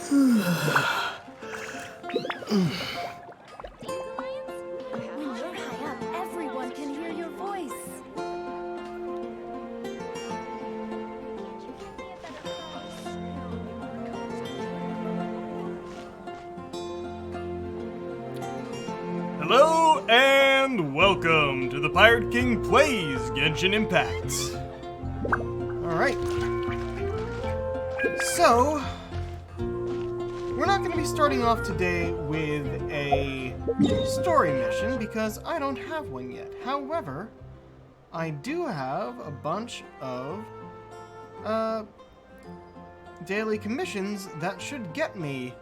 When you're high up, everyone can hear your voice. Hello and welcome to the Pirate King Plays Genshin Impact. Alright. So, we're not going to be starting off today with a story mission because I don't have one yet. However, I do have a bunch of daily commissions that should get me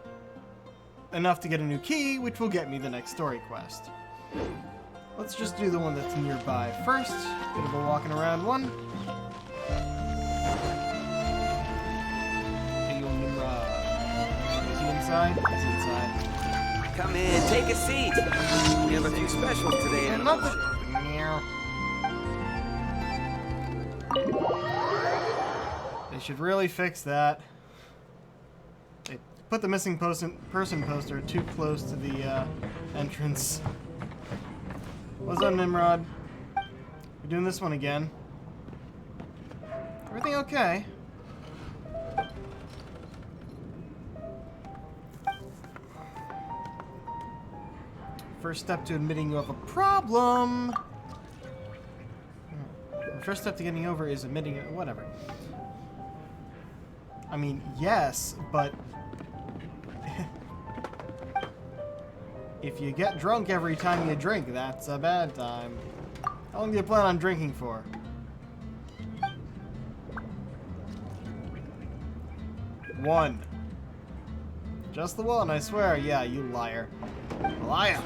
enough to get a new key, which will get me the next story quest. Let's just do the one that's nearby first. Bit of a walking around one. Is he inside? He's inside. Come in, take a seat. We have a few specials today. And not the... They should really fix that. They put the missing person poster too close to the entrance. What's up, Nimrod? We're doing this one again. Everything okay? First step to admitting you have a problem. First step to getting over is admitting it. Whatever. I mean, yes, but if you get drunk every time you drink, that's a bad time. How long do you plan on drinking for? One. Just the one, I swear. Yeah, you liar. Liar.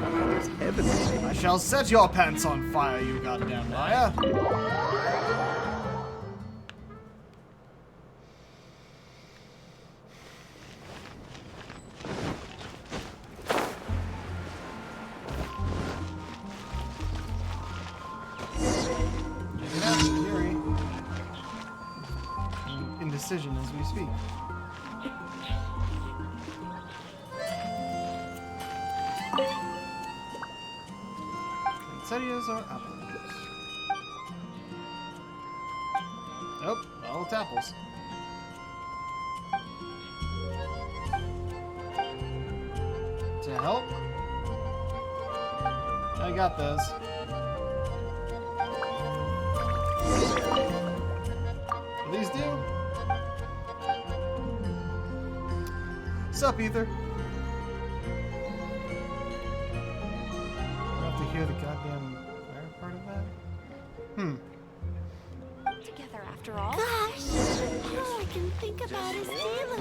I shall set your pants on fire, you goddamn liar. Indecision as we speak. Poinsettias or apples? Nope, all it's apples. To help? I got this. These do? Sup, Ether? I have to hear the goddamn fire part of that? Together after all. Gosh, all I can think about is Eula.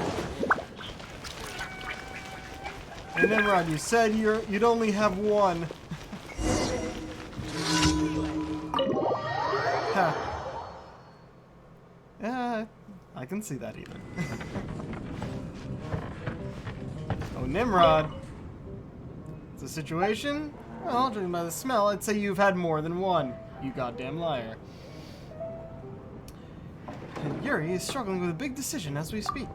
Hey Nimrod, you said you'd only have one. Huh. Yeah, I can see that either. Oh, Nimrod. It's a situation? Well, judging by the smell, I'd say you've had more than one, you goddamn liar. And Yuri is struggling with a big decision as we speak.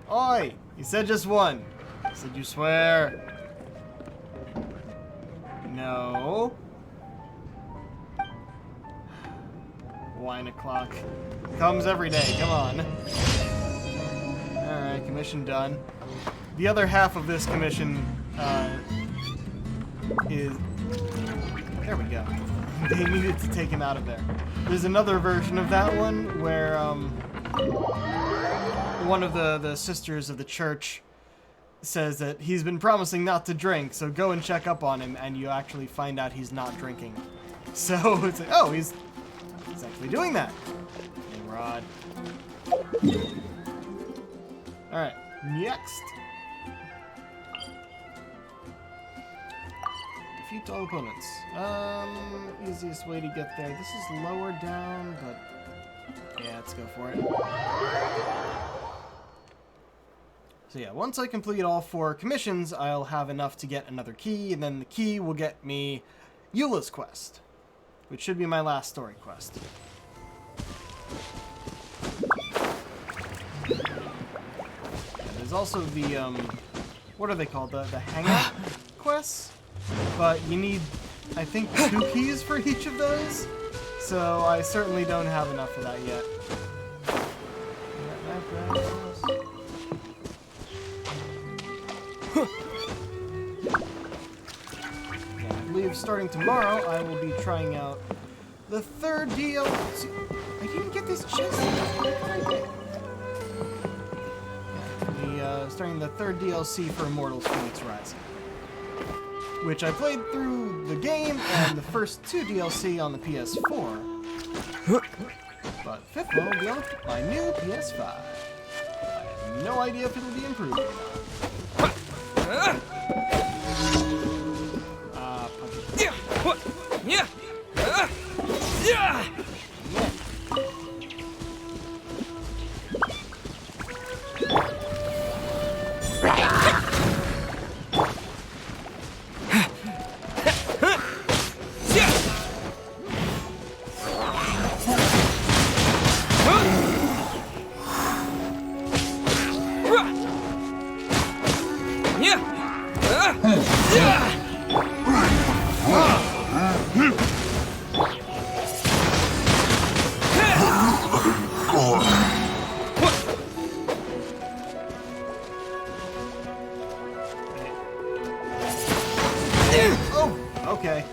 Oi! You said just one. You said you swear. No. Wine o'clock. Comes every day, come on. Alright, commission done. The other half of this commission is... There we go. They needed to take him out of there. There's another version of that one where one of the sisters of the church says that he's been promising not to drink, so go and check up on him, and you actually find out he's not drinking. So it's like, oh, he's actually doing that. Nimrod. Alright, next. Defeat all opponents. Easiest way to get there. This is lower down, but yeah, let's go for it. So yeah, once I complete all 4 commissions, I'll have enough to get another key, and then the key will get me Eula's quest, which should be my last story quest. There's also the, what are they called? The hangout quests? But you need, I think, 2 keys for each of those. So I certainly don't have enough for that yet. Yeah, I believe starting tomorrow I will be trying out the 3rd DLC. I didn't get this chest. Starting the 3rd DLC for Immortals Phoenix Rising, which I played through the game and the first 2 DLC on the PS4. But 5th one will be on my new PS5. I have no idea if it'll be improved or not. Oh, okay.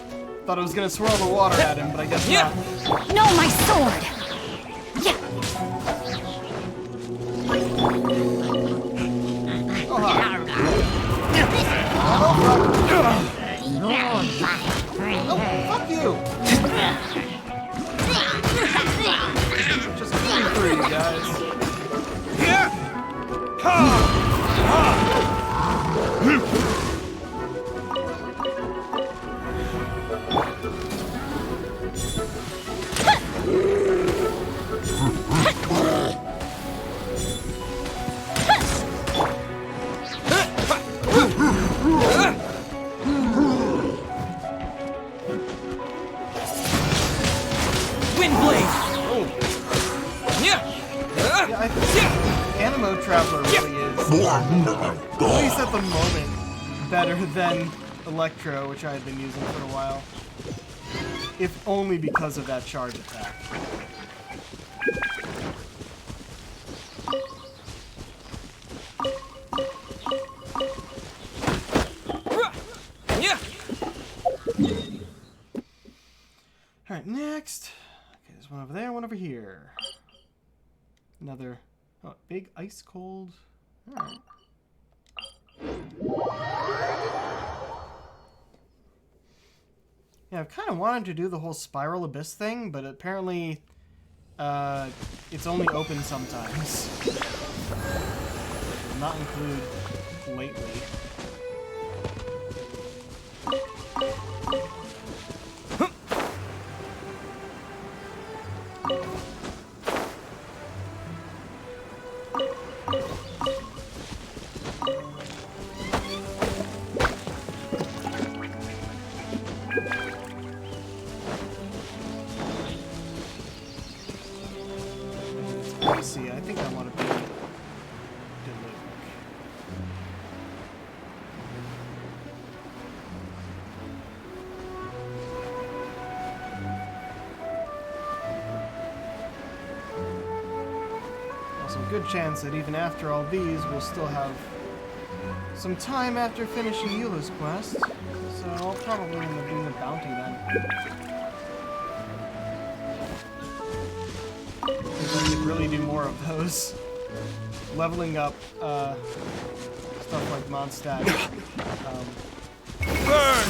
Thought I was gonna swirl the water at him, but I guess not. No, my sword! Yeah. Oh, hi. Oh, fuck you! Just coming through, you guys. I think Animo Traveler really is, at least at the moment, better than Electro, which I had been using for a while. If only because of that charge attack. Alright, next. Okay, there's one over there, one over here. Another big ice cold. Alright. Yeah, I've kind of wanted to do the whole Spiral Abyss thing, but apparently it's only open sometimes. It will not include lately. See, I think I want to be delivered. Also, a good chance that even after all these, we'll still have some time after finishing Eula's quest. So I'll probably end up doing the bounty then. I could really do more of those. Leveling up stuff like Mondstadt. Burn!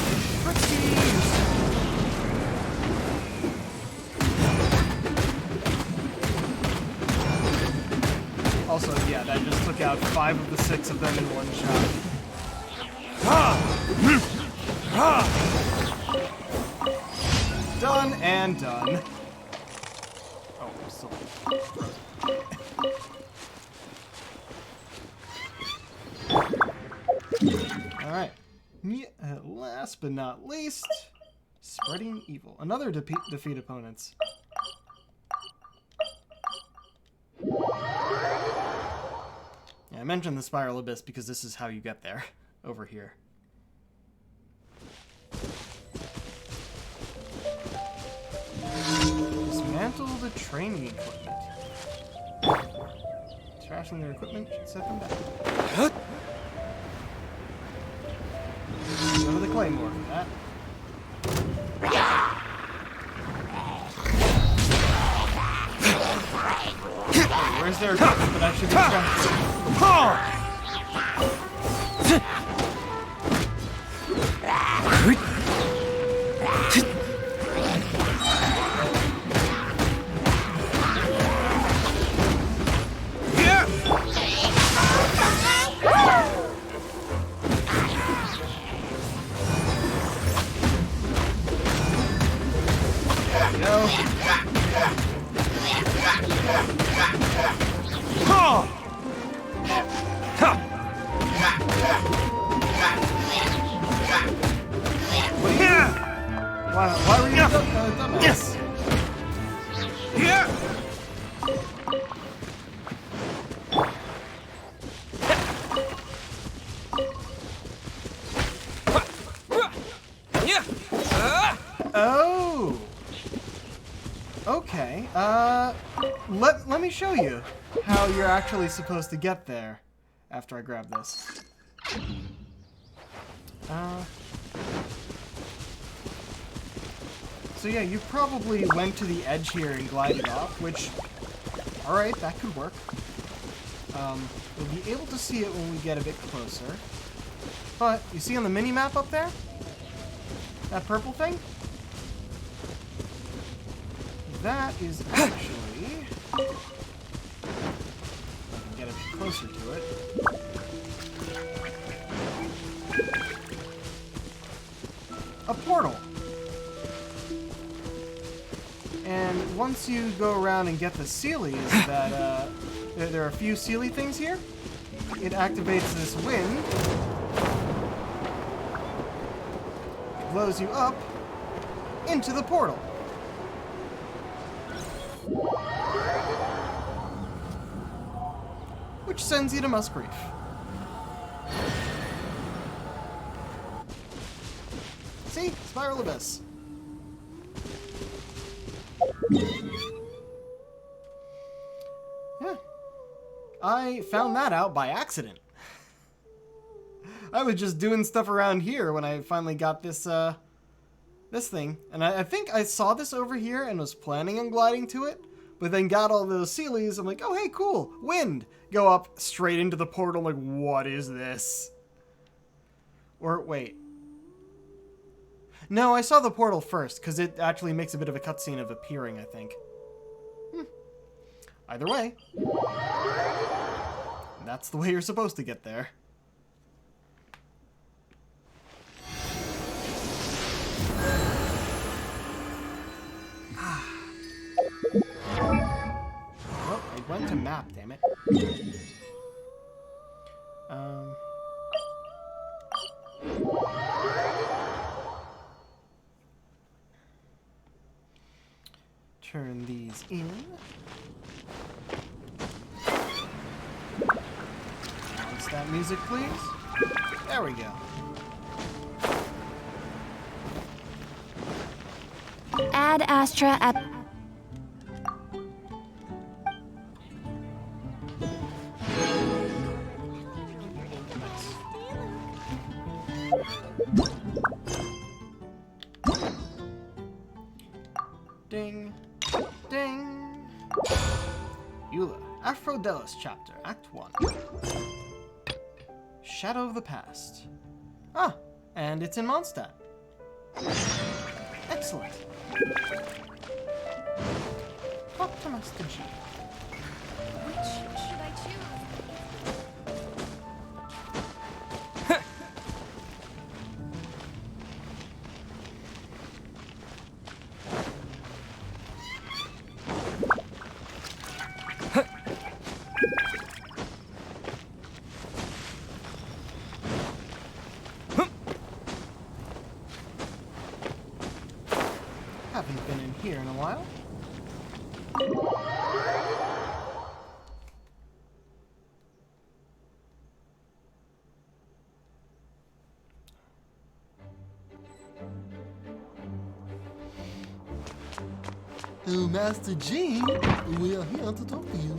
Also, yeah, that just took out 5 of the 6 of them in one shot. Done and done. Oh, I'm still frozen. Alright. Last but not least, spreading evil. Another defeat opponents. Yeah, I mentioned the Spiral Abyss because this is how you get there, over here. Dismantle the training equipment. Trashing their equipment should set them back. Go to the Claymore for that. Hey, where's their equipment that I should be trashing? Why were you dumbass? Yes. Here. Oh. Okay. Let me show you how you're actually supposed to get there after I grab this. So yeah, you probably went to the edge here and glided off, which, alright, that could work. We'll be able to see it when we get a bit closer. But, you see on the mini-map up there? That purple thing? That is actually... I can get a bit closer to it. A portal. And once you go around and get the Sealies, that there are a few Sealy things here. It activates this wind. It blows you up into the portal. Which sends you to Musgrave. See? Spiral Abyss. Yeah. I found that out by accident. I was just doing stuff around here when I finally got this, this thing. And I think I saw this over here and was planning on gliding to it, but then got all those Sealies. I'm like, oh, hey, cool. Wind. Go up straight into the portal. I'm like, what is this? Or, wait. No, I saw the portal first, because it actually makes a bit of a cutscene of appearing, I think. Either way. That's the way you're supposed to get there. Oh, I went to map, damn it. Turn these in. Bounce that music, please. There we go. Add Astra at... Ding. Ding. Eula, Aphrodite's chapter, Act 1. Shadow of the Past. Ah, and it's in Mondstadt. Excellent. Talk to Master G. Which should I choose? Haven't been in here in a while. Master Gene, we are here to talk to you.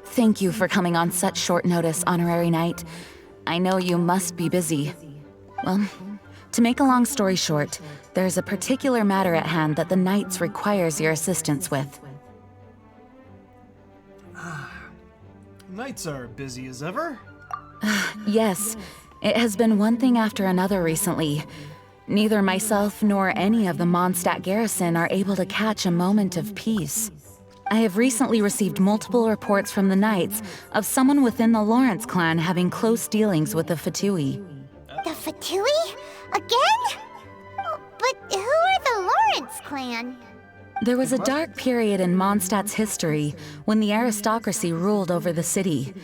Thank you for coming on such short notice, Honorary Knight. I know you must be busy. Well, to make a long story short, there's a particular matter at hand that the Knights requires your assistance with. Knights are busy as ever. Yes, it has been one thing after another recently. Neither myself nor any of the Mondstadt garrison are able to catch a moment of peace. I have recently received multiple reports from the Knights of someone within the Lawrence clan having close dealings with the Fatui. The Fatui? Again? Oh, but who are the Lawrence clan? There was a dark period in Mondstadt's history when the aristocracy ruled over the city.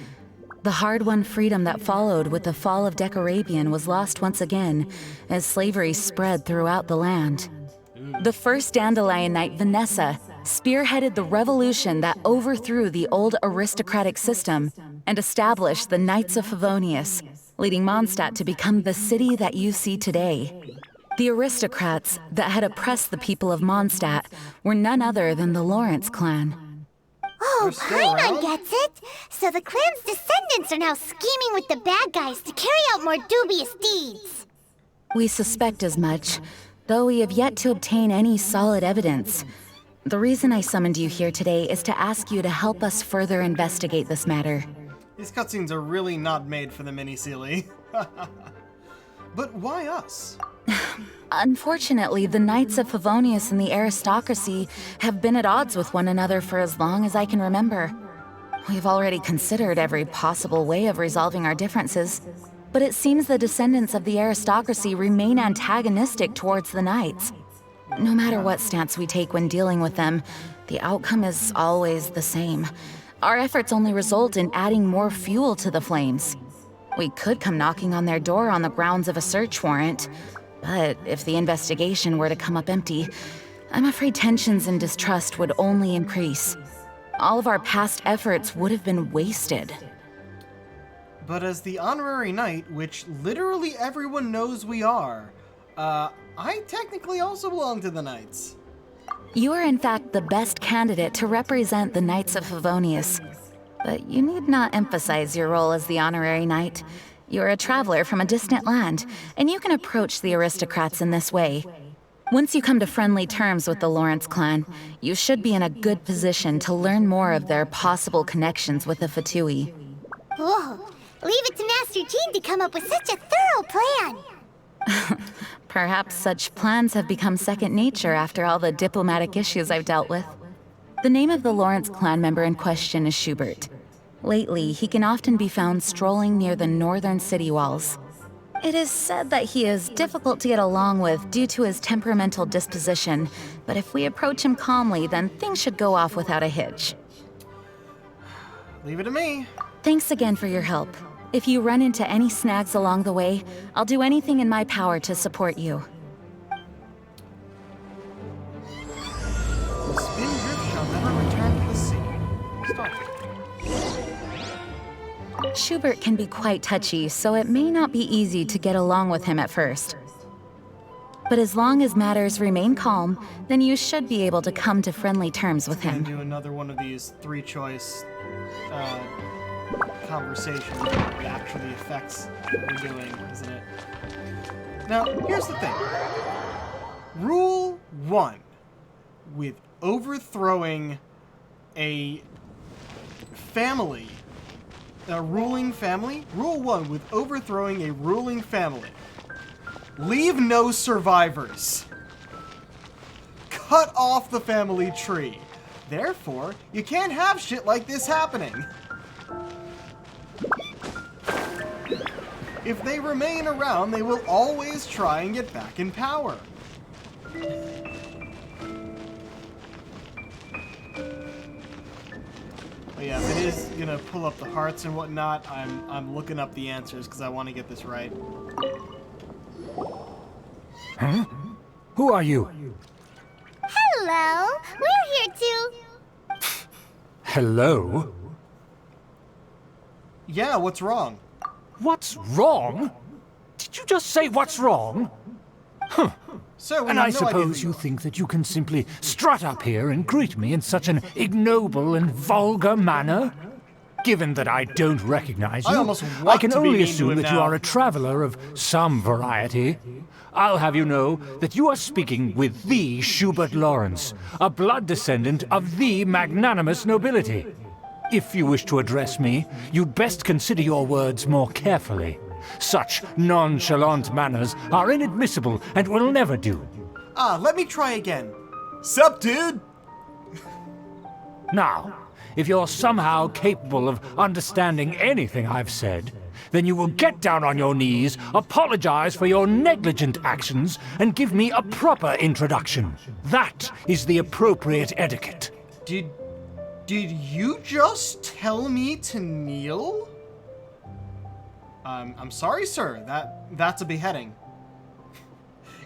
The hard-won freedom that followed with the fall of Decarabian was lost once again as slavery spread throughout the land. The first Dandelion Knight, Vanessa, spearheaded the revolution that overthrew the old aristocratic system and established the Knights of Favonius, leading Mondstadt to become the city that you see today. The aristocrats that had oppressed the people of Mondstadt were none other than the Lawrence clan. Oh, Paimon gets it! So the clan's descendants are now scheming with the bad guys to carry out more dubious deeds. We suspect as much, though we have yet to obtain any solid evidence. The reason I summoned you here today is to ask you to help us further investigate this matter. These cutscenes are really not made for the mini-Sealy. But why us? Unfortunately, the Knights of Favonius and the aristocracy have been at odds with one another for as long as I can remember. We've already considered every possible way of resolving our differences, but it seems the descendants of the aristocracy remain antagonistic towards the Knights. No matter what stance we take when dealing with them, the outcome is always the same. Our efforts only result in adding more fuel to the flames. We could come knocking on their door on the grounds of a search warrant, but if the investigation were to come up empty, I'm afraid tensions and distrust would only increase. All of our past efforts would have been wasted. But as the Honorary Knight, which literally everyone knows we are, I technically also belong to the Knights. You are in fact the best candidate to represent the Knights of Favonius. But you need not emphasize your role as the Honorary Knight. You're a traveler from a distant land, and you can approach the aristocrats in this way. Once you come to friendly terms with the Lawrence clan, you should be in a good position to learn more of their possible connections with the Fatui. Whoa, leave it to Master Gene to come up with such a thorough plan. Perhaps such plans have become second nature after all the diplomatic issues I've dealt with. The name of the Lawrence clan member in question is Schubert. Lately, he can often be found strolling near the northern city walls. It is said that he is difficult to get along with due to his temperamental disposition, but if we approach him calmly, then things should go off without a hitch. Leave it to me. Thanks again for your help. If you run into any snags along the way, I'll do anything in my power to support you. The Spindrift shall never return to the sea. Stop. Schubert can be quite touchy, so it may not be easy to get along with him at first. But as long as matters remain calm, then you should be able to come to friendly terms with I'm him. gonna do another one of these three-choice conversations that actually affects what we're doing, isn't it? Now, here's the thing. Rule 1 with overthrowing a family, a ruling family. Rule 1 with overthrowing a ruling family. Leave no survivors. Cut off the family tree. Therefore, you can't have shit like this happening. If they remain around, they will always try and get back in power. But yeah, if it is gonna pull up the hearts and whatnot, I'm looking up the answers because I want to get this right. Huh? Who are you? Hello, we're here to... Hello? Yeah, what's wrong? What's wrong? Did you just say what's wrong? Sir, we And have I no idea suppose who you are. think that you can simply strut up here and greet me in such an ignoble and vulgar manner? Given that I don't recognize I you, almost I want can to be only mean to assume him that you now. are a traveler of some variety. I'll have you know that you are speaking with the Schubert Lawrence, a blood descendant of the magnanimous nobility. If you wish to address me, you'd best consider your words more carefully. Such nonchalant manners are inadmissible and will never do. Ah, let me try again. Sup, dude? Now, if you're somehow capable of understanding anything I've said, then you will get down on your knees, apologize for your negligent actions, and give me a proper introduction. That is the appropriate etiquette. Did you just tell me to kneel? I'm sorry, sir. That's a beheading.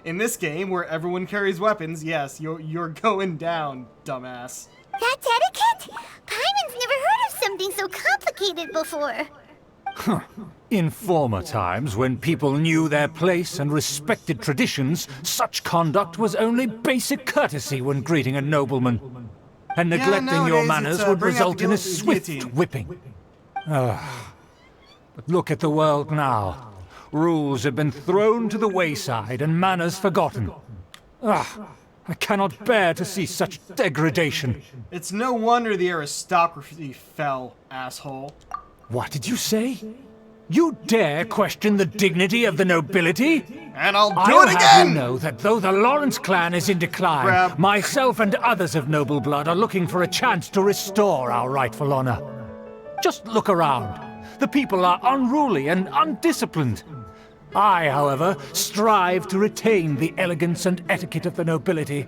In this game, where everyone carries weapons, yes, you're going down, dumbass. That's etiquette? Paimon's never heard of something so complicated before. In former times, when people knew their place and respected traditions, such conduct was only basic courtesy when greeting a nobleman. And Yeah, neglecting your nowadays manners it's, would bring out result the in a guillotine. swift whipping. But look at the world now. Rules have been thrown to the wayside and manners forgotten. I cannot bear to see such degradation. It's no wonder the aristocracy fell, asshole. What did you say? You dare question the dignity of the nobility? And I'll do I'll it have again! you know that though the Lawrence clan is in decline, Grab. myself and others of noble blood are looking for a chance to restore our rightful honor. Just look around. The people are unruly and undisciplined. I, however, strive to retain the elegance and etiquette of the nobility.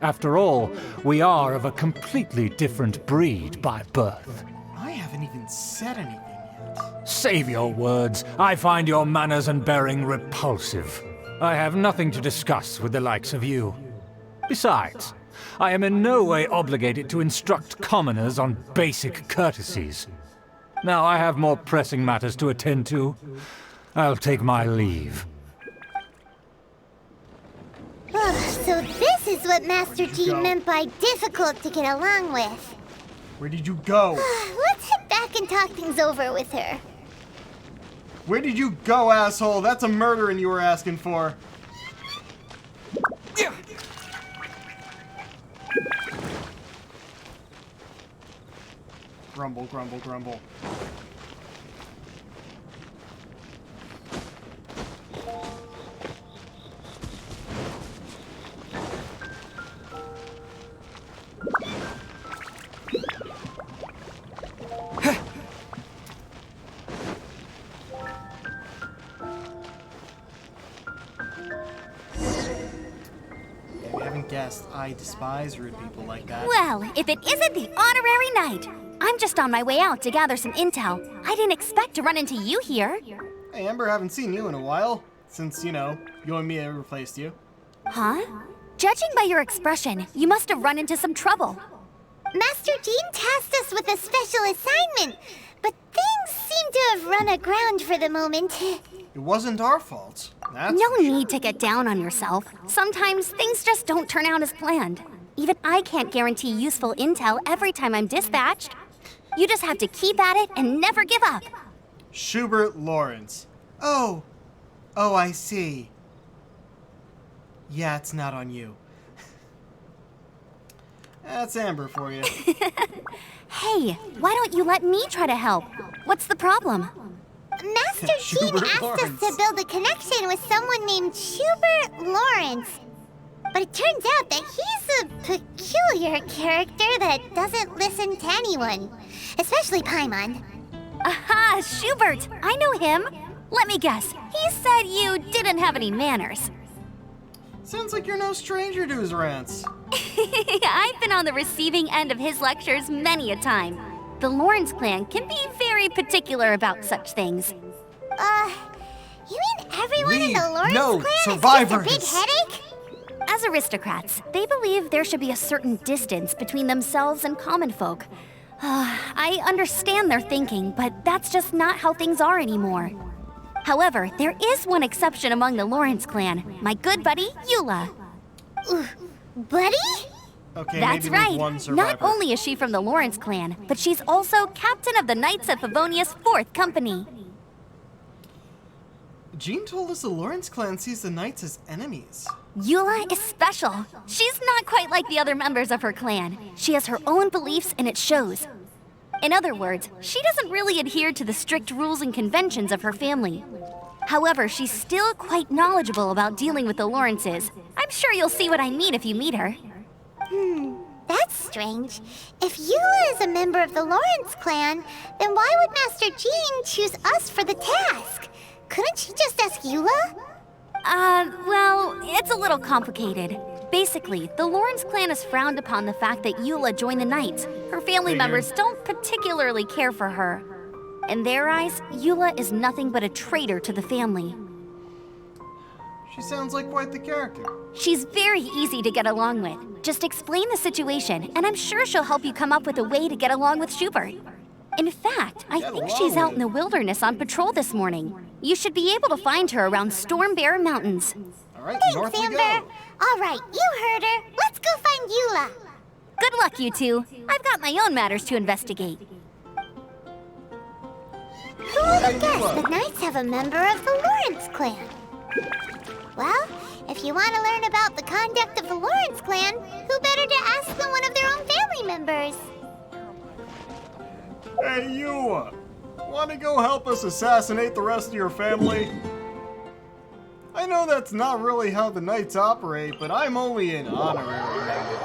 After all, we are of a completely different breed by birth. I haven't even said anything yet. Save your words. I find your manners and bearing repulsive. I have nothing to discuss with the likes of you. Besides, I am in no way obligated to instruct commoners on basic courtesies. Now I have more pressing matters to attend to. I'll take my leave. So this is what Master G go? meant by difficult to get along with. Where did you go? Let's head back and talk things over with her. Where did you go, asshole? That's a murdering you were asking for. Grumble, grumble, grumble. If you haven't guessed, I despise rude people like that. Well, if it isn't the honorary knight. I'm just on my way out to gather some intel. I didn't expect to run into you here. Hey, Amber, haven't seen you in a while. Since, you know, you and me have replaced you. Huh? Judging by your expression, you must have run into some trouble. Master Jean tasked us with a special assignment, but things seem to have run aground for the moment. It wasn't our fault. That's No for sure. need to get down on yourself. Sometimes things just don't turn out as planned. Even I can't guarantee useful intel every time I'm dispatched. You just have to keep at it and never give up. Schubert Lawrence. Oh, I see. Yeah, it's not on you. That's Amber for you. Hey, why don't you let me try to help? What's the problem? Master Jean Schubert asked us Lawrence. to build a connection with someone named Schubert Lawrence. But it turns out that he's a peculiar character that doesn't listen to anyone, especially Paimon. Aha, Schubert! I know him. Let me guess. He said you didn't have any manners. Sounds like you're no stranger to his rants. I've been on the receiving end of his lectures many a time. The Lawrence clan can be very particular about such things. You mean everyone in Leave. the Lawrence No, clan survivors. is just a big headache? As aristocrats, they believe there should be a certain distance between themselves and common folk. I understand their thinking, but that's just not how things are anymore. However, there is one exception among the Lawrence clan, my good buddy, Eula. Buddy? Okay, That's maybe leave right. one survivor. Not only is she from the Lawrence clan, but she's also captain of the Knights of Favonia's 4th company. Jean told us the Lawrence clan sees the knights as enemies. Eula is special. She's not quite like the other members of her clan. She has her own beliefs and it shows. In other words, she doesn't really adhere to the strict rules and conventions of her family. However, she's still quite knowledgeable about dealing with the Lawrences. I'm sure you'll see what I mean if you meet her. That's strange. If Eula is a member of the Lawrence clan, then why would Master Jean choose us for the task? Couldn't she just ask Eula? Well, it's a little complicated. Basically, the Lawrence clan has frowned upon the fact that Eula joined the Knights. Her family members don't particularly care for her. In their eyes, Eula is nothing but a traitor to the family. She sounds like quite the character. She's very easy to get along with. Just explain the situation, and I'm sure she'll help you come up with a way to get along with Schubert. In fact, I think she's out in the wilderness on patrol this morning. You should be able to find her around Storm Bear Mountains. All right, north Thanks, we go. Amber. All right, you heard her. Let's go find Eula. Good luck, you two. I've got my own matters to investigate. Who would have guessed the Knights have a member of the Lawrence clan? Well, if you want to learn about the conduct of the Lawrence clan, who better to ask than one of their own family members? Hey, you! Want to go help us assassinate the rest of your family? I know that's not really how the Knights operate, but I'm only an honorary member.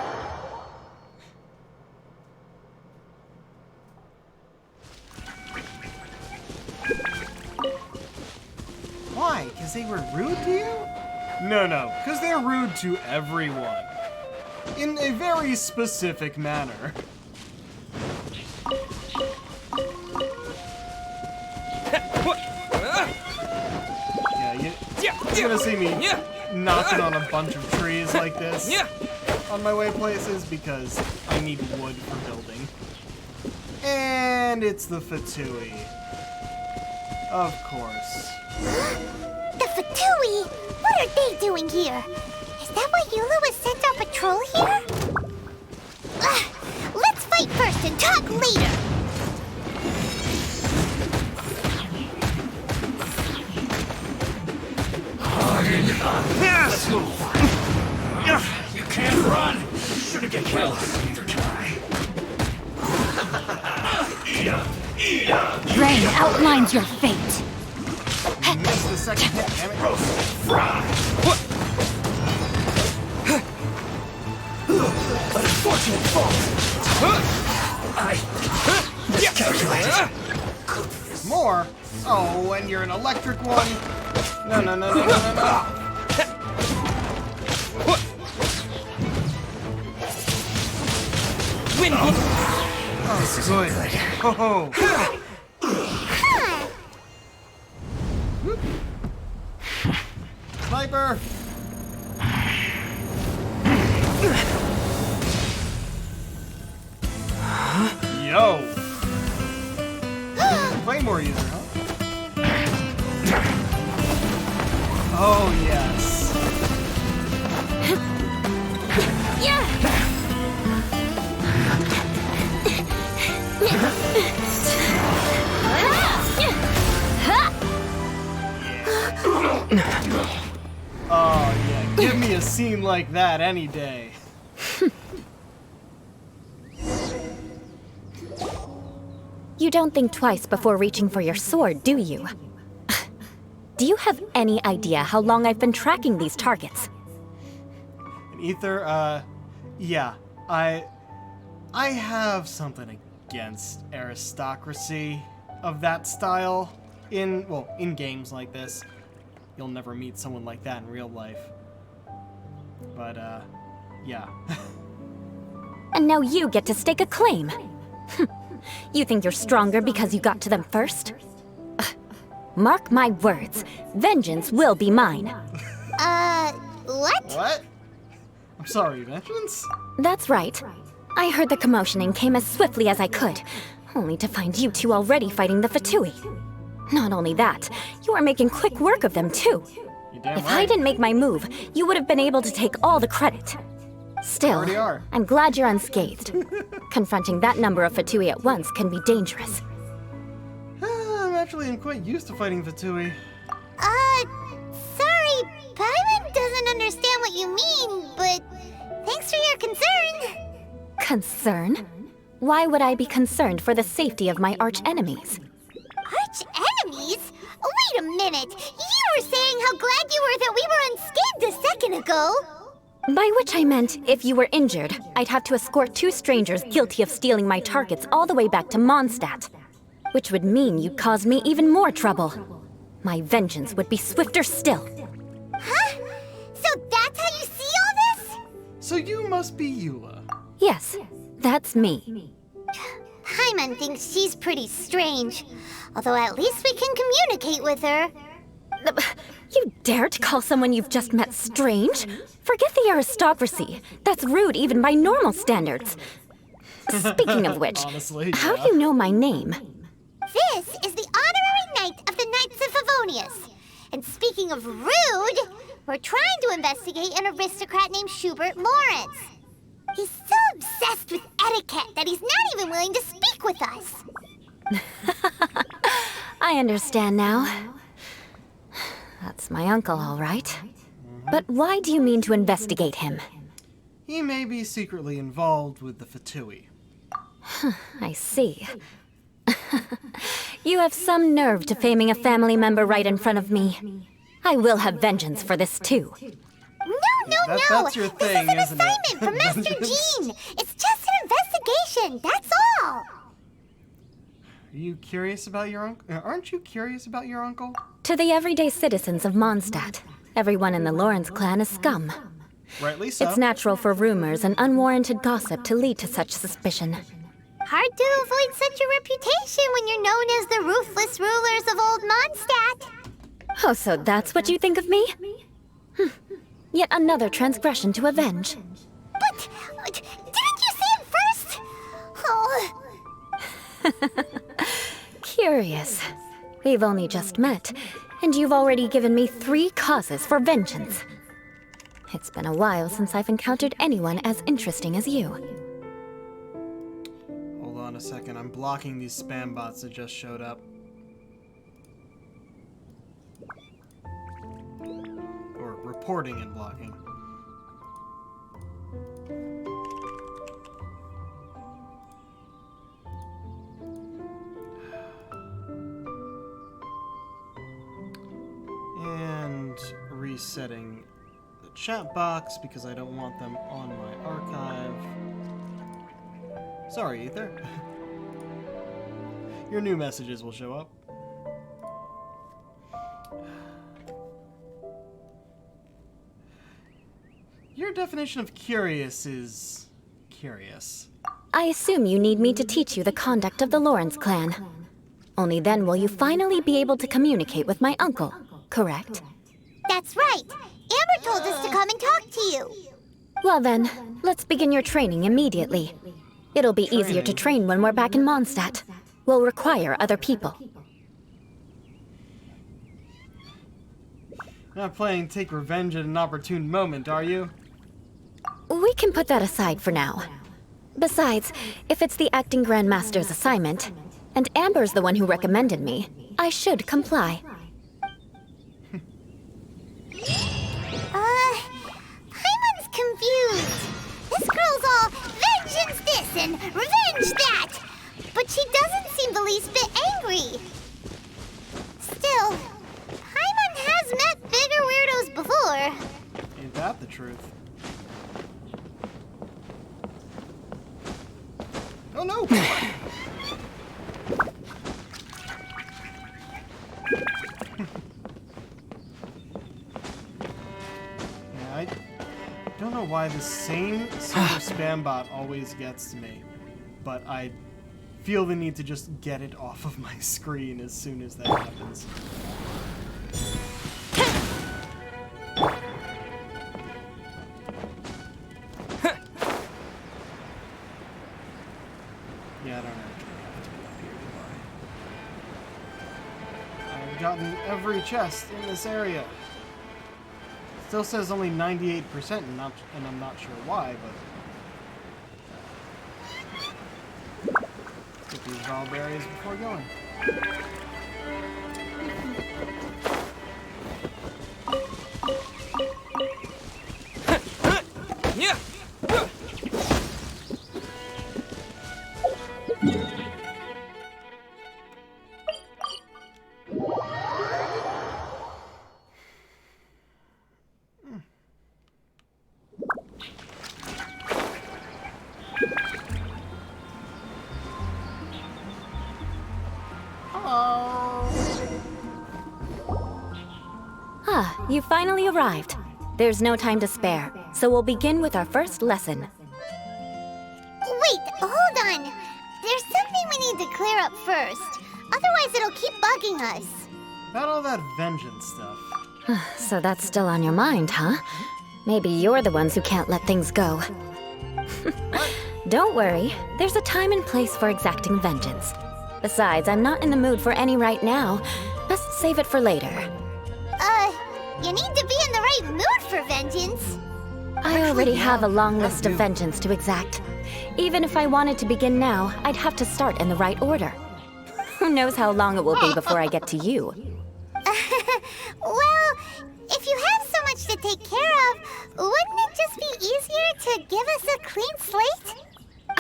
Why? Because they were rude to you? No, because they're rude to everyone. In a very specific manner. You're gonna see me knocking on a bunch of trees like this on my way places because I need wood for building. And it's the Fatui. Of course. The Fatui? What are they doing here? Is that why Eula was sent on patrol here? Let's fight first and talk later. Let's move. You can't run. You're gonna get killed. Either try. Rain outlines your fate. Missed the second hit, damn it. Unfortunate fault. Miscalculated. More? Oh, and you're an electric one? No. Win. Oh, this is good. Oh. Sniper! Yo! Claymore user, huh? Oh, yes. Oh, yeah. Give me a scene like that any day. You don't think twice before reaching for your sword, do you? Do you have any idea how long I've been tracking these targets? And Ether, yeah. I have something against aristocracy of that style in games like this. You'll never meet someone like that in real life. But, yeah. And now you get to stake a claim. You think you're stronger because you got to them first? Mark my words, vengeance will be mine. What? What? I'm sorry, vengeance? That's right. I heard the commotion and came as swiftly as I could, only to find you two already fighting the Fatui. Not only that, you are making quick work of them too. You damn If right. I didn't make my move, you would have been able to take all the credit. Still, Already are. I'm glad you're unscathed. Confronting that number of Fatui at once can be dangerous. I'm actually quite used to fighting Fatui. Sorry, Paimon doesn't understand what you mean, but thanks for your concern. Concern? Why would I be concerned for the safety of my arch-enemies? Arch-enemies? Wait a minute! You were saying how glad you were that we were unscathed a second ago! By which I meant, if you were injured, I'd have to escort 2 strangers guilty of stealing my targets all the way back to Mondstadt. Which would mean you'd cause me even more trouble. My vengeance would be swifter still. Huh? So that's how you see all this? So you must be Eula. Yes, that's me. Paimon thinks she's pretty strange. Although at least we can communicate with her. You dare to call someone you've just met strange? Forget the aristocracy. That's rude even by normal standards. Speaking of which, Honestly, how yeah. do you know my name? This is the honorary knight of the Knights of Favonius. And speaking of rude, we're trying to investigate an aristocrat named Schubert Lawrence. He's so obsessed with etiquette that he's not even willing to speak with us. I understand now. That's my uncle, all right. But why do you mean to investigate him? He may be secretly involved with the Fatui. I see. You have some nerve to faming a family member right in front of me. I will have vengeance for this too. No! That's your thing, this is isn't an it? assignment from Master Jean! It's just an investigation, that's all! Are you curious about your uncle? Aren't you curious about your uncle? To the everyday citizens of Mondstadt, everyone in the Lawrence clan is scum. Rightly so. It's natural for rumors and unwarranted gossip to lead to such suspicion. Hard to avoid such a reputation when you're known as the ruthless rulers of Old Mondstadt. Oh, so that's what you think of me? Yet another transgression to avenge. But didn't you say it first? Oh, Curious. We've only just met, and you've already given me 3 causes for vengeance. It's been a while since I've encountered anyone as interesting as you. Hold on a second. I'm blocking these spam bots that just showed up. Or reporting and blocking. And resetting the chat box because I don't want them on my archive. Sorry, Ether. Your new messages will show up. Your definition of curious is curious. I assume you need me to teach you the conduct of the Lawrence clan. Only then will you finally be able to communicate with my uncle, correct? that's right. Amber told us to come and talk to you. Well then, let's begin your training immediately. It'll be easier to train when we're back in Mondstadt. We'll require other people. You're not playing take revenge at an opportune moment, are you? We can put that aside for now. Besides, if it's the acting Grandmaster's assignment, and Amber's the one who recommended me, I should comply. Paimon's confused. This girl's all vengeance this and revenge that. But she doesn't seem the least bit angry. Still, Paimon has met bigger weirdos before. Ain't that the truth? Oh no! Yeah, I don't know why the same sort of spam bot always gets to me, but I feel the need to just get it off of my screen as soon as that happens. Yeah, I don't actually have to go up here, do gotten every chest in this area. Still says only 98%, and I'm not sure why, but... Let's get these raw berries before going. Yeah. Ah, you finally arrived. There's no time to spare, so we'll begin with our first lesson. Wait, hold on. There's something we need to clear up first. Otherwise, it'll keep bugging us. About all that vengeance stuff. So that's still on your mind, huh? Maybe you're the ones who can't let things go. Don't worry, there's a time and place for exacting vengeance. Besides, I'm not in the mood for any right now. Best save it for later. You need to be in the right mood for vengeance. I already have a long list of vengeance to exact. Even if I wanted to begin now, I'd have to start in the right order. Who knows how long it will be before I get to you? Well, if you have so much to take care of, wouldn't it just be easier to give us a clean slate?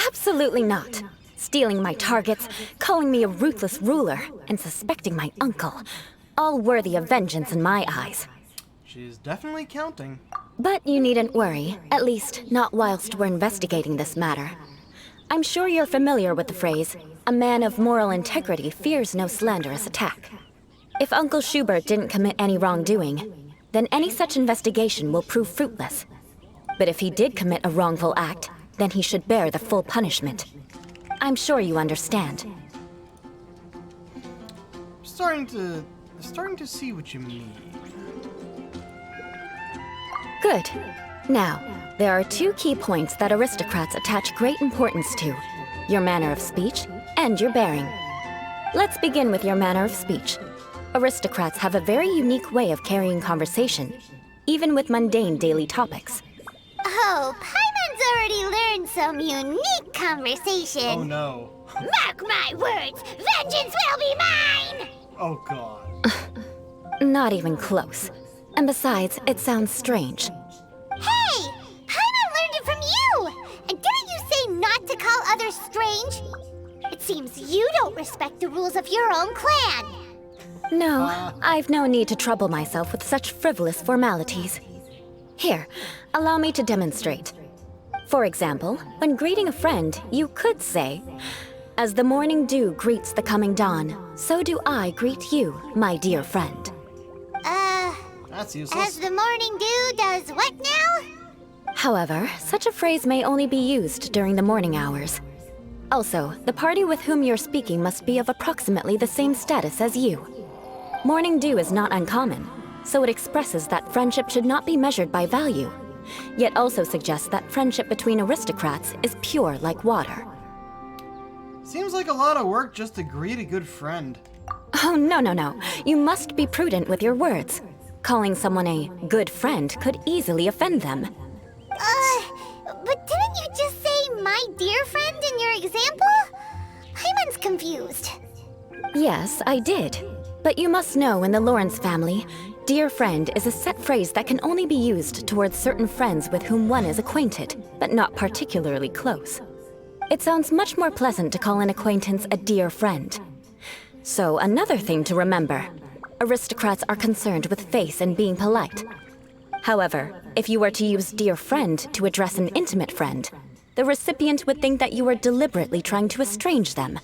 Absolutely not. Stealing my targets, calling me a ruthless ruler, and suspecting my uncle. All worthy of vengeance in my eyes. She's definitely counting. But you needn't worry, at least not whilst we're investigating this matter. I'm sure you're familiar with the phrase, a man of moral integrity fears no slanderous attack. If Uncle Schubert didn't commit any wrongdoing, then any such investigation will prove fruitless. But if he did commit a wrongful act, then he should bear the full punishment. I'm sure you understand. Starting to see what you mean. Good. Now, there are two key points that aristocrats attach great importance to: your manner of speech and your bearing. Let's begin with your manner of speech. Aristocrats have a very unique way of carrying conversation, even with mundane daily topics. Oh, Paimon's already learned some unique conversation. Oh no. Mark my words, vengeance will be mine! Oh god. Not even close. And besides, it sounds strange. Hey! Paimon learned it from you! And didn't you say not to call others strange? It seems you don't respect the rules of your own clan. No, I've no need to trouble myself with such frivolous formalities. Here, allow me to demonstrate. For example, when greeting a friend, you could say, "As the morning dew greets the coming dawn, so do I greet you, my dear friend." That's useless. As the morning dew does what now? However, such a phrase may only be used during the morning hours. Also, the party with whom you're speaking must be of approximately the same status as you. Morning dew is not uncommon, so it expresses that friendship should not be measured by value, yet also suggests that friendship between aristocrats is pure like water. Seems like a lot of work just to greet a good friend. Oh, no. You must be prudent with your words. Calling someone a good friend could easily offend them. But didn't you just say my dear friend in your example? Paimon's confused. Yes, I did. But you must know in the Lawrence family, dear friend is a set phrase that can only be used towards certain friends with whom one is acquainted, but not particularly close. It sounds much more pleasant to call an acquaintance a dear friend. So another thing to remember, aristocrats are concerned with face and being polite. However, if you were to use dear friend to address an intimate friend, the recipient would think that you were deliberately trying to estrange them.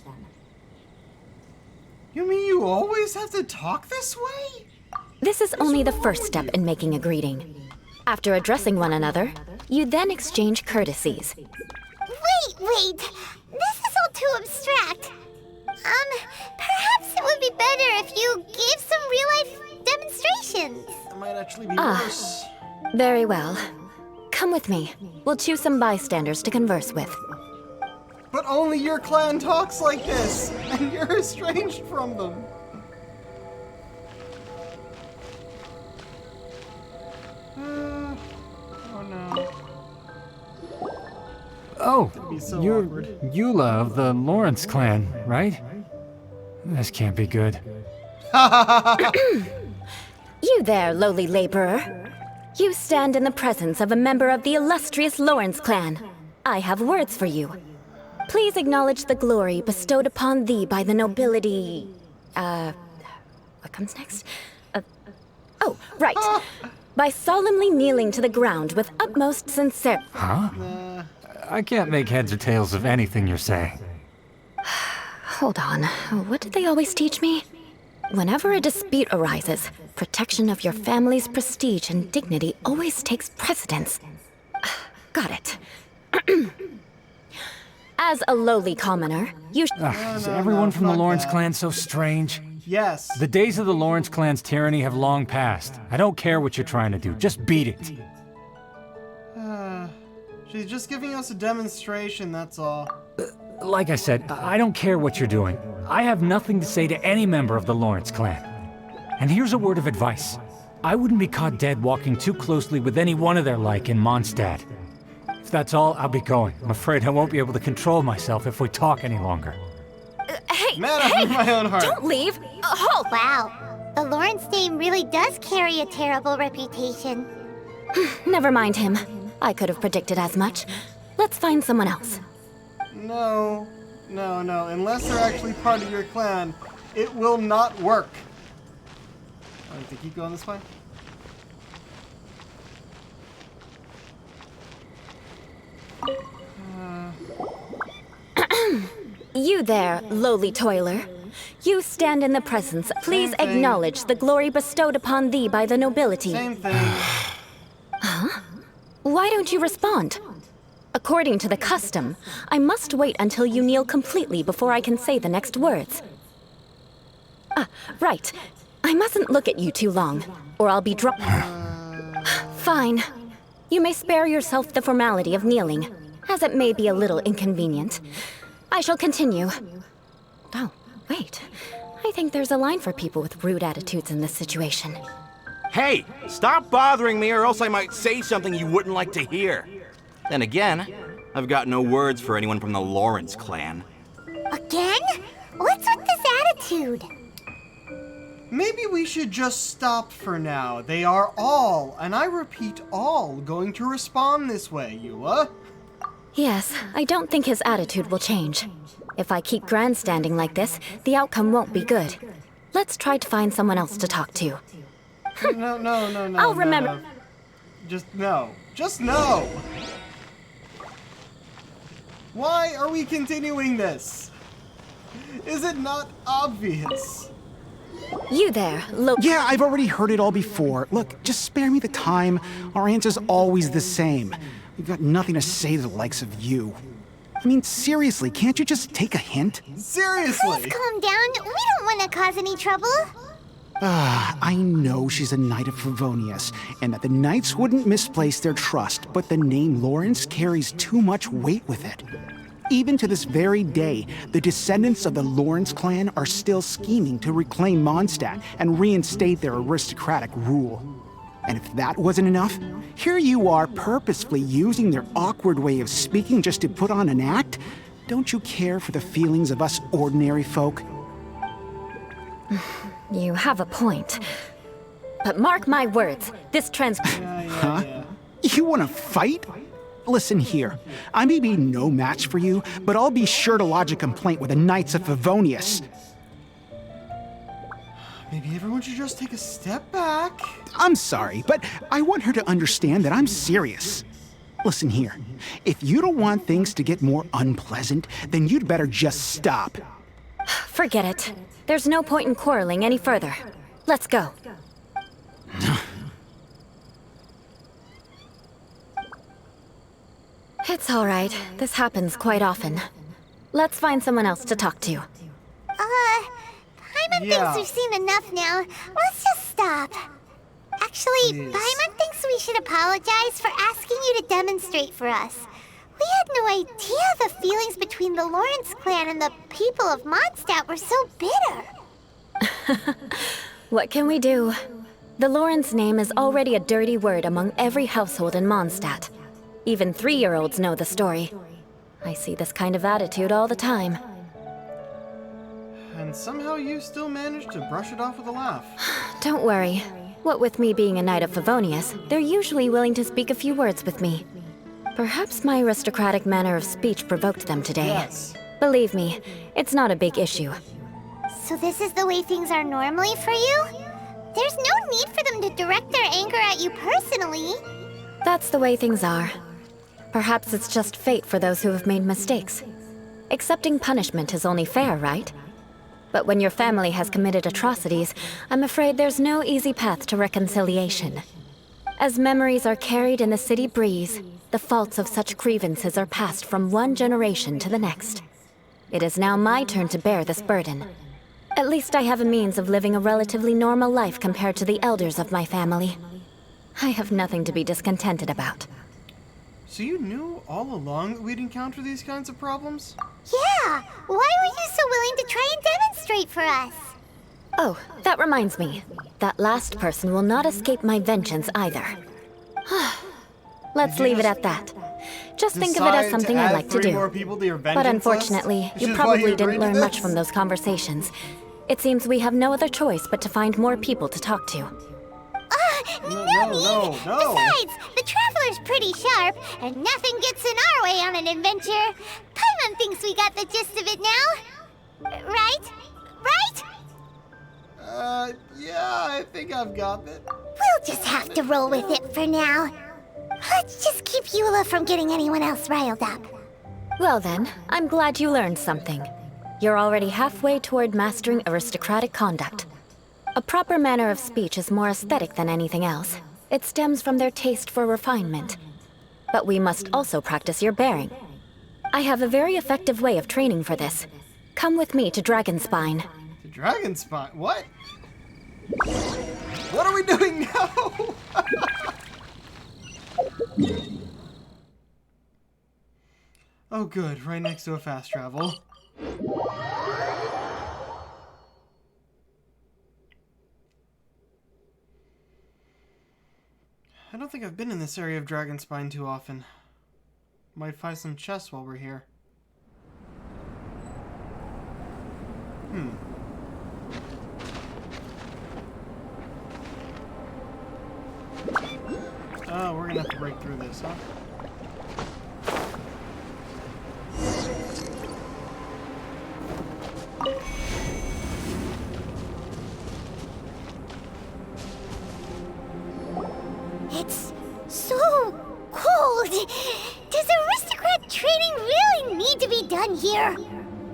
You mean you always have to talk this way? This is only the first step in making a greeting. After addressing one another, you then exchange courtesies. Wait. This is all too abstract. Perhaps it would be better if you gave some real-life demonstrations. That might actually be worse. Very well. Come with me. We'll choose some bystanders to converse with. But only your clan talks like this, and you're estranged from them. Oh, be so you're awkward. Eula of the Lawrence clan, right? This can't be good. You there, lowly laborer. You stand in the presence of a member of the illustrious Lawrence clan. I have words for you. Please acknowledge the glory bestowed upon thee by the nobility... what comes next? Oh, right. By solemnly kneeling to the ground with utmost sincerity. Huh? I can't make heads or tails of anything you're saying. Hold on. What did they always teach me? Whenever a dispute arises, protection of your family's prestige and dignity always takes precedence. Got it. As a lowly commoner, you Is everyone from the fuck Lawrence that. clan so strange? Yes. The days of the Lawrence clan's tyranny have long passed. I don't care what you're trying to do, just beat it. She's just giving us a demonstration, that's all. Like I said, I don't care what you're doing. I have nothing to say to any member of the Lawrence clan. And here's a word of advice. I wouldn't be caught dead walking too closely with any one of their like in Mondstadt. If that's all, I'll be going. I'm afraid I won't be able to control myself if we talk any longer. Hey, Man after my own heart. don't leave! Halt! Wow, the Lawrence name really does carry a terrible reputation. Never mind him. I could have predicted as much. Let's find someone else. No. Unless they're actually part of your clan, it will not work. I have to keep going this way. You there, lowly toiler. You stand in the presence. Please Same thing. acknowledge the glory bestowed upon thee by the nobility. Same thing. Why don't you respond? According to the custom, I must wait until you kneel completely before I can say the next words. Ah, right. I mustn't look at you too long, or I'll be drunk. Fine. You may spare yourself the formality of kneeling, as it may be a little inconvenient. I shall continue. Oh, wait. I think there's a line for people with rude attitudes in this situation. Hey, stop bothering me or else I might say something you wouldn't like to hear. Then again, I've got no words for anyone from the Lawrence clan. Again? What's with this attitude? Maybe we should just stop for now. They are all, and I repeat all, going to respond this way, Eula. Yes, I don't think his attitude will change. If I keep grandstanding like this, the outcome won't be good. Let's try to find someone else to talk to. No. I'll remember. No. Just no. Just no. Why are we continuing this? Is it not obvious? You there, Yeah, I've already heard it all before. Look, just spare me the time. Our answer's always the same. We've got nothing to say to the likes of you. I mean, seriously, can't you just take a hint? Seriously? Calm down. We don't want to cause any trouble. I know she's a knight of Favonius, and that the knights wouldn't misplace their trust, but the name Lawrence carries too much weight with it. Even to this very day, the descendants of the Lawrence clan are still scheming to reclaim Mondstadt and reinstate their aristocratic rule. And if that wasn't enough, here you are purposefully using their awkward way of speaking just to put on an act? Don't you care for the feelings of us ordinary folk? You have a point. But mark my words, this Yeah. You want to fight? Listen here, I may be no match for you, but I'll be sure to lodge a complaint with the Knights of Favonius. Maybe everyone should just take a step back. I'm sorry, but I want her to understand that I'm serious. Listen here, if you don't want things to get more unpleasant, then you'd better just stop. Forget it. There's no point in quarreling any further. Let's go. It's all right. This happens quite often. Let's find someone else to talk to. Paimon Yeah. thinks we've seen enough now. Let's just stop. Actually, Please. Paimon thinks we should apologize for asking you to demonstrate for us. We had no idea the feelings between the Lawrence clan and the people of Mondstadt were so bitter. What can we do? The Lawrence name is already a dirty word among every household in Mondstadt. Even 3-year-olds know the story. I see this kind of attitude all the time. And somehow you still managed to brush it off with a laugh. Don't worry. What with me being a knight of Favonius, they're usually willing to speak a few words with me. Perhaps my aristocratic manner of speech provoked them today. Yes. Believe me, it's not a big issue. So this is the way things are normally for you? There's no need for them to direct their anger at you personally. That's the way things are. Perhaps it's just fate for those who have made mistakes. Accepting punishment is only fair, right? But when your family has committed atrocities, I'm afraid there's no easy path to reconciliation. As memories are carried in the city breeze, the faults of such grievances are passed from one generation to the next. It is now my turn to bear this burden. At least I have a means of living a relatively normal life compared to the elders of my family. I have nothing to be discontented about. So you knew all along that we'd encounter these kinds of problems? Yeah! Why were you so willing to try and demonstrate for us? Oh, that reminds me. That last person will not escape my vengeance either. Let's leave it at that. Just think of it as something I like to do. More people to your vengeance But unfortunately, list? you Which is why probably agreed didn't to learn much this? from those conversations. It seems we have no other choice but to find more people to talk to. No. Besides, the Traveler's pretty sharp, and nothing gets in our way on an adventure. Paimon thinks we got the gist of it now. Right? Yeah, I think I've got it. We'll just have to roll with it for now. Let's just keep Eula from getting anyone else riled up. Well then, I'm glad you learned something. You're already halfway toward mastering aristocratic conduct. A proper manner of speech is more aesthetic than anything else. It stems from their taste for refinement. But we must also practice your bearing. I have a very effective way of training for this. Come with me to Dragonspine. The dragon spot? What? What are we doing now? Oh good, right next to a fast travel. I don't think I've been in this area of Dragonspine too often. Might find some chests while we're here. Oh, we're gonna have to break through this, huh? It's so cold. Does aristocrat training really need to be done here?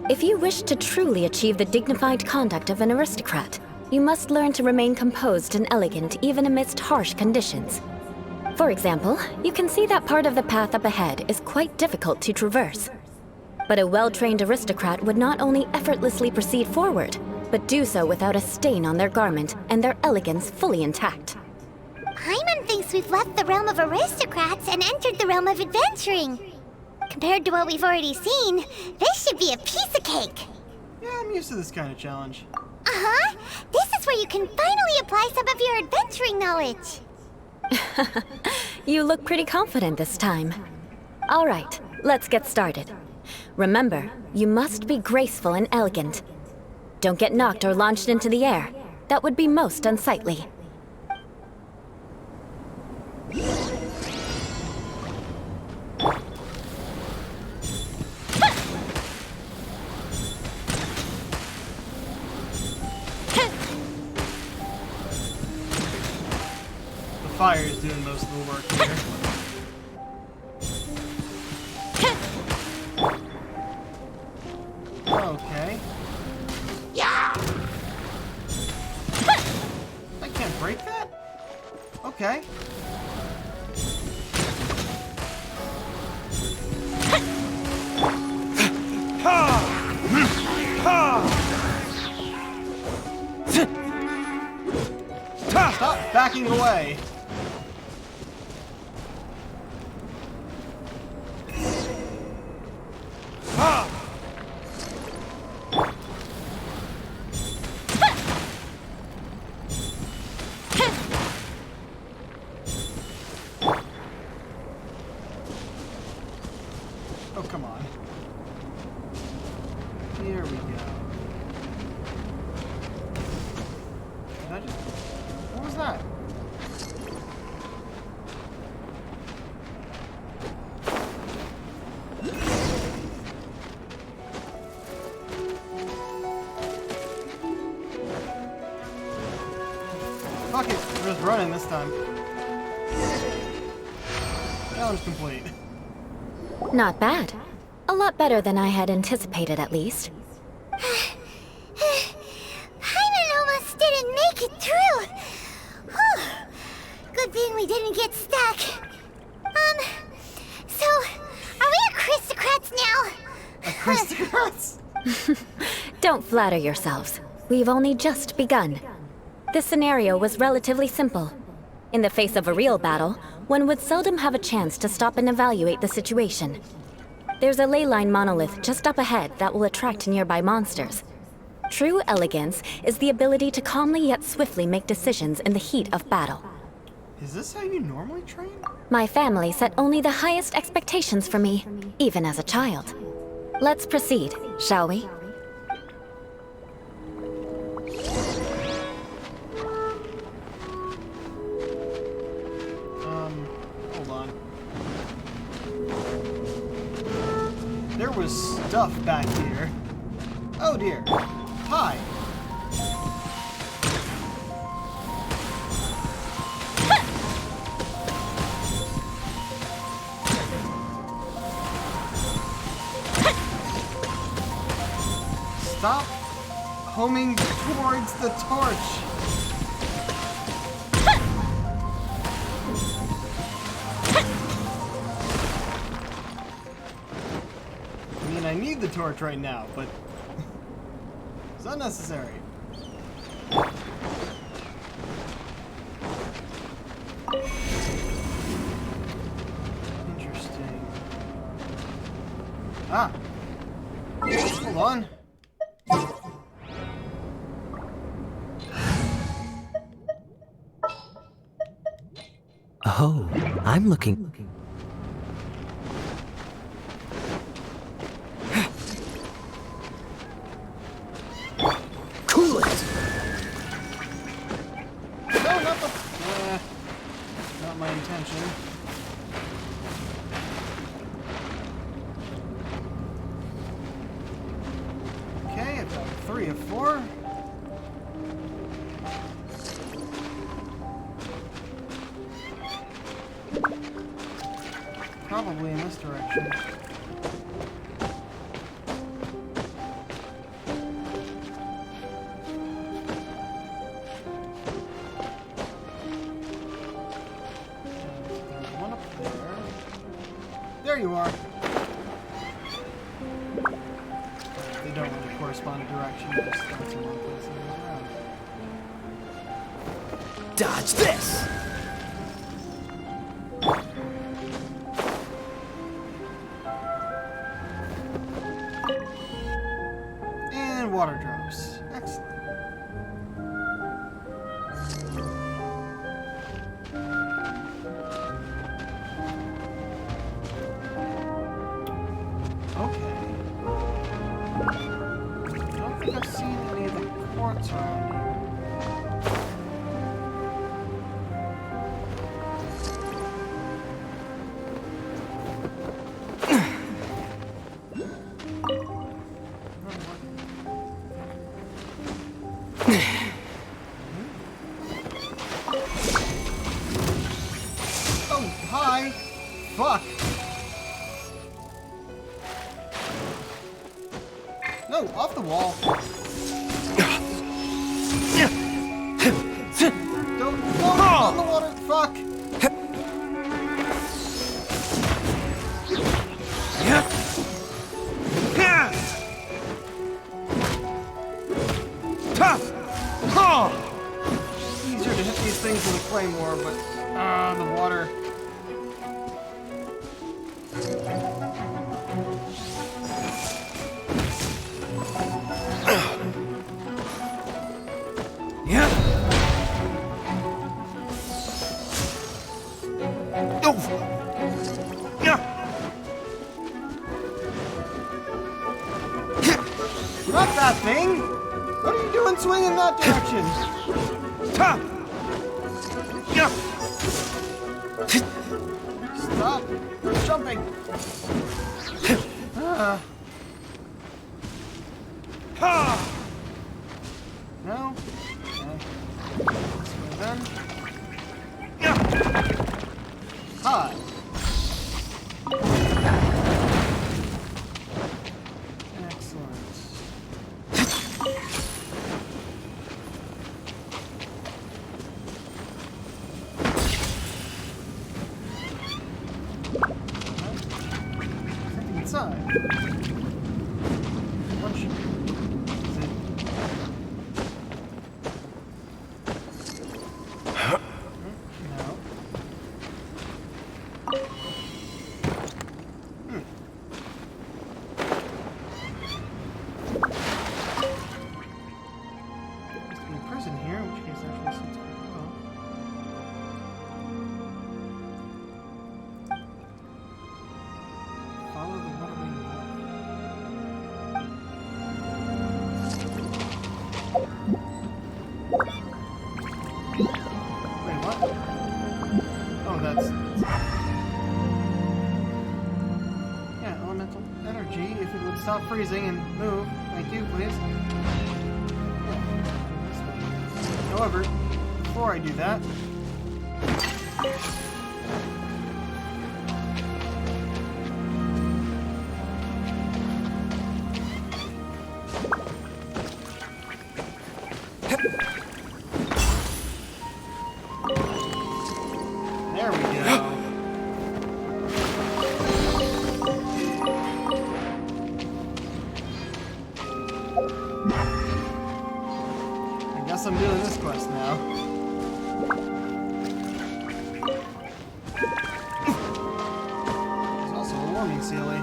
If you wish to truly achieve the dignified conduct of an aristocrat, you must learn to remain composed and elegant even amidst harsh conditions. For example, you can see that part of the path up ahead is quite difficult to traverse. But a well-trained aristocrat would not only effortlessly proceed forward, but do so without a stain on their garment and their elegance fully intact. Paimon thinks we've left the realm of aristocrats and entered the realm of adventuring. Compared to what we've already seen, this should be a piece of cake. Yeah, I'm used to this kind of challenge. Uh-huh. This is where you can finally apply some of your adventuring knowledge. You look pretty confident this time. All right, let's get started. Remember, you must be graceful and elegant. Don't get knocked or launched into the air. That would be most unsightly. The fire is doing most of the work here. Okay. I can't break that? Okay. Stop backing away. Oh, come on. Did I just... What was that? Fuck it, we're just running this time. Challenge complete. Not bad. A lot better than I had anticipated, at least. Paimon almost didn't make it through. Whew. Good thing we didn't get stuck. So, are we aristocrats now? Aristocrats? Don't flatter yourselves. We've only just begun. This scenario was relatively simple. In the face of a real battle, one would seldom have a chance to stop and evaluate the situation. There's a ley line monolith just up ahead that will attract nearby monsters. True elegance is the ability to calmly yet swiftly make decisions in the heat of battle. Is this how you normally train? My family set only the highest expectations for me, even as a child. Let's proceed, shall we? Hold on. There was stuff back here. Oh dear. Hi. Stop homing towards the torch. I mean, I need the torch right now, but it's unnecessary. Interesting. Ah. Hold on. Oh, I'm looking. Cool it! No, not the... not my intention. Okay, I've got 3 of 4. Probably in this direction. There's one up there. There you are. They don't really correspond to direction. Just that's in one place and around. Dodge this! And water drops. Excellent. Okay. I don't think I've seen any of the quartz around here. Oh, hi! Fuck! No, off the wall! Don't on the water! Fuck! Easier to hit these things with a claymore, but the water. Not that thing! What are you doing swinging that direction? Stop jumping. No? Okay. This way then. Hi. Excellent. Something inside. What should is it? No. Used to be a prison here, in which case actually seems pretty well. Follow the waterway north. Wait, what? Oh, that's... Yeah, elemental energy. If it would stop freezing and move. Thank you, please. However, before I do that... There we go. I guess I'm doing this quest now. There's also a warming sealy.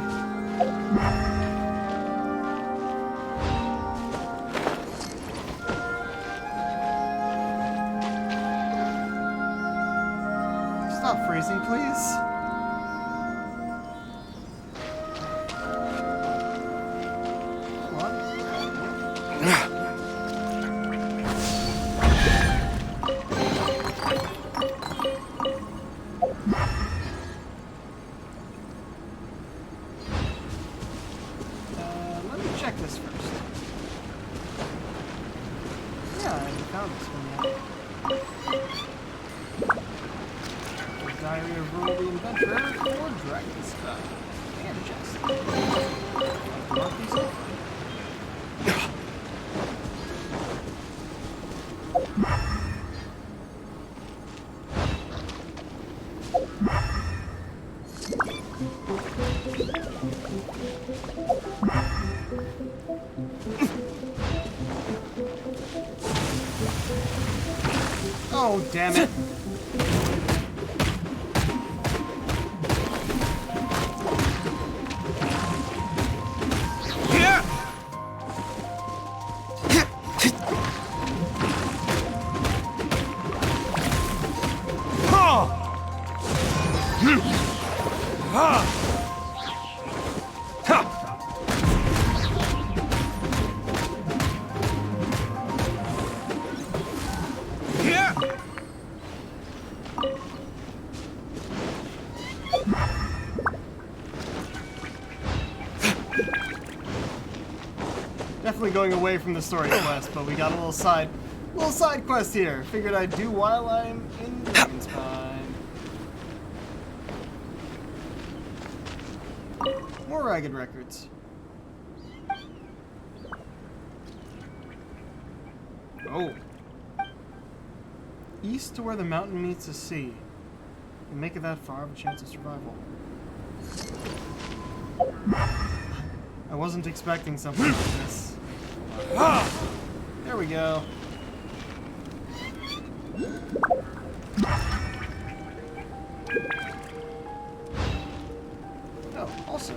Stop freezing, please. Let me check this first. Yeah, I found this one yet. Diary of Rule the Adventurer or Dragon Sky. And a chest. Mark these off. Oh, damn it. Definitely going away from the story quest, but we got a little side quest here. Figured I'd do while I'm in Dragonspine. More ragged records. Oh. East to where the mountain meets the sea. And make it that far of a chance of survival. I wasn't expecting something like this. There we go. Oh, also.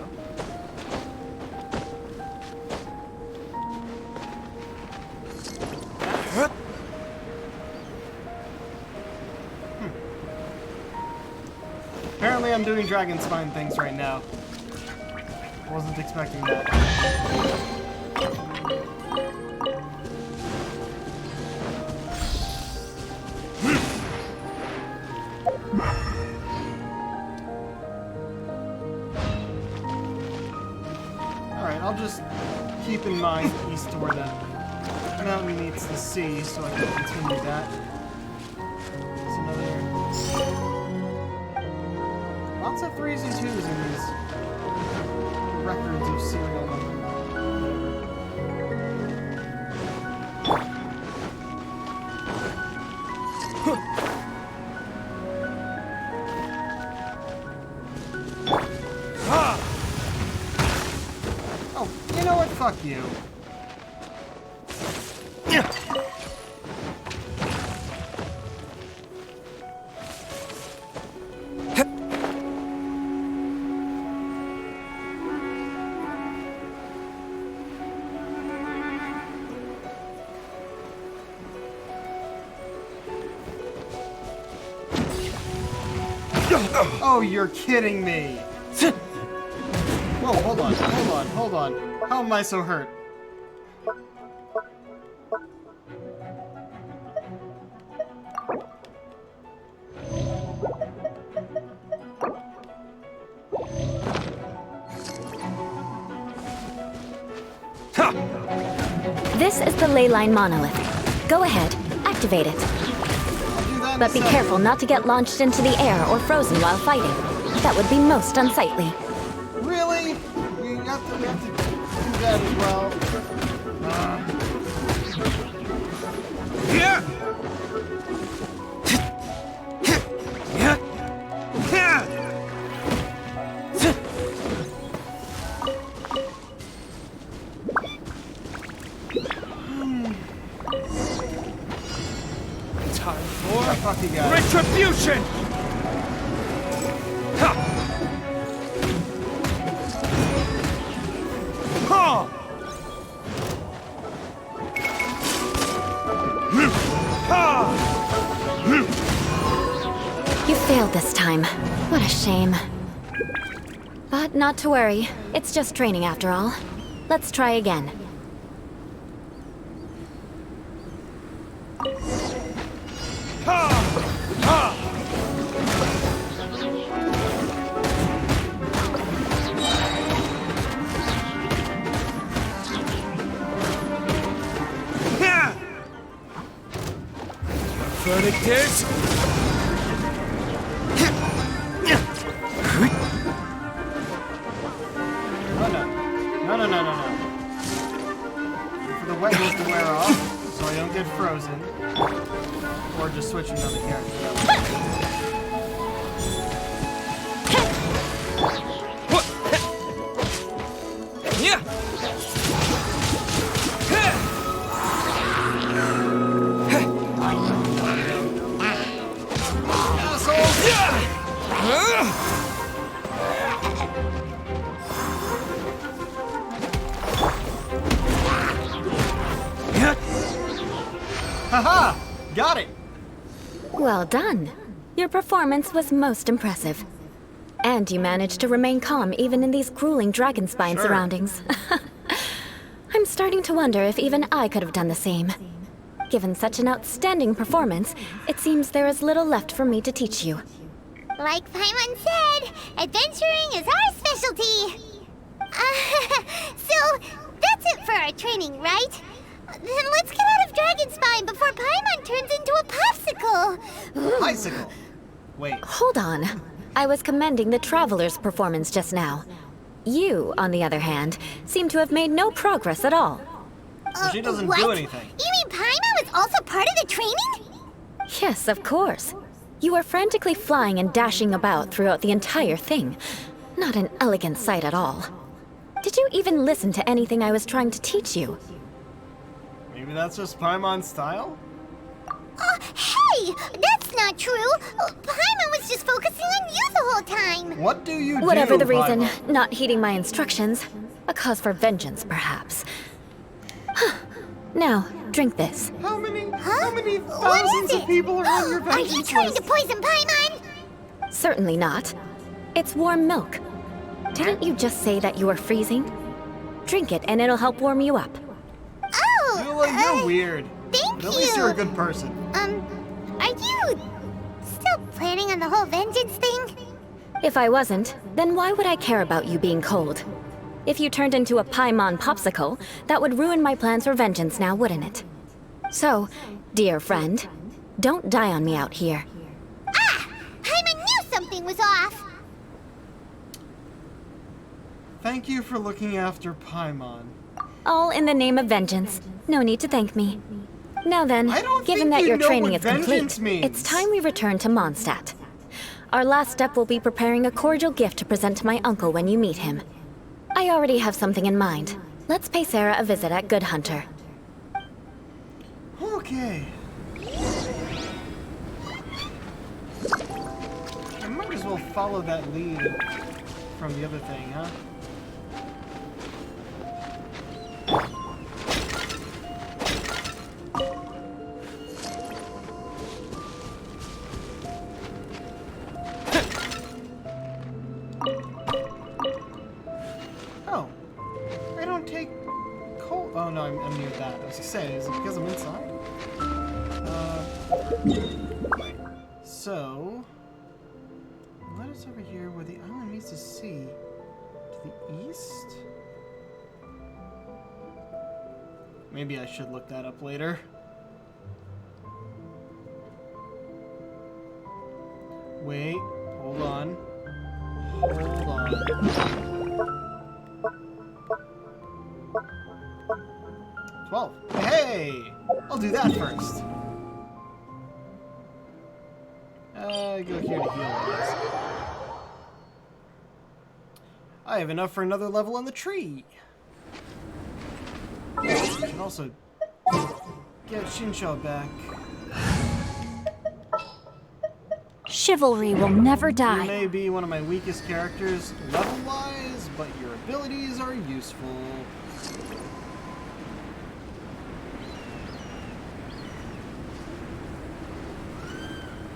Apparently I'm doing dragon spine things right now. Wasn't expecting that. just keep in mind east to where the mountain meets the sea, so I can continue that. There's another... Lots of 3s and 2s in these records of serial numbers. Oh, you know what? Fuck you. Oh, you're kidding me! Whoa, hold on. How am I so hurt? This is the ley line monolith. Go ahead, activate it. But be careful not to get launched into the air or frozen while fighting. That would be most unsightly. Really? We have to do that as well. Time for Fuck you guys. retribution! Ha! Ha! You failed this time. What a shame. But not to worry. It's just training after all. Let's try again. Verdict is... No. For the wetness to wear off, so I don't get frozen. Or just switch another character. Haha! Got it! Well done. Your performance was most impressive. And you managed to remain calm even in these grueling dragonspine surroundings. I'm starting to wonder if even I could have done the same. Given such an outstanding performance, it seems there is little left for me to teach you. Like Paimon said, adventuring is our specialty. So, that's it for our training, right? Then let's get out of Dragonspine before Paimon turns into a popsicle. Bicycle. Wait. Hold on. I was commending the Traveler's performance just now. You, on the other hand, seem to have made no progress at all. She doesn't what? do anything. You mean Paimon was also part of the training? Yes, of course. You were frantically flying and dashing about throughout the entire thing. Not an elegant sight at all. Did you even listen to anything I was trying to teach you? Maybe that's just Paimon's style? Hey! That's not true! Paimon was just focusing on you the whole time! What do you do, Whatever the reason, Paimon? not heeding my instructions. A cause for vengeance, perhaps. Now, drink this. How many thousands of people are on your Are you vengeance trying list? to poison Paimon? Certainly not. It's warm milk. Didn't you just say that you were freezing? Drink it and it'll help warm you up. Oh! Eula, you're weird. Thank But at least you. you're a good person. Are you still planning on the whole vengeance thing? If I wasn't, then why would I care about you being cold? If you turned into a Paimon popsicle, that would ruin my plans for vengeance now, wouldn't it? So, dear friend, don't die on me out here. Ah! Paimon knew something was off! Thank you for looking after Paimon. All in the name of vengeance. No need to thank me. Now then, I don't given think that you your know training what is complete, vengeance means. it's time we return to Mondstadt. Our last step will be preparing a cordial gift to present to my uncle when you meet him. I already have something in mind. Let's pay Sarah a visit at Good Hunter. Okay. I might as well follow that lead from the other thing, huh? Oh. I don't take cold. Oh no, I'm near that. I was gonna say, is it because I'm inside? So, let us over here where the island meets the sea. To the east? Maybe I should look that up later. Wait, hold on. Hold on. 12. Hey! I'll do that first. Go here to heal, I guess. I have enough for another level on the tree. I can also get Shinshaw back. Chivalry will never You die. may be one of my weakest characters level-wise, but your abilities are useful.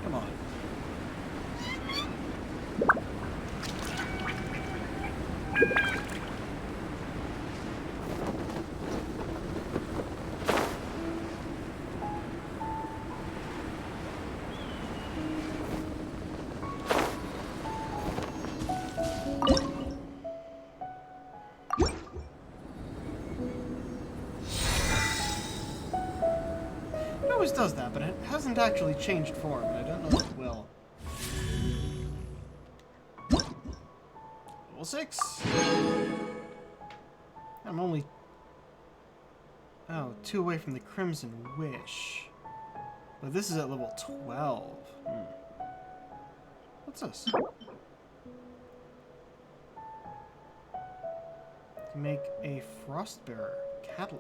Come on. It always does that, but it hasn't actually changed form, and I don't know if it will. Level 6. I'm only 2 away from the Crimson Wish. But this is at level 12. What's this? To make a Frostbearer.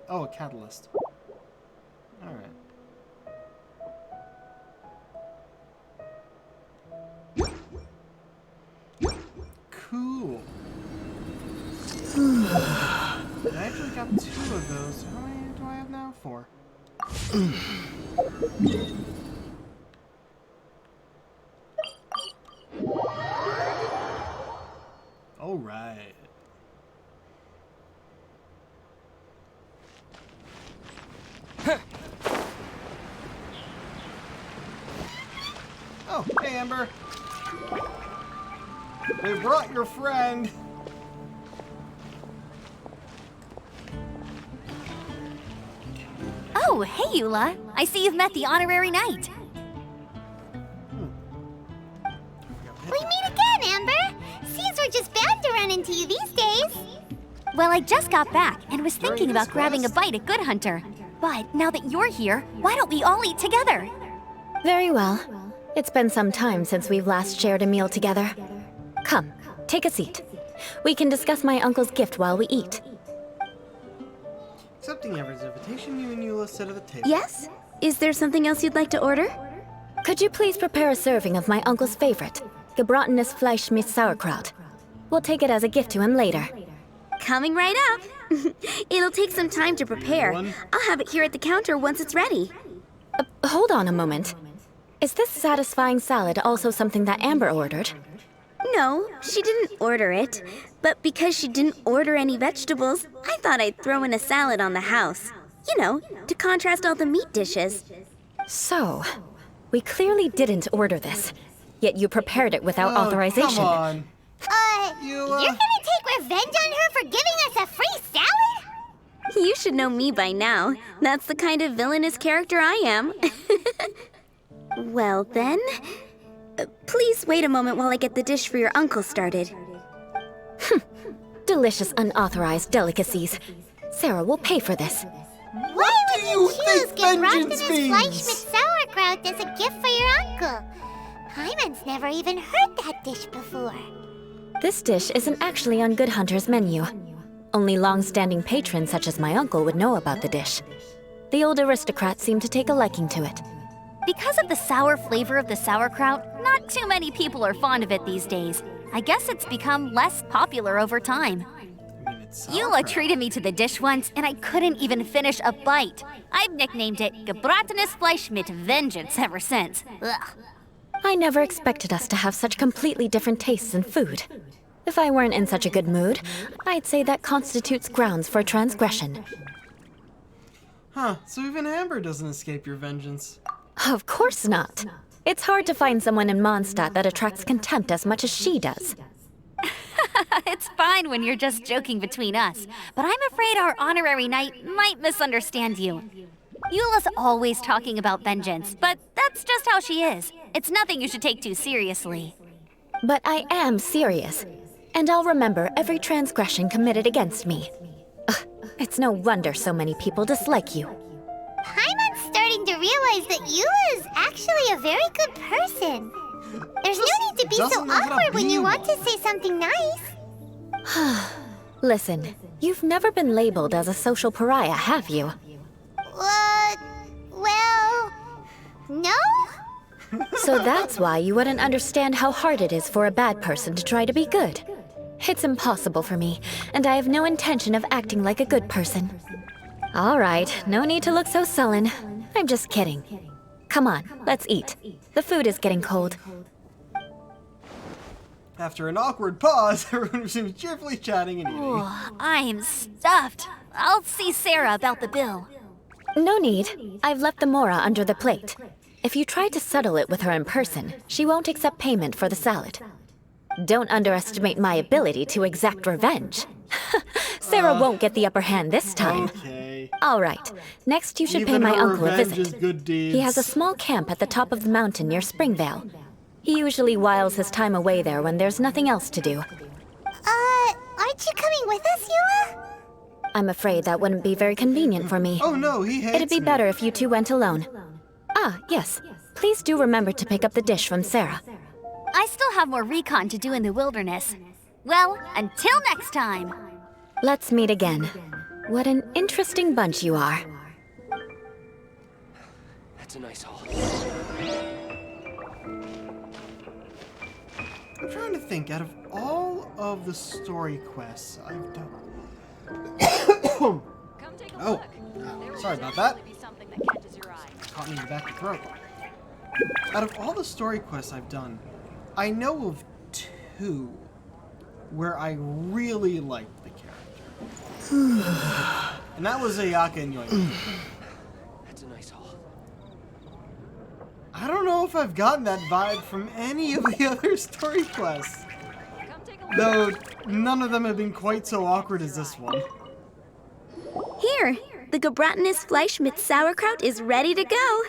A catalyst. Alright. Cool. I actually got 2 of those. How many do I have now? 4. All right. Oh, hey, Amber. We brought your friend. Oh, hey, Eula. I see you've met the honorary knight. We meet again, Amber! Seems we're just bound to run into you these days. Well, I just got back and was During thinking this about grabbing a quest? bite at Good Hunter. But now that you're here, why don't we all eat together? Very well. It's been some time since we've last shared a meal together. Come, take a seat. We can discuss my uncle's gift while we eat. Accepting Amber's invitation, you and Eula sit at the table. Yes? Is there something else you'd like to order? Could you please prepare a serving of my uncle's favorite, gebratenes Fleisch mit Sauerkraut? We'll take it as a gift to him later. Coming right up. It'll take some time to prepare. One. I'll have it here at the counter once it's ready. Hold on a moment. Is this satisfying salad also something that Amber ordered? No, she didn't order it. But because she didn't order any vegetables, I thought I'd throw in a salad on the house. You know, to contrast all the meat dishes. So, we clearly didn't order this, yet you prepared it without authorization. Come on. You, You're gonna take revenge on her for giving us a free salad? You should know me by now. That's the kind of villainous character I am. Well then, please wait a moment while I get the dish for your uncle started. Delicious unauthorized delicacies. Sarah will pay for this. Why would you choose vengeance gebratenes means? Fleischmidt sauerkraut as a gift for your uncle? Paimon's never even heard that dish before. This dish isn't actually on Good Hunter's menu. Only long-standing patrons such as my uncle would know about the dish. The old aristocrats seem to take a liking to it. Because of the sour flavor of the sauerkraut, not too many people are fond of it these days. I guess it's become less popular over time. I mean, it's Eula sauerkraut. treated me to the dish once, and I couldn't even finish a bite. I've nicknamed it gebratenes Fleischmidt Vengeance ever since. Ugh. I never expected us to have such completely different tastes in food. If I weren't in such a good mood, I'd say that constitutes grounds for transgression. Huh, so even Amber doesn't escape your vengeance. Of course not. It's hard to find someone in Mondstadt that attracts contempt as much as she does. It's fine when you're just joking between us, but I'm afraid our honorary knight might misunderstand you. Eula's always talking about vengeance, but that's just how she is. It's nothing you should take too seriously. But I am serious, and I'll remember every transgression committed against me. Ugh, it's no wonder so many people dislike you. Paimon's starting to realize that Eula is actually a very good person. There's no need to be so doesn't know how to awkward when be you want one. to say something nice. Listen, you've never been labeled as a social pariah, have you? Well, no? So that's why you wouldn't understand how hard it is for a bad person to try to be good. It's impossible for me, and I have no intention of acting like a good person. All right, no need to look so sullen. I'm just kidding. Come on, let's eat. The food is getting cold. After an awkward pause, everyone resumes cheerfully chatting and eating. Oh, I'm stuffed. I'll see Sarah about the bill. No need. I've left the mora under the plate. If you try to settle it with her in person, she won't accept payment for the salad. Don't underestimate my ability to exact revenge. Sarah won't get the upper hand this time. Okay. All right. Next, you should Even pay my her uncle a revenge visit. is good deeds. He has a small camp at the top of the mountain near Springvale. He usually whiles his time away there when there's nothing else to do. Aren't you coming with us, Eula? I'm afraid that wouldn't be very convenient for me. Oh no, he hates It'd be me. better if you two went alone. Ah, yes. Please do remember to pick up the dish from Sarah. I still have more recon to do in the wilderness. Well, until next time. Let's meet again. What an interesting bunch you are. That's a nice haul. I'm trying to think, out of all of the story quests I've done... Oh, sorry about that. Caught me in the back of the throat. Out of all the story quests I've done, I know of two where I really liked the character. And that was Ayaka and Yoimiya. That's a nice haul. I don't know if I've gotten that vibe from any of the other story quests. Though none of them have been quite so awkward as this one. Here, the gebratenes Fleischmidt sauerkraut is ready to go.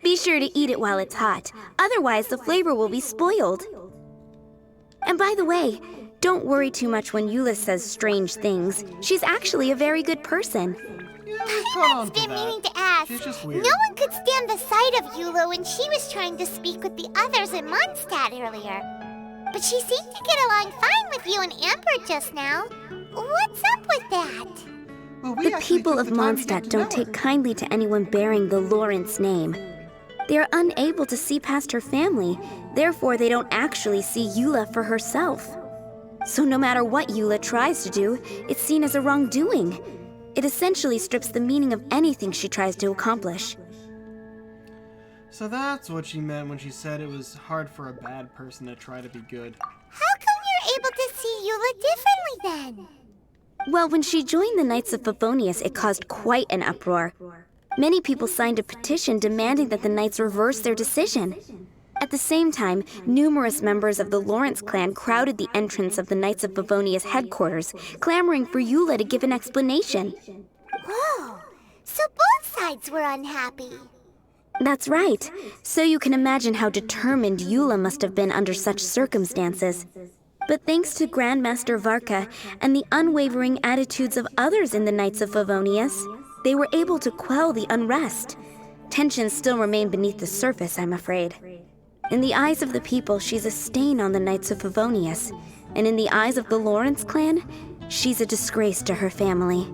Be sure to eat it while it's hot, otherwise the flavor will be spoiled. And by the way, don't worry too much when Eula says strange things. She's actually a very good person. Yeah, we've caught on I've to been that. meaning to ask. She's just weird. No one could stand the sight of Eula when she was trying to speak with the others in Mondstadt earlier. But she seemed to get along fine with you and Amber just now. What's up with that? Well, we The actually people took of the time to get Mondstadt to don't know her. take kindly to anyone bearing the Lawrence name. They are unable to see past her family, therefore they don't actually see Eula for herself. So no matter what Eula tries to do, it's seen as a wrongdoing. It essentially strips the meaning of anything she tries to accomplish. So that's what she meant when she said it was hard for a bad person to try to be good. How come you're able to see Eula differently then? Well, when she joined the Knights of Favonius, it caused quite an uproar. Many people signed a petition demanding that the Knights reverse their decision. At the same time, numerous members of the Lawrence clan crowded the entrance of the Knights of Favonia's headquarters, clamoring for Eula to give an explanation. Whoa! So both sides were unhappy. That's right. So you can imagine how determined Eula must have been under such circumstances. But thanks to Grandmaster Varka and the unwavering attitudes of others in the Knights of Favonius, they were able to quell the unrest. Tensions still remain beneath the surface, I'm afraid. In the eyes of the people, she's a stain on the Knights of Favonius, and in the eyes of the Lawrence clan, she's a disgrace to her family.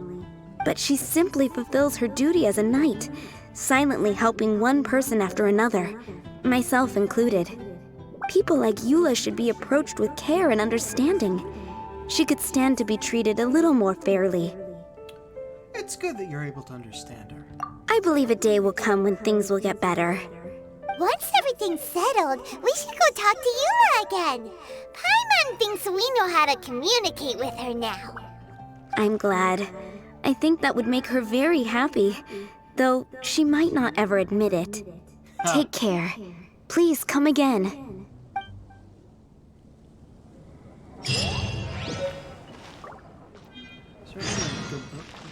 But she simply fulfills her duty as a knight, silently helping one person after another, myself included. People like Eula should be approached with care and understanding. She could stand to be treated a little more fairly. It's good that you're able to understand her. I believe a day will come when things will get better. Once everything's settled, we should go talk to Eula again. Paimon thinks we know how to communicate with her now. I'm glad. I think that would make her very happy, though she might not ever admit it. Take care. Please come again.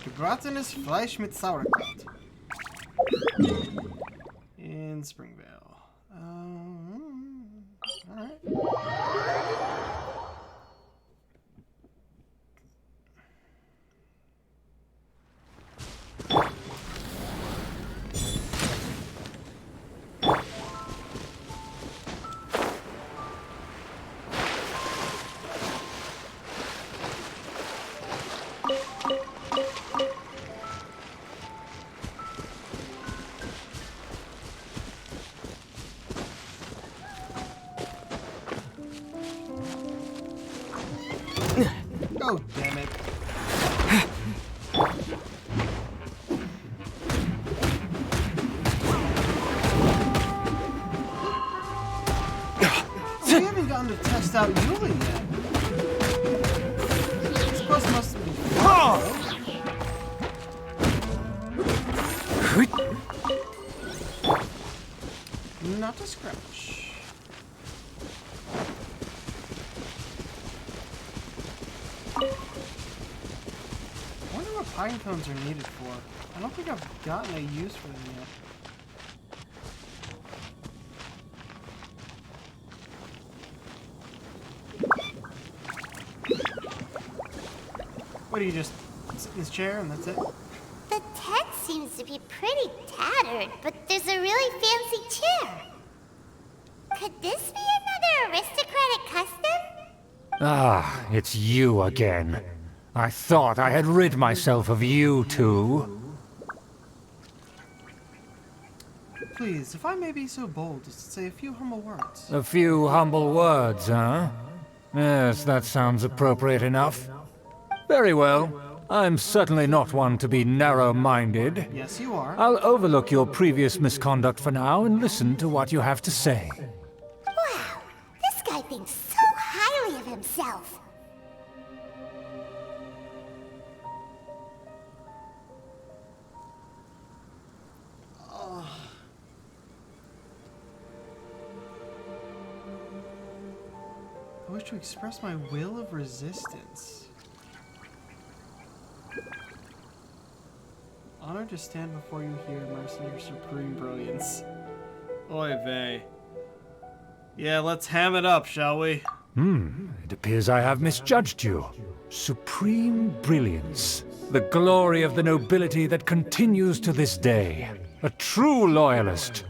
Gebratenes Fleisch mit Sauerkraut. In Springvale. Alright. Oh, damn it. We haven't gotten to test out Eula yet. This quest must be fun. Not to scratch. I wonder what pine cones are needed for. I don't think I've gotten a use for them yet. What do you just sit in this chair and that's it? The tent seems to be pretty tattered, but there's a really fancy chair. Could this be another aristocratic custom? Ah, it's you again. I thought I had rid myself of you two. Please, if I may be so bold as to say a few humble words. A few humble words, huh? Yes, that sounds appropriate enough. Very well. I'm certainly not one to be narrow-minded. Yes, you are. I'll overlook your previous misconduct for now and listen to what you have to say. Wow, this guy thinks so highly of himself. I wish to express my will of resistance. Honored to stand before you here, immersed in your supreme brilliance. Oy vey. Yeah, let's ham it up, shall we? It appears I have misjudged you. Supreme brilliance. The glory of the nobility that continues to this day. A true loyalist.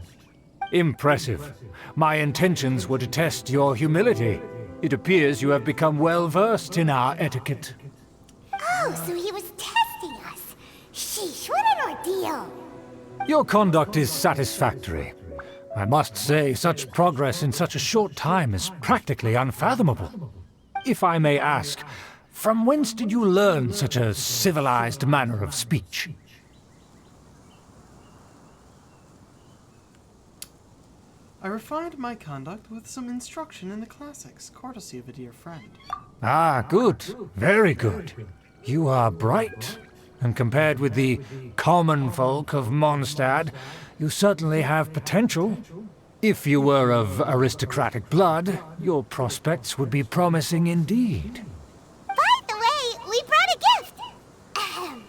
Impressive. My intentions were to test your humility. It appears you have become well-versed in our etiquette. Oh, so he was testing us. Sheesh, what an ordeal. Your conduct is satisfactory. I must say, such progress in such a short time is practically unfathomable. If I may ask, from whence did you learn such a civilized manner of speech? I refined my conduct with some instruction in the classics, courtesy of a dear friend. Ah, good. Very good. You are bright. And compared with the common folk of Mondstadt, you certainly have potential. If you were of aristocratic blood, your prospects would be promising indeed. By the way, we brought a gift. Ahem.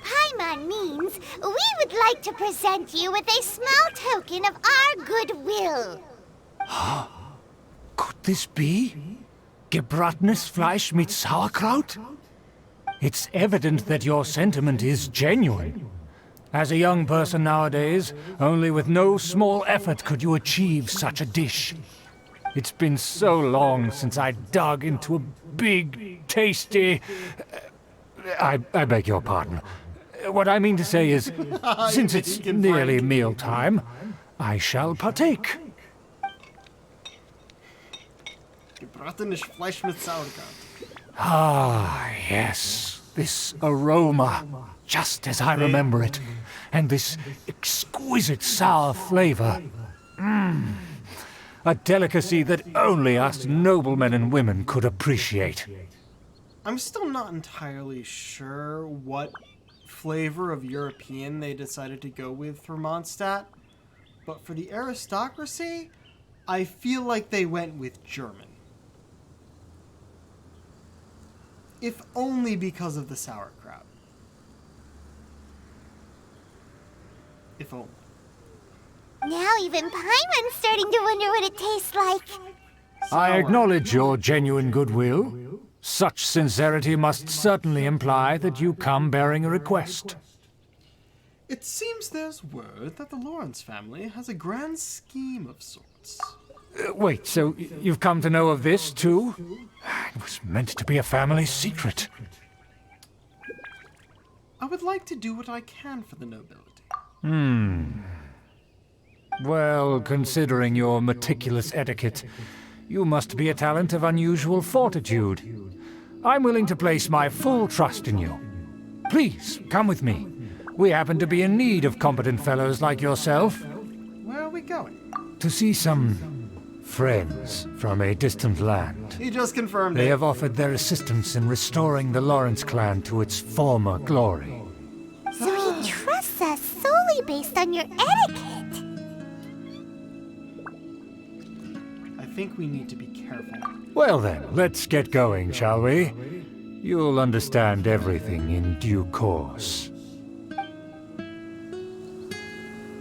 Paimon means we would like to present you with a small token of our goodwill. Could this be? Gebratenes Fleisch mit Sauerkraut? It's evident that your sentiment is genuine. As a young person nowadays, only with no small effort could you achieve such a dish. It's been so long since I dug into a big, tasty... I beg your pardon. What I mean to say is, since it's nearly mealtime, I shall partake. Gebratenes Fleisch mit Sauerkraut. Ah, yes. This aroma, just as I remember it. And this exquisite sour flavor. A delicacy that only us noblemen and women could appreciate. I'm still not entirely sure what flavor of European they decided to go with for Mondstadt, but for the aristocracy, I feel like they went with German. If only because of the sauerkraut. If only. Now even Paimon's starting to wonder what it tastes like. I acknowledge your genuine goodwill. Such sincerity must certainly imply that you come bearing a request. It seems there's word that the Lawrence family has a grand scheme of sorts. Wait, so you've come to know of this, too? It was meant to be a family secret. I would like to do what I can for the nobility. Well, considering your meticulous etiquette, you must be a talent of unusual fortitude. I'm willing to place my full trust in you. Please, come with me. We happen to be in need of competent fellows like yourself. Where are we going? To see some friends from a distant land. He just confirmed They it. have offered their assistance in restoring the Lawrence clan to its former glory. So he trusts us solely based on your etiquette. I think we need to be careful. Well then, let's get going, shall we? You'll understand everything in due course.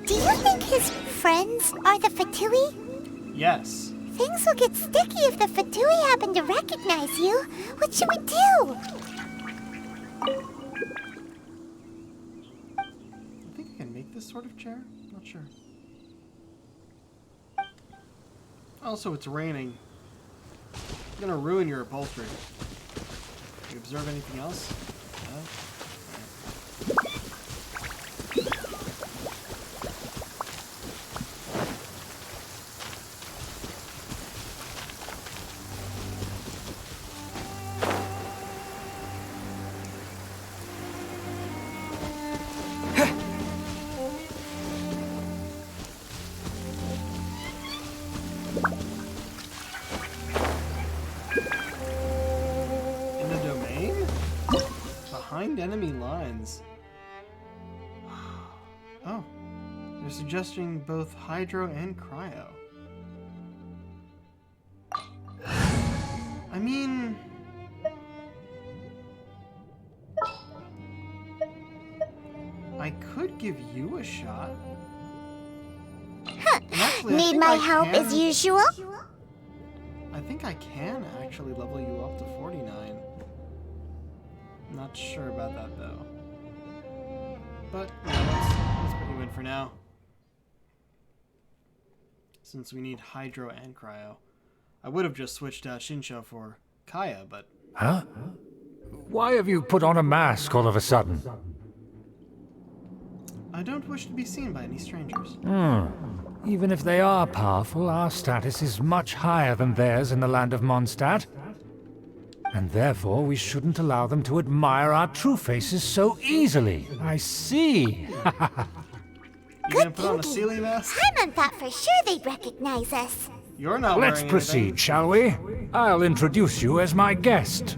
Do you think his friends are the Fatui? Yes. Things will get sticky if the Fatui happen to recognize you. What should we do? I think I can make this sort of chair. Not sure. Also, it's raining. It's gonna ruin your upholstery. You observe anything else? No? Behind enemy lines. Oh, they're suggesting both hydro and cryo. I mean, I could give you a shot. Actually, Need my help as usual? I think I can actually level you up to 49. Not sure about that though. But yeah, let's put you in for now. Since we need hydro and cryo. I would have just switched out Shinsho for Kaya, but... Huh? Why have you put on a mask all of a sudden? I don't wish to be seen by any strangers. Even if they are powerful, our status is much higher than theirs in the land of Mondstadt. And therefore, we shouldn't allow them to admire our true faces so easily. I see. You gonna put on a Sealy mask? Paimon thought for sure they'd recognize us. You're not Let's wearing proceed, anything. shall we? I'll introduce you as my guest.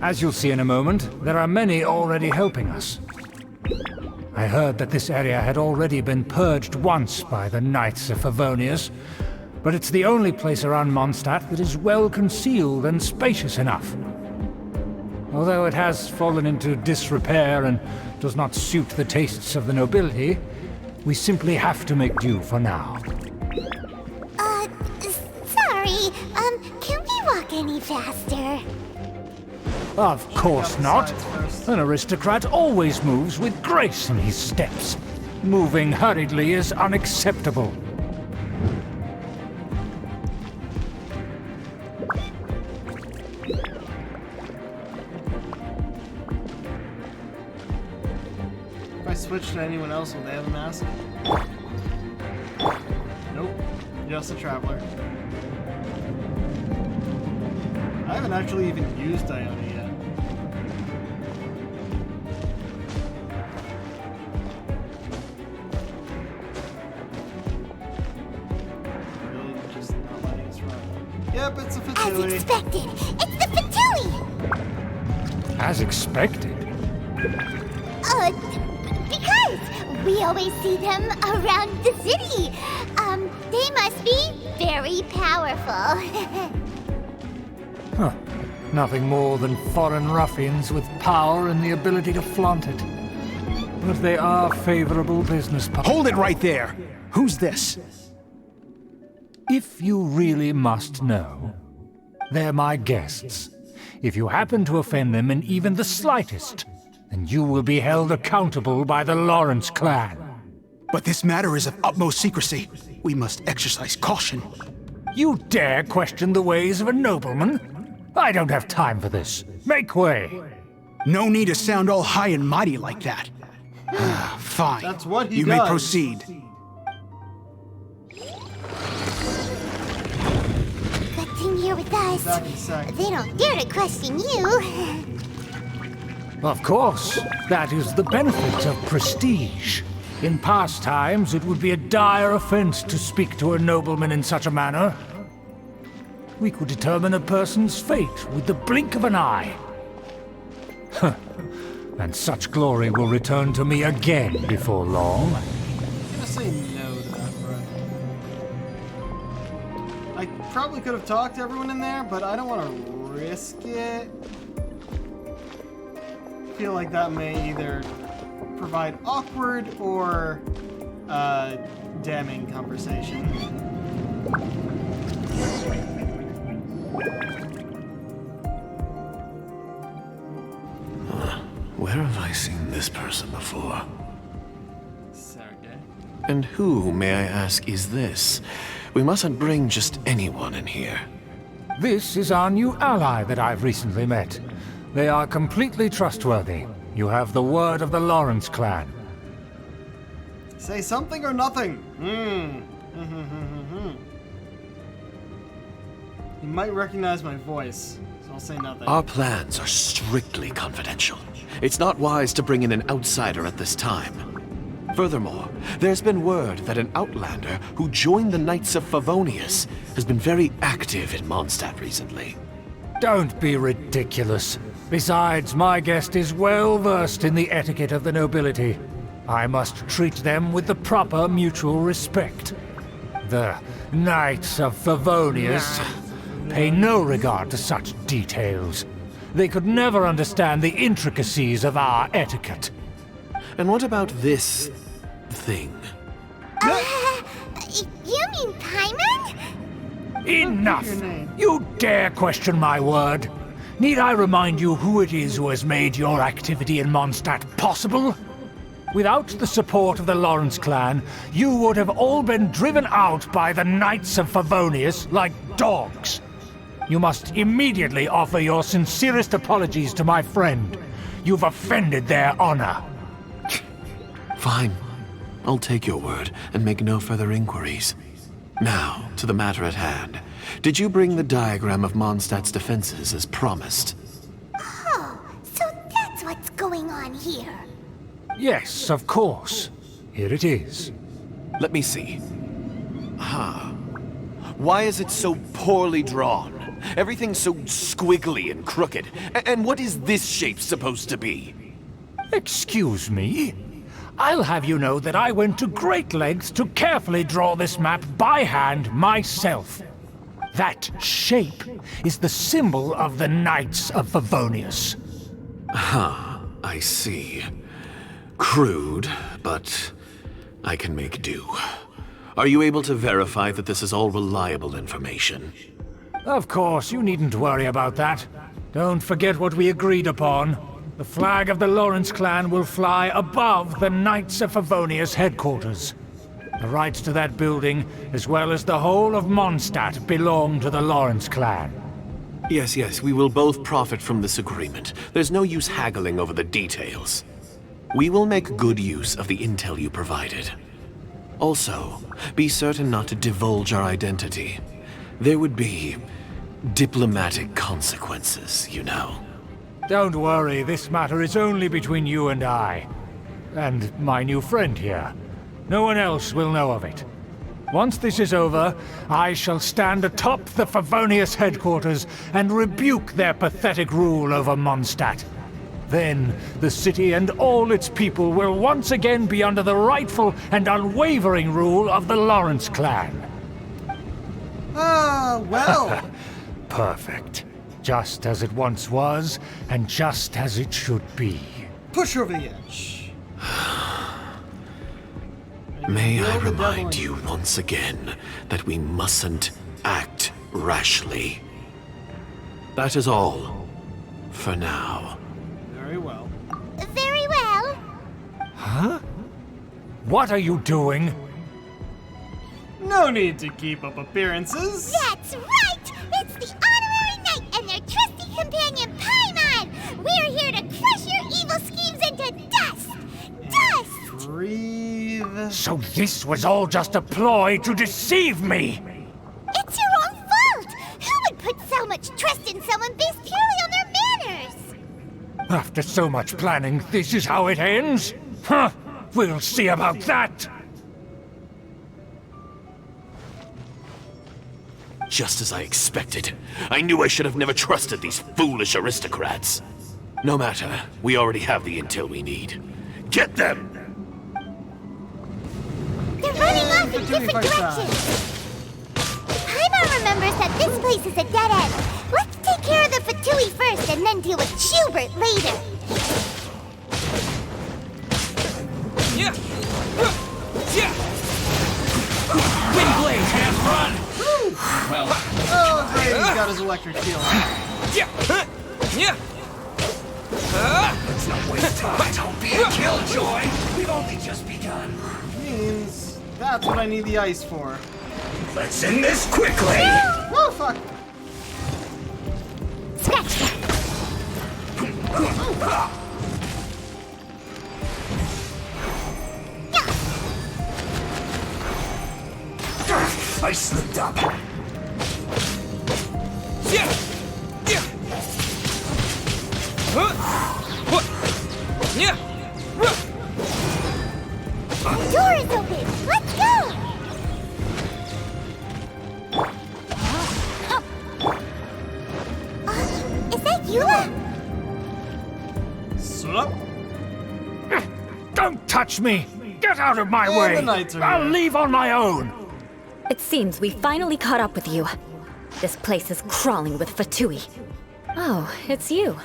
As you'll see in a moment, there are many already helping us. I heard that this area had already been purged once by the Knights of Favonius, but it's the only place around Mondstadt that is well concealed and spacious enough. Although it has fallen into disrepair and does not suit the tastes of the nobility, we simply have to make do for now. Sorry, can we walk any faster? Of course not. An aristocrat always moves with grace in his steps. Moving hurriedly is unacceptable. If I switch to anyone else, will they have a mask? Nope. Just a traveler. I haven't actually even used Iona yet. Really just not letting us run. Yep, it's a As Fatui. expected, it's the Fatui! As expected. Because we always see them around the city. They must be very powerful. Huh. Nothing more than foreign ruffians with power and the ability to flaunt it. But they are favorable business partners. Hold it right there! Who's this? If you really must know, they're my guests. If you happen to offend them in even the slightest, then you will be held accountable by the Lawrence clan. But this matter is of utmost secrecy. We must exercise caution. You dare question the ways of a nobleman? I don't have time for this. Make way. No need to sound all high and mighty like that. Fine. That's what he You does. may proceed. Good thing you're with us. Back in a sec. They don't dare to question you. Of course, that is the benefit of prestige. In past times, it would be a dire offense to speak to a nobleman in such a manner. We could determine a person's fate with the blink of an eye. Huh. And such glory will return to me again before long. I'm gonna say no to that, bro. I probably could have talked to everyone in there, but I don't want to risk it. I feel like that may either provide awkward or damning conversation. Where have I seen this person before? Sergey. And who, may I ask, is this? We mustn't bring just anyone in here. This is our new ally that I've recently met. They are completely trustworthy. You have the word of the Lawrence clan. Say something or nothing. You might recognize my voice, so I'll say nothing. Our plans are strictly confidential. It's not wise to bring in an outsider at this time. Furthermore, there's been word that an outlander who joined the Knights of Favonius has been very active in Mondstadt recently. Don't be ridiculous. Besides, my guest is well versed in the etiquette of the nobility. I must treat them with the proper mutual respect. The Knights of Favonius pay no regard to such details. They could never understand the intricacies of our etiquette. And what about this thing? You mean Paimon? Enough! You dare question my word? Need I remind you who it is who has made your activity in Mondstadt possible? Without the support of the Lawrence clan, you would have all been driven out by the Knights of Favonius like dogs. You must immediately offer your sincerest apologies to my friend. You've offended their honor. Fine. I'll take your word and make no further inquiries. Now, to the matter at hand. Did you bring the diagram of Mondstadt's defenses as promised? Oh, so that's what's going on here. Yes, of course. Here it is. Let me see. Why is it so poorly drawn? Everything's so squiggly and crooked. And what is this shape supposed to be? Excuse me? I'll have you know that I went to great lengths to carefully draw this map by hand myself. That shape is the symbol of the Knights of Favonius. I see. Crude, but I can make do. Are you able to verify that this is all reliable information? Of course, you needn't worry about that. Don't forget what we agreed upon. The flag of the Lawrence clan will fly above the Knights of Favonius headquarters. The rights to that building, as well as the whole of Mondstadt, belong to the Lawrence clan. Yes, we will both profit from this agreement. There's no use haggling over the details. We will make good use of the intel you provided. Also, be certain not to divulge our identity. There would be diplomatic consequences, you know. Don't worry, this matter is only between you and I. And my new friend here. No one else will know of it. Once this is over, I shall stand atop the Favonius headquarters and rebuke their pathetic rule over Mondstadt. Then, the city and all its people will once again be under the rightful and unwavering rule of the Lawrence clan. Ah, well. Perfect. Just as it once was, and just as it should be. Push over the edge. May I remind you once again that we mustn't act rashly. That is all, for now. Very well. Very well. Huh? What are you doing? No need to keep up appearances. That's right! It's the Honorary Knight and their trusty companion, Paimon! We're here to crush your evil schemes into dust! Dust! Breathe. So this was all just a ploy to deceive me! It's your own fault! Who would put so much trust in someone based purely on their manners? After so much planning, this is how it ends? Huh! We'll see about that! Just as I expected. I knew I should have never trusted these foolish aristocrats. No matter, we already have the intel we need. Get them! They're running off in different directions. Paimon remembers that this place is a dead end. Let's take care of the Fatui first and then deal with Schubert later. Yeah! Yeah! Wind blade, hands run! Well, Oh, great, he's got his electric shield. yeah! Yeah! Let's not waste time. Don't be a killjoy. We've only just begun. Means that's what I need the ice for. Let's end this quickly. Oh, fuck. Scratch that. I slipped up. Yeah! Yeah! What? Yeah! Door is open. Let's go. Is that Eula? Sup? Don't touch me! Get out of my And way! the knights are I'll here. leave on my own! It seems we finally caught up with you. This place is crawling with Fatui. Oh, it's you.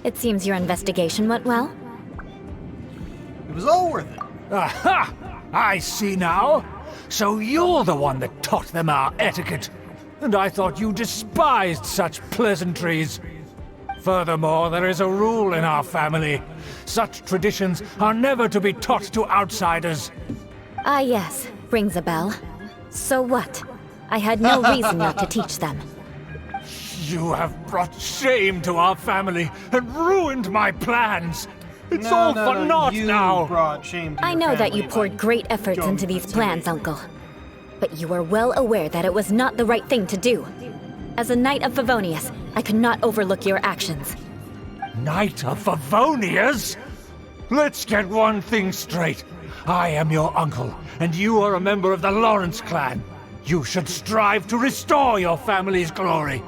It seems your investigation went well. It was all worth it. Aha! I see now. So you're the one that taught them our etiquette. And I thought you despised such pleasantries. Furthermore, there is a rule in our family. Such traditions are never to be taught to outsiders. Ah, yes. Rings a bell. So what? I had no reason not to teach them. You have brought shame to our family and ruined my plans. It's all for naught you now. Brought shame to I your know that family you poured by great efforts going into to these the plans, city. Uncle. But you were well aware that it was not the right thing to do. As a Knight of Favonius, I could not overlook your actions. Knight of Favonius? Let's get one thing straight. I am your uncle, and you are a member of the Lawrence clan. You should strive to restore your family's glory.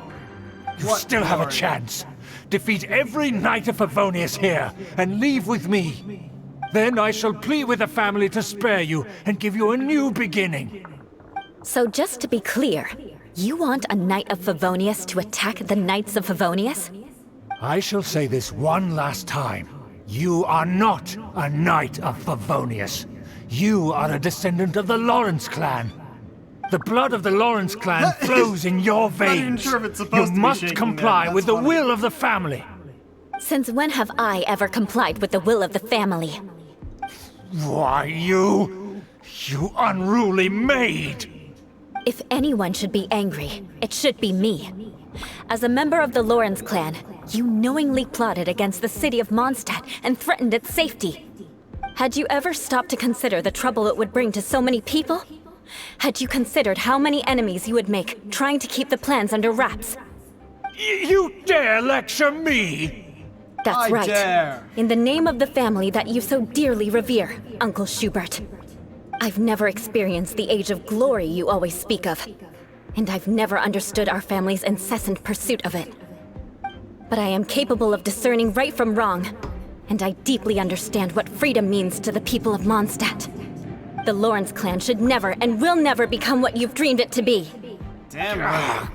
You What still have a glory? chance. defeat every Knight of Favonius here, and leave with me. Then I shall plead with the family to spare you and give you a new beginning. So just to be clear, you want a Knight of Favonius to attack the Knights of Favonius? I shall say this one last time. You are not a Knight of Favonius. You are a descendant of the Lawrence clan. The blood of the Lawrence clan flows in your veins. Not even sure if it's supposed You to be must shaking comply that. with the That's funny. will of the family. Since when have I ever complied with the will of the family? Why, you unruly maid! If anyone should be angry, it should be me. As a member of the Lawrence clan, you knowingly plotted against the city of Mondstadt and threatened its safety. Had you ever stopped to consider the trouble it would bring to so many people? Had you considered how many enemies you would make trying to keep the plans under wraps? You dare lecture me? That's I right. dare. In the name of the family that you so dearly revere, Uncle Schubert. I've never experienced the age of glory you always speak of, and I've never understood our family's incessant pursuit of it. But I am capable of discerning right from wrong, and I deeply understand what freedom means to the people of Mondstadt. The Lawrence clan should never and will never become what you've dreamed it to be. Damn right.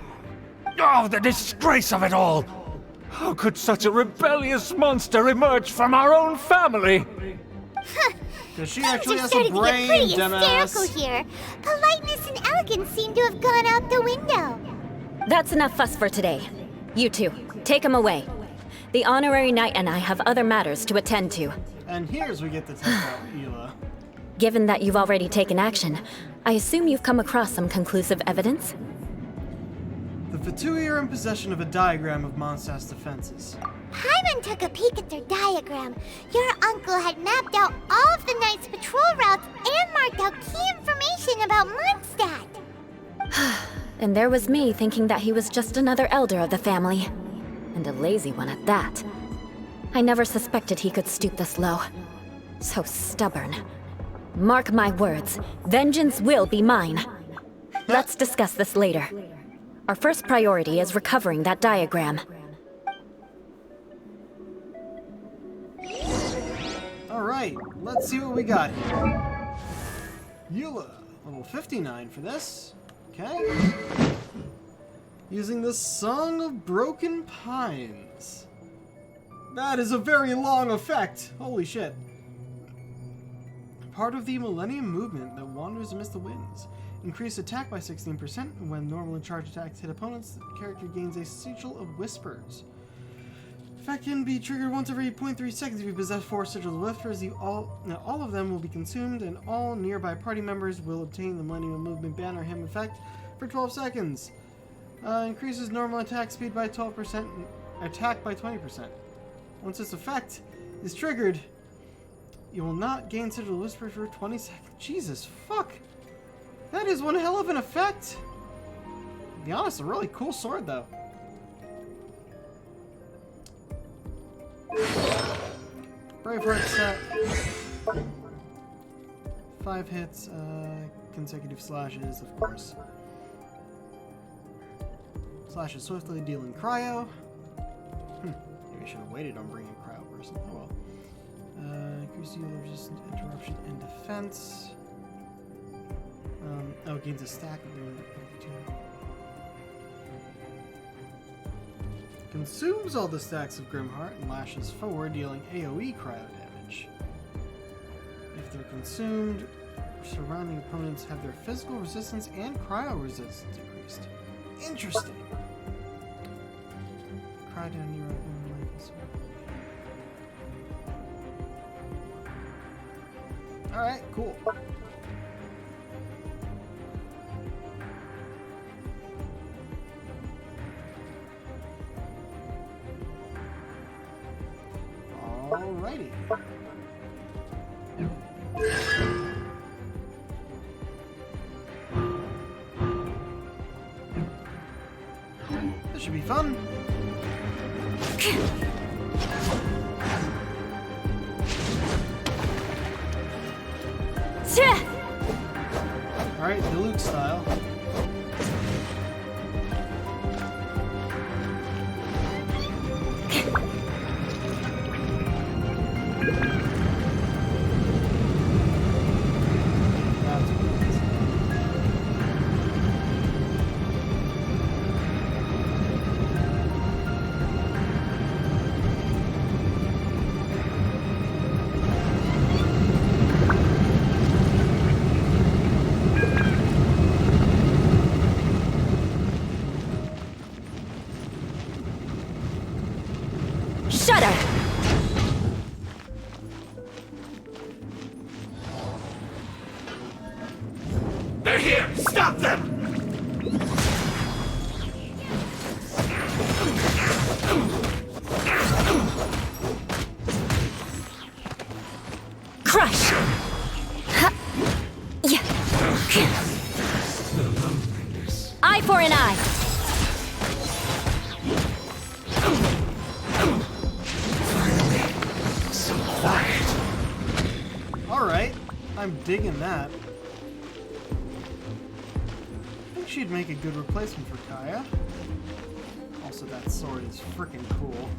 Oh, the disgrace of it all! How could such a rebellious monster emerge from our own family? Because she actually has a Starting to get brain, pretty dumbass. hysterical here. Politeness and elegance seem to have gone out the window. That's enough fuss for today. You two, take him away. The honorary knight and I have other matters to attend to. And here's we get to take out Eula. Given that you've already taken action, I assume you've come across some conclusive evidence? The Fatui are in possession of a diagram of Mondstadt's defenses. Paimon took a peek at their diagram. Your uncle had mapped out all of the Knight's patrol routes and marked out key information about Mondstadt. And there was me thinking that he was just another elder of the family. And a lazy one at that. I never suspected he could stoop this low. So stubborn. Mark my words, vengeance will be mine. Let's discuss this later. Our first priority is recovering that diagram. Alright, let's see what we got here. Eula, level 59 for this. Okay. Using the Song of Broken Pines. That is a very long effect. Holy shit. Part of the Millennium Movement that wanders amidst the winds. Increase attack by 16%. When normal and charge attacks hit opponents, the character gains a sigil of whispers. Effect can be triggered once every 0.3 seconds. If you possess 4 sigils of whispers, all of them will be consumed, and all nearby party members will obtain the Millennium Movement banner hymn effect for 12 seconds. Increases normal attack speed by 12%, and attack by 20%. Once this effect is triggered, you will not gain sigil of whispers for 20 seconds. Jesus fuck! That is one hell of an effect! To be honest, a really cool sword though. Braveheart set. 5 hits, consecutive slashes, of course. Slashes swiftly, dealing cryo. Maybe I should have waited on bringing cryo person. Oh well. Increase the resistance, interruption, and defense. Gains a stack of doing it. Consumes all the stacks of Grimheart and lashes forward, dealing AoE cryo damage. If they're consumed, surrounding opponents have their physical resistance and cryo resistance increased. Interesting. Cry down your own life. Alright, cool. Alrighty. This should be fun. Alright, the Luke style. here! Stop them! Crush! Ha! Yeah. Eye for an eye. So quiet. Alright, I'm digging that. I think she'd make a good replacement for Kaya. Also, that sword is freaking cool.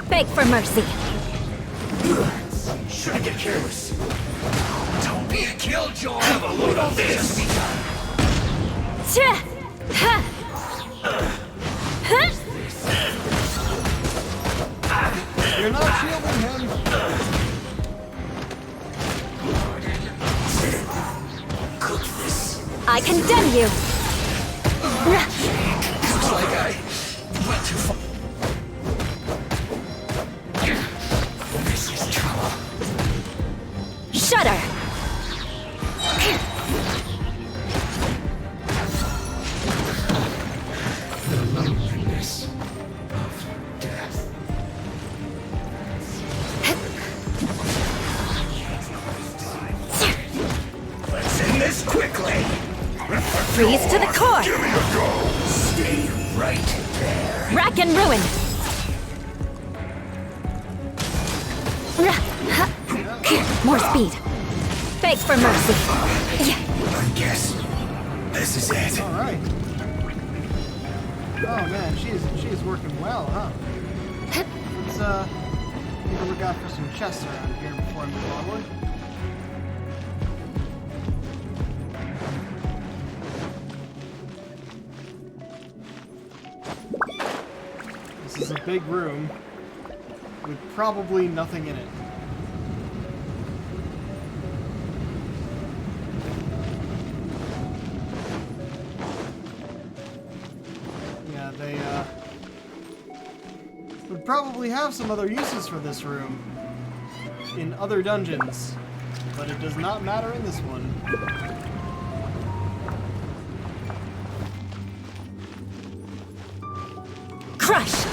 Beg for mercy. Shouldn't get careless. Don't be a killjoy. Have a load of this. Tch! Ha! Huh? You're not shielding him! Cook this. I condemn you! Looks like I went too far. This is trouble. Shudder! The loneliness of death. Let's end this quickly. Freeze to the core! Give me a go. Stay right there. Rack and ruin! More speed. Beg for mercy. I guess this is it. Alright. Oh man, she is working well, huh? Let's take a look out for some chests around here before I move onward. This is a big room with probably nothing in it. Yeah, they would probably have some other uses for this room in other dungeons, but it does not matter in this one. Crush!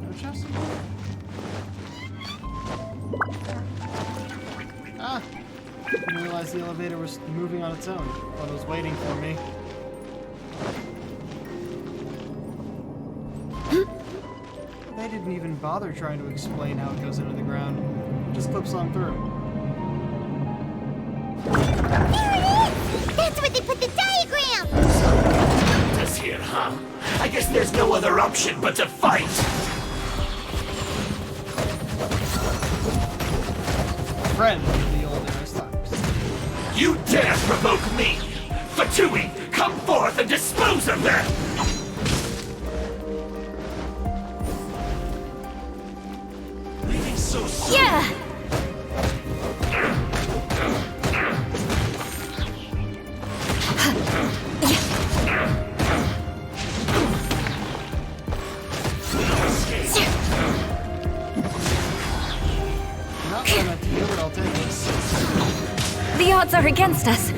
No chest? Ah! Didn't realize the elevator was moving on its own. Thought it was waiting for me. They didn't even bother trying to explain how it goes into the ground. It just clips on through. There it is! That's where they put the diagram! Us here, huh? I guess there's no other option but to fight. Friend of the old aristocracy. You dare provoke me! Fatui, come forth and dispose of them! Leaving so soon. Yeah! Not what I meant to do, but I'll take it. The odds are against us.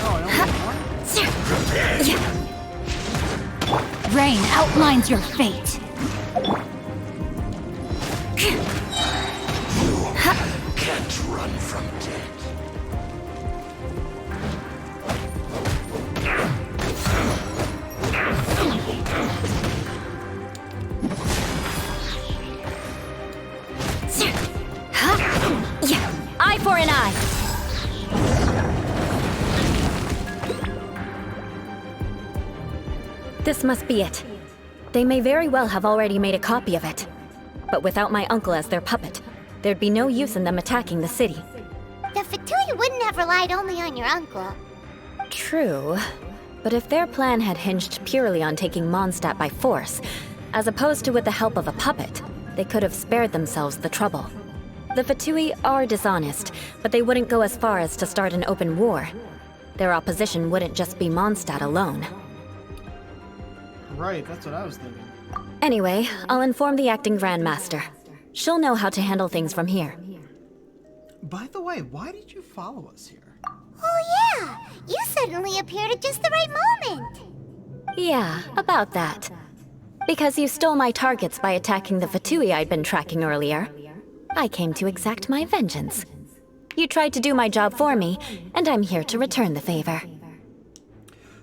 Oh, I only have one? Rain outlines your fate. Can't run from death. Yeah. Eye for an eye. This must be it. They may very well have already made a copy of it. But without my uncle as their puppet, there'd be no use in them attacking the city. The Fatui wouldn't have relied only on your uncle. True. But if their plan had hinged purely on taking Mondstadt by force, as opposed to with the help of a puppet, they could have spared themselves the trouble. The Fatui are dishonest, but they wouldn't go as far as to start an open war. Their opposition wouldn't just be Mondstadt alone. Right, that's what I was thinking. Anyway, I'll inform the acting Grandmaster. She'll know how to handle things from here. By the way, why did you follow us here? Oh yeah! You suddenly appeared at just the right moment! Yeah, about that. Because you stole my targets by attacking the Fatui I'd been tracking earlier. I came to exact my vengeance. You tried to do my job for me, and I'm here to return the favor.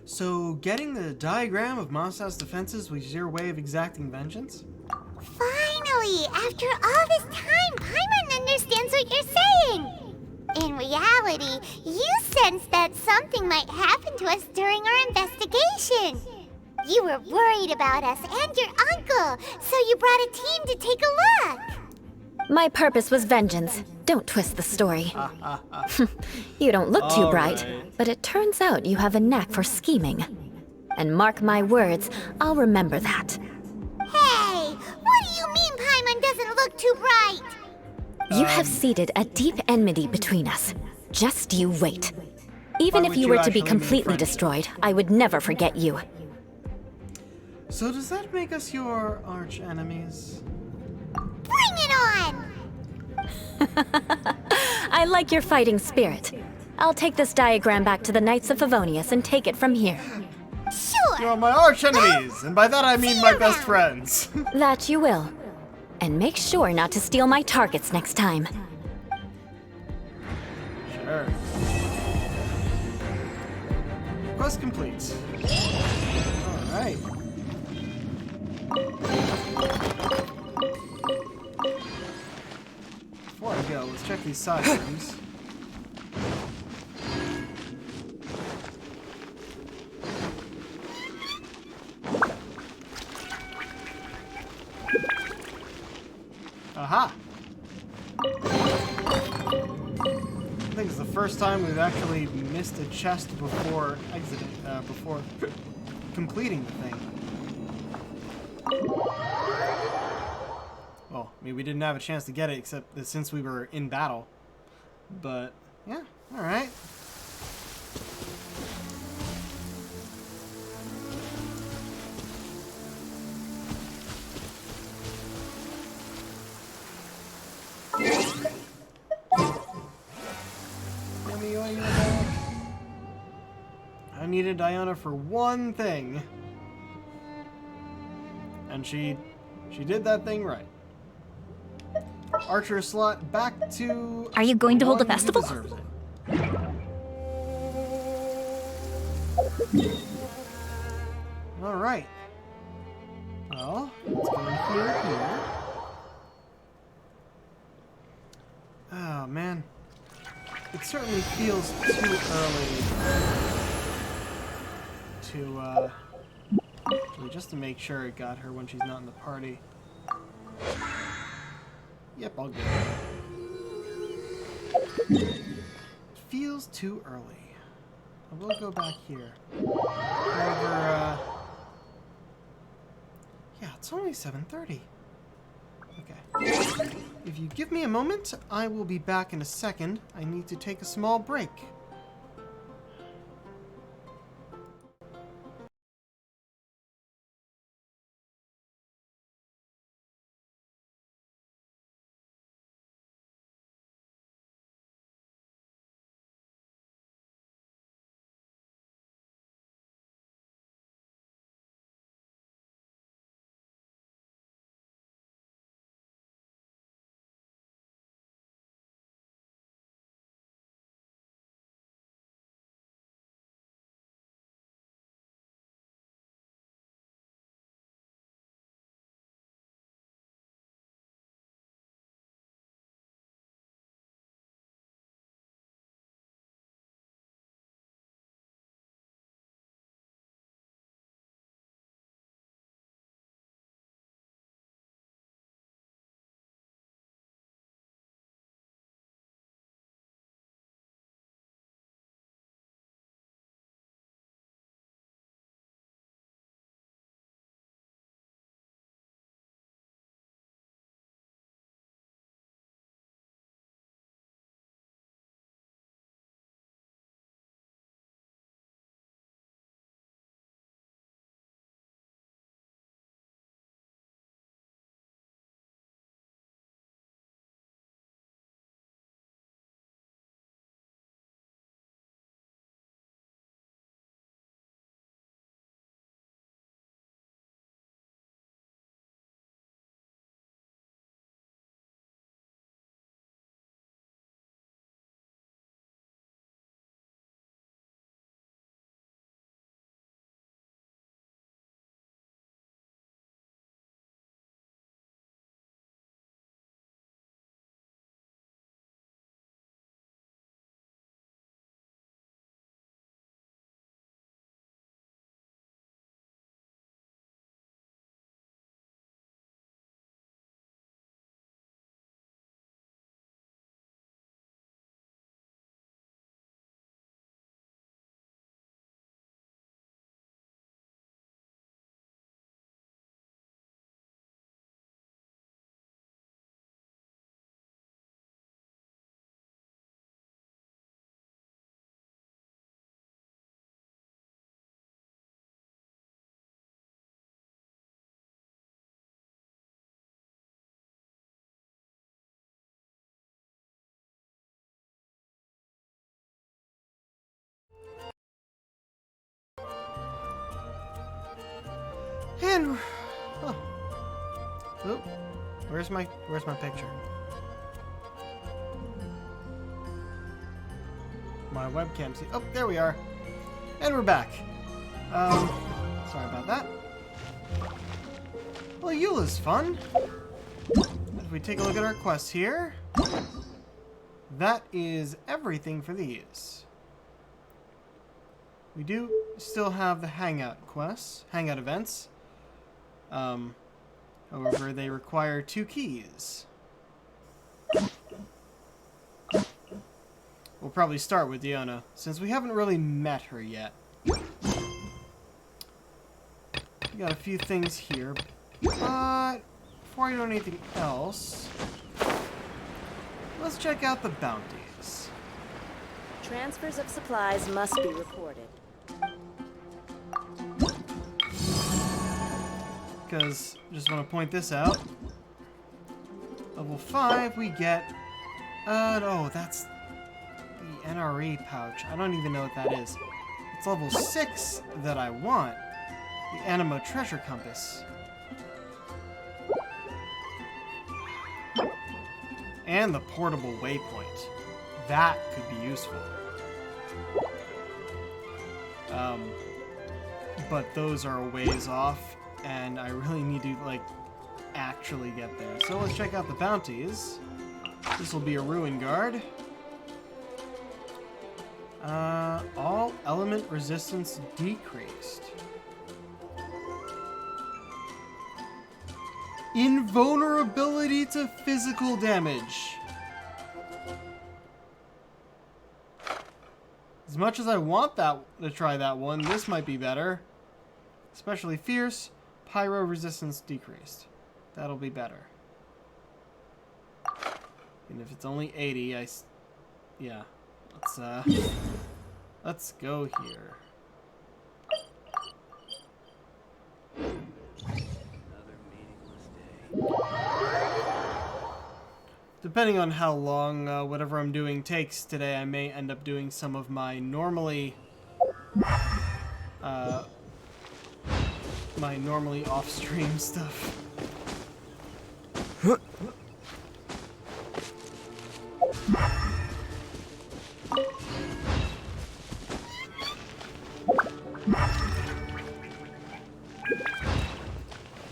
So, getting the diagram of Mondstadt's defenses was your way of exacting vengeance? Finally! After all this time, Paimon understands what you're saying! In reality, you sensed that something might happen to us during our investigation. You were worried about us and your uncle, so you brought a team to take a look. My purpose was vengeance. Don't twist the story. You don't look too bright, but it turns out you have a knack for scheming. And mark my words, I'll remember that. Hey, what do you mean Paimon doesn't look too bright? You have seeded a deep enmity between us. Just you wait. Even if you were to be completely destroyed, I would never forget you. So does that make us your arch enemies? Bring it on! I like your fighting spirit. I'll take this diagram back to the Knights of Favonius and take it from here. Sure! You're my arch enemies, and by that I mean my best friends. That you will. And make sure not to steal my targets next time. Sure. Quest complete. Alright. Before I go, let's check these side rooms. Aha! I think it's the first time we've actually missed a chest before exiting, before completing the thing. Well, I mean, we didn't have a chance to get it except that since we were in battle. But, yeah, alright. I needed Diana for one thing. And she did that thing right. Archer slot back to... Are you going to hold a festival? Alright. Well, let's go in here. Oh, man. It certainly feels too early to, actually, just to make sure it got her when she's not in the party. Yep, I'll get it. Feels too early. I will go back here. However, yeah, it's only 7:30. Okay. If you give me a moment, I will be back in a second. I need to take a small break. And oh. Oop. Where's my picture? My webcam. Oh, there we are. And we're back. Sorry about that. Well, Eula's fun. If we take a look at our quests here, that is everything for these. We do still have the hangout quests, hangout events. However, they require 2 keys. We'll probably start with Diona, since we haven't really met her yet. We got a few things here, but before I do anything else, let's check out the bounties. Transfers of supplies must be reported. Because, just want to point this out. Level 5, we get... no, that's the NRE pouch. I don't even know what that is. It's level 6 that I want. The Animo Treasure Compass. And the Portable Waypoint. That could be useful. But those are a ways off, and I really need to, like, actually get there. So let's check out the bounties. This will be a Ruin Guard. All element resistance decreased. Invulnerability to physical damage. As much as I want that to try that one, this might be better. Especially fierce, pyro resistance decreased. That'll be better. And if it's only 80, yeah. Let's go here. Depending on how long whatever I'm doing takes today, I may end up doing some of my normally off-stream stuff.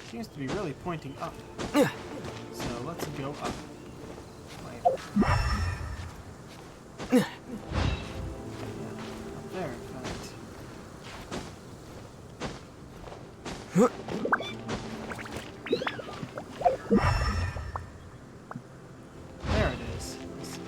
Seems to be really pointing up. So let's go up. Yeah, up there, in fact. There it is. Let's see.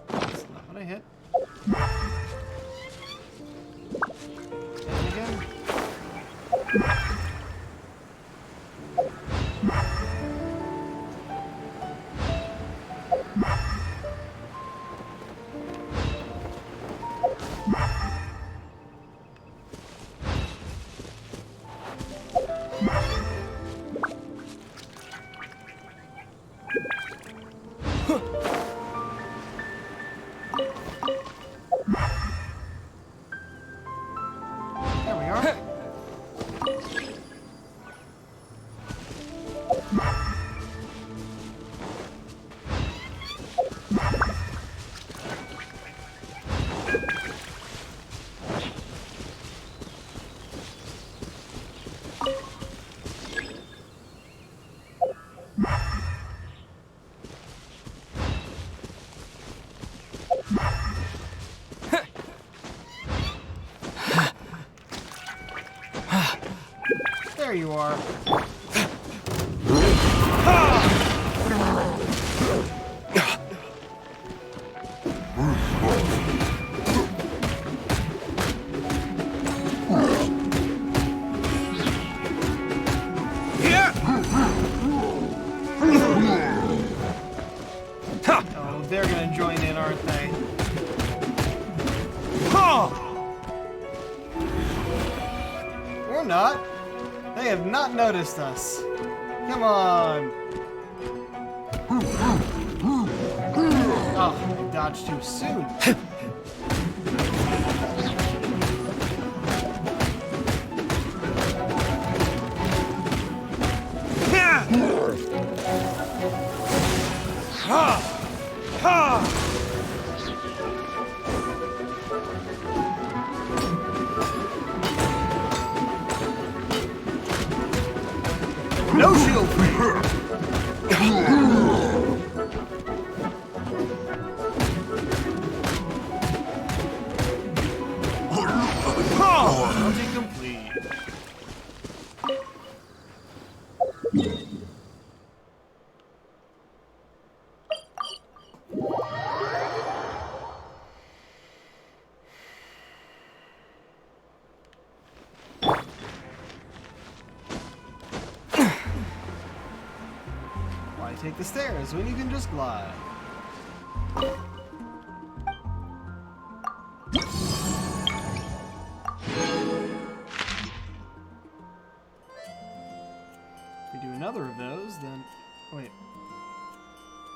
That's not what I hit. And again. There we are. There you are. Oh, they're gonna join in, aren't they? Or not. They have not noticed us. Come on. Oh, I dodged too soon. No shield for her. Bounty complete. Why take the stairs when you can just glide? If we do another of those, then... Wait.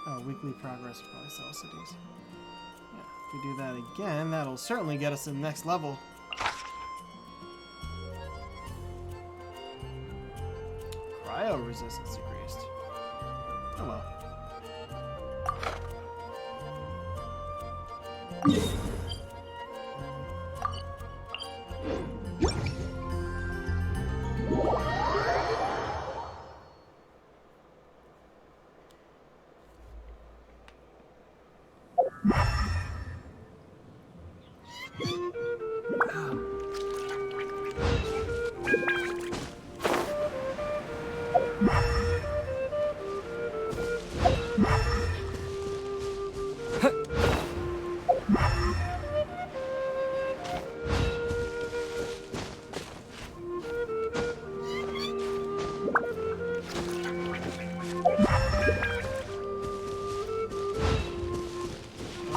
Oh, weekly progress for probably sell cities. Yeah, if we do that again, that'll certainly get us to the next level. Cryo resistance decreased. Oh well.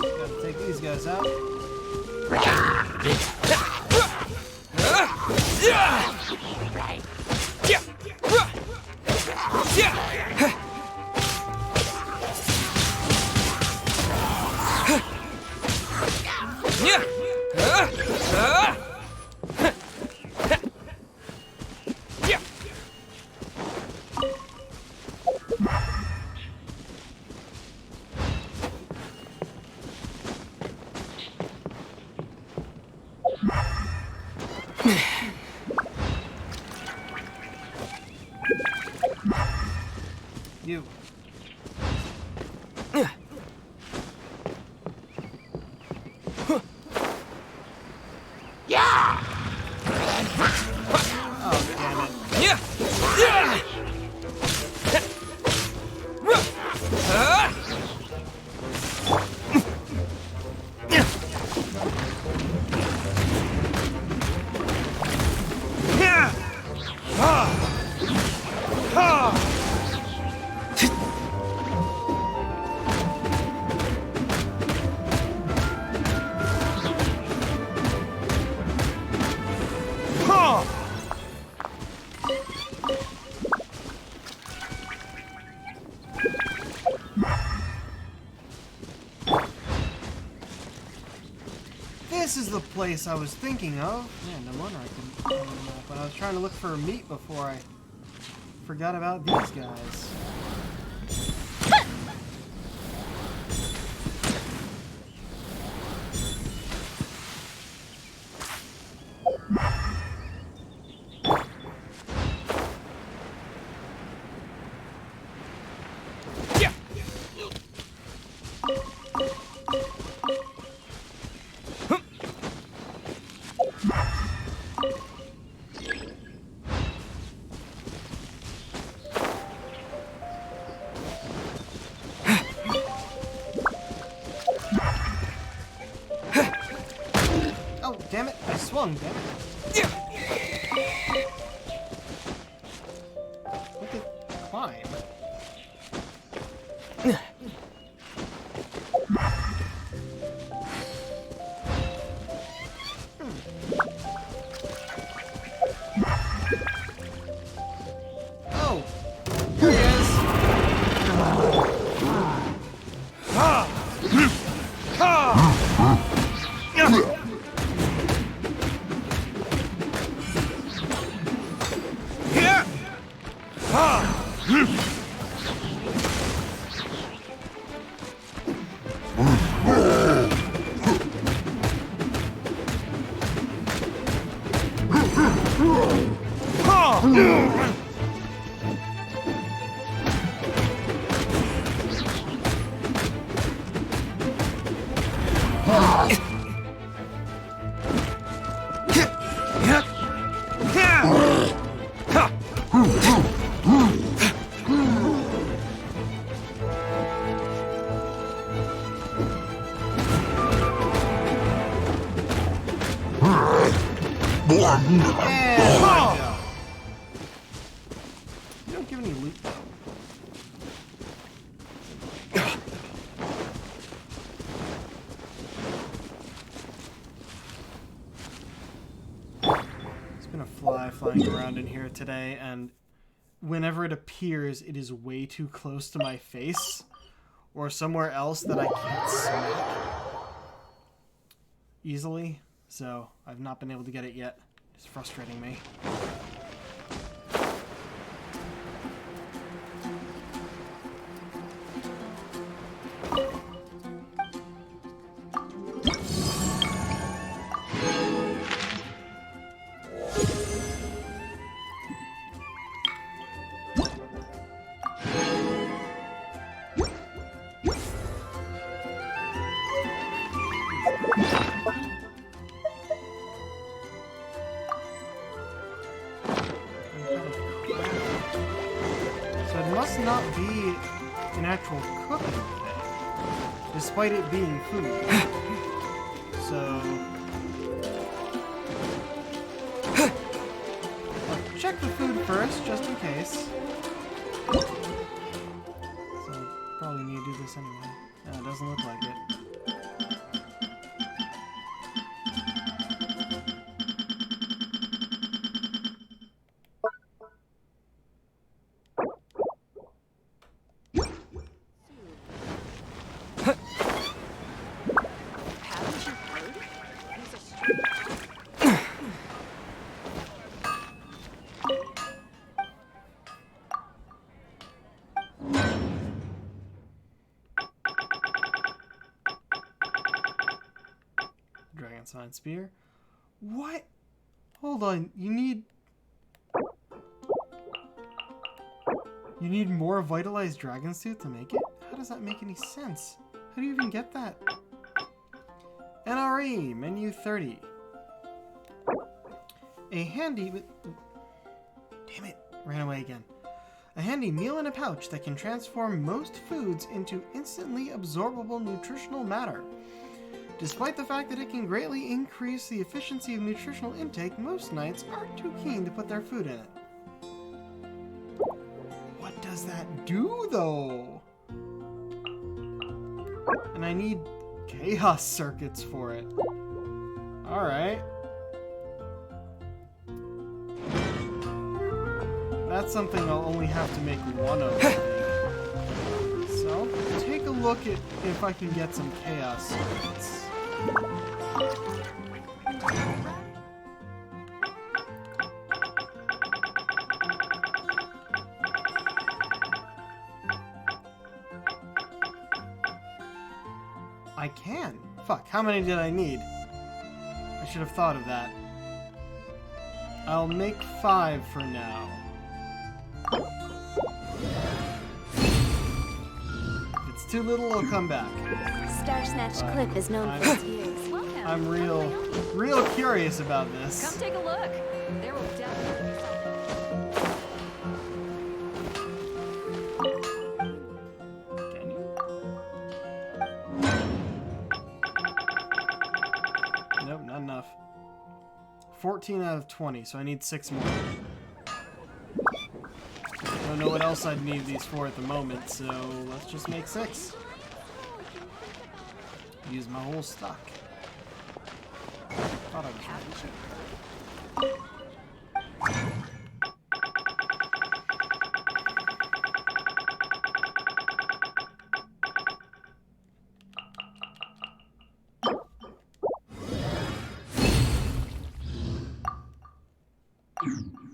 Gotta take these guys out. You. Yeah! Oh, damn it. Yeah! This is the place I was thinking of. Yeah, no wonder I couldn't. But I was trying to look for meat before I forgot about these guys. Oh, damn it. I swung, damn it. What the climb? Oh! There he is! You don't give any loot though. There's been a fly flying around in here today, and whenever it appears, it is way too close to my face or somewhere else that I can't smack easily. So I've not been able to get it yet. It's frustrating me. Not be an actual cooking thing, despite it being food. So I'll check the food first, just in case. So probably need to do this anyway. No, it doesn't look like it. Dragon Sign Spear. What? Hold on, you need more vitalized dragon suit to make it? How does that make any sense? How do you even get that? NRE, menu 30. A handy... Damn it, ran away again. A handy meal in a pouch that can transform most foods into instantly absorbable nutritional matter. Despite the fact that it can greatly increase the efficiency of nutritional intake, most knights aren't too keen to put their food in it. What does that do, though? And I need chaos circuits for it. Alright. That's something I'll only have to make one of. So, take a look at if I can get some chaos circuits. I can. Fuck, how many did I need? I should have thought of that. I'll make 5 for now. If it's too little, I'll come back. Star Snatch Cliff is known for its views. I'm real curious about this. Come take a look. There will definitely be something. Nope, not enough. 14 out of 20, so I need 6 more. Don't know what else I'd need these for at the moment, so let's just make 6. Use my whole stock. Thought I was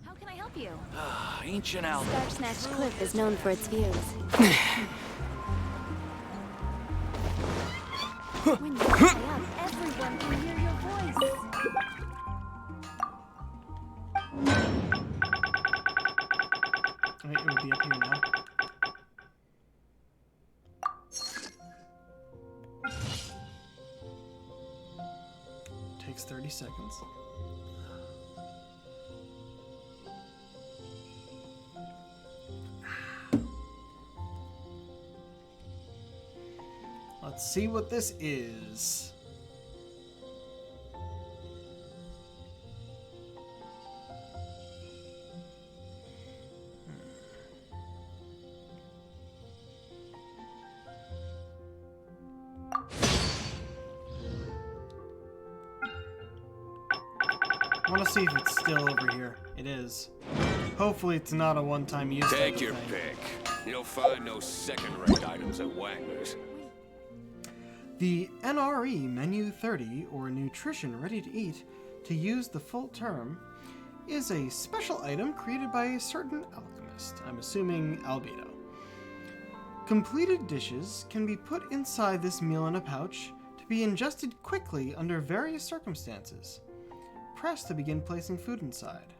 How can I help you? Ancient Owl. Star Snatch Cliff is known for its views. When you play up, everyone can hear your voice. Wait, it would be up here now. Takes 30 seconds. Let's see what this is. I want to see if it's still over here. It is. Hopefully it's not a one-time use. Take your pick. You'll find no second-rate items at Wagner's. The NRE Menu 30, or Nutrition Ready to Eat, to use the full term, is a special item created by a certain alchemist. I'm assuming Albedo. Completed dishes can be put inside this meal in a pouch to be ingested quickly under various circumstances. Press to begin placing food inside.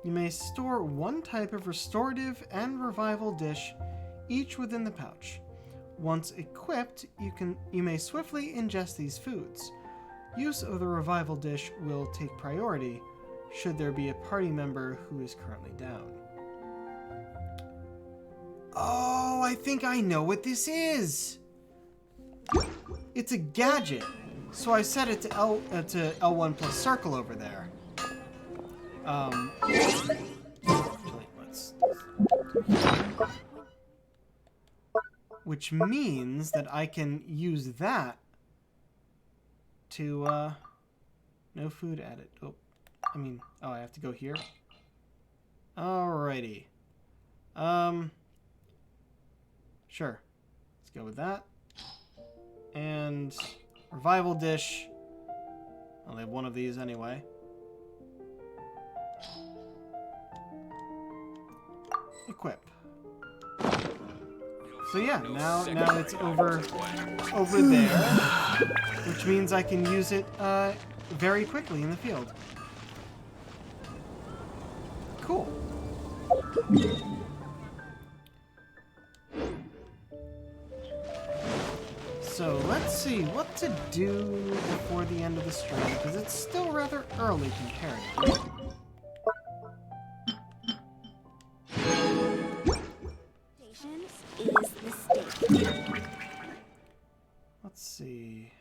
You may store one type of restorative and revival dish, each within the pouch. Once equipped, you may swiftly ingest these foods. Use of the revival dish will take priority should there be a party member who is currently down. Oh, I think I know what this is! It's a gadget. So I set it to L1 plus circle over there. Which means that I can use that to, no food added. Oh, I have to go here. Alrighty. Sure. Let's go with that. And revival dish. I only have one of these anyway. Equip. So yeah, now it's over there, which means I can use it very quickly in the field. Cool. So let's see what to do before the end of the stream, because it's still rather early comparatively. Let's see.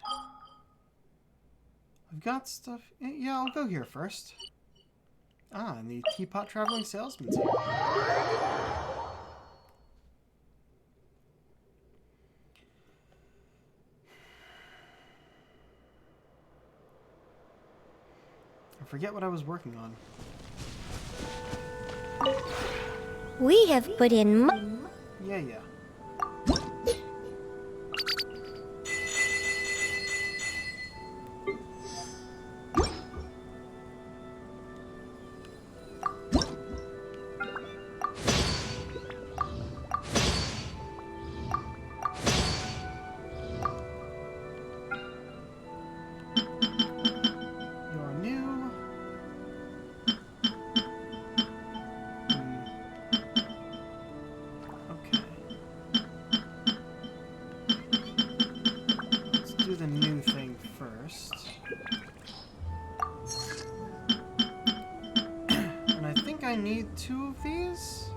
I've got stuff. Yeah, I'll go here first. Ah, and the Teapot Traveling Salesman's here. I forget what I was working on. We have put in Yeah. The new thing first. And I think I need 2 of these.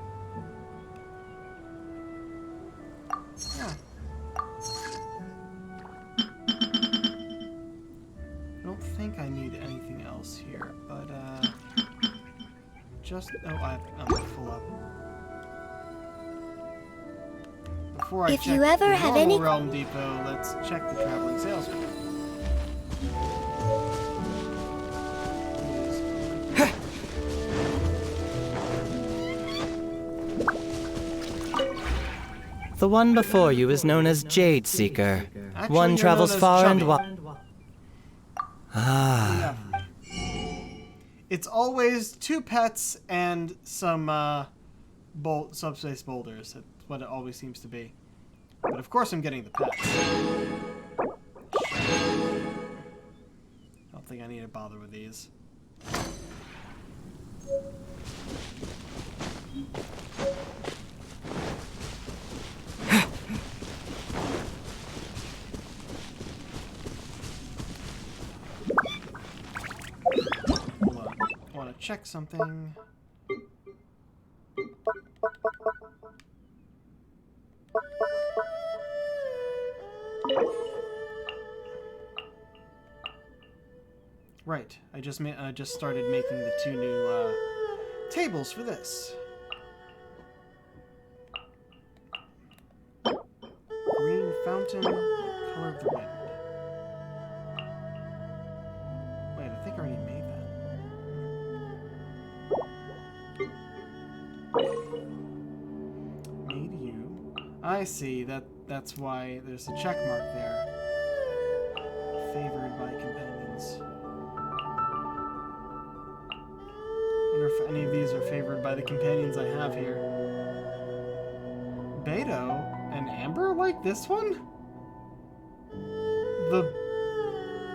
Yeah. I don't think I need anything else here, but I'm full up. Before I If check you ever the have normal any Realm Depot, let's check the Traveling Salesman. The one before you is known as Jade Seeker. Actually, One you're travels known as far and Chubby. wide. Ah. It's always 2 pets and some subspace boulders. That's what it always seems to be. But of course I'm getting the pets. I don't think I need to bother with these. I want to check something. Right, I just started making the 2 new tables for this. Green fountain, color of the wind. Wait, I think I already made that. Made you. I see, that's why there's a check mark there. Favored by companions. Wonder if any of these are favored by the companions I have here. Beto and Amber like this one?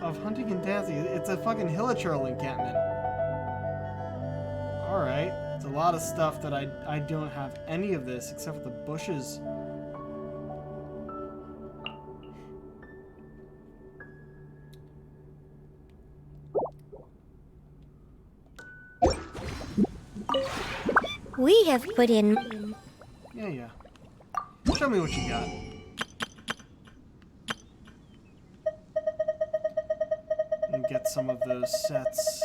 Of hunting and dancing. It's a fucking Hilichurl encampment. Alright. It's a lot of stuff that I don't have any of this except for the bushes. We have put in... Yeah. Show me what you got. And get some of those sets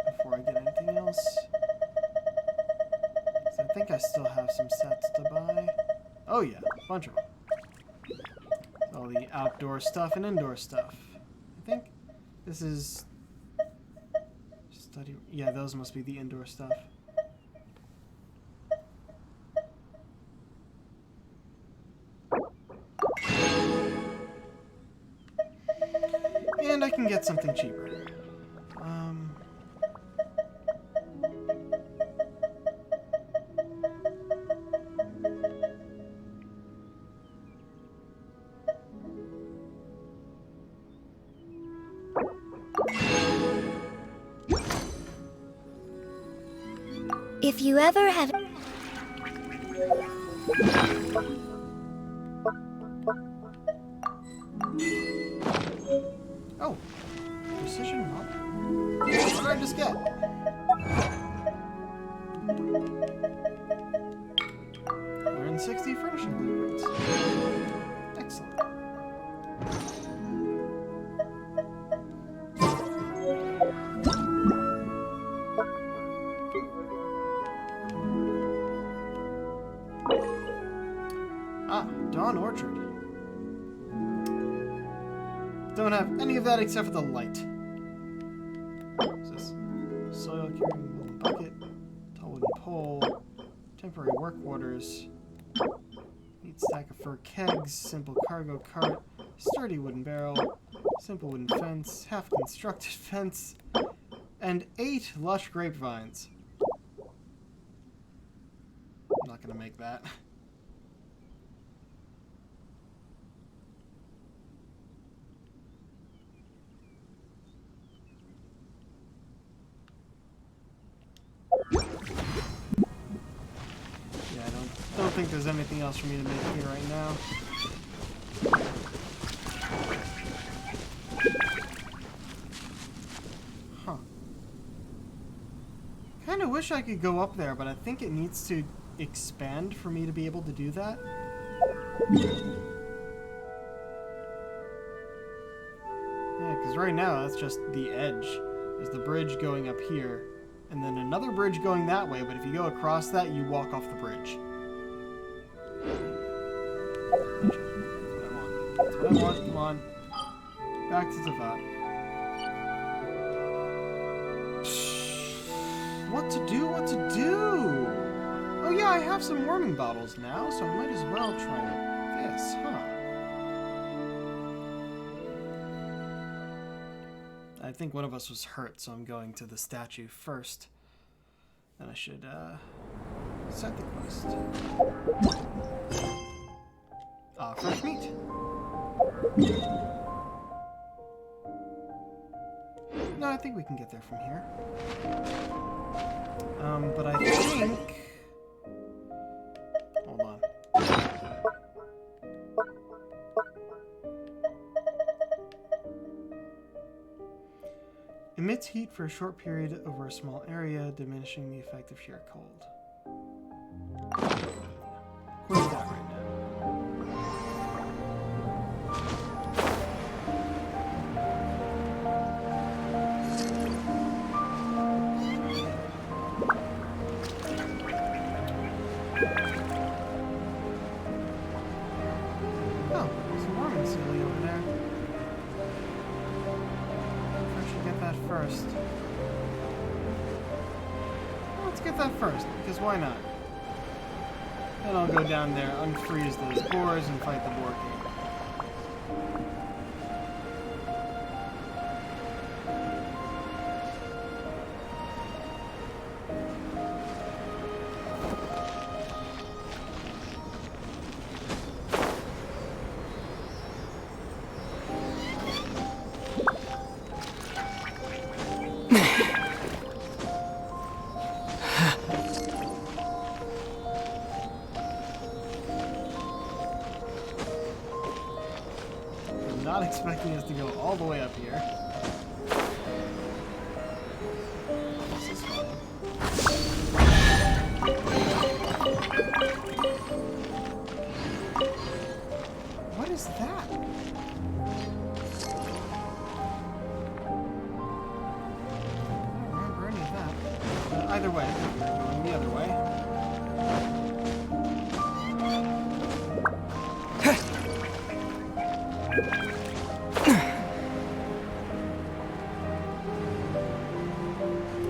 before I get anything else. 'Cause I think I still have some sets to buy. Oh yeah, a bunch of them. All the outdoor stuff and indoor stuff. I think this is... Study... Yeah, those must be the indoor stuff. And I can get something cheaper. If you ever have... Oh, precision mod. What did I just get? We're in 60 furnishing blueprints. Excellent. Ah, Dawn Orchard. Don't have any of that except for the light. What's this? Soil carrying wooden bucket, tall wooden pole, temporary work quarters, neat stack of fur kegs, simple cargo cart, sturdy wooden barrel, simple wooden fence, half constructed fence, and 8 lush grapevines. I'm not gonna make that. Yeah, I don't think there's anything else for me to make here right now. Huh. Kinda wish I could go up there, but I think it needs to expand for me to be able to do that. Yeah, because right now that's just the edge. There's the bridge going up here, and then another bridge going that way, but if you go across that, you walk off the bridge. That's what I want. Come on. Back to Teyvat. What to do? What to do? Oh yeah, I have some warming bottles now, so I might as well try this, huh? I think one of us was hurt, so I'm going to the statue first. Then I should, set the quest. Ah, fresh meat. No, I think we can get there from here. But I think... Hold on. Emits heat for a short period over a small area, diminishing the effect of sheer cold. Where's that right now? Oh, there's a Mormon silly over there. I should get that first. Let's get that first, because why not? Then I'll go down there, unfreeze those boars, and fight the boar king. Not expecting us to go all the way up here. This is fun. What is that? I don't remember any of that. But either way, we're going the other way.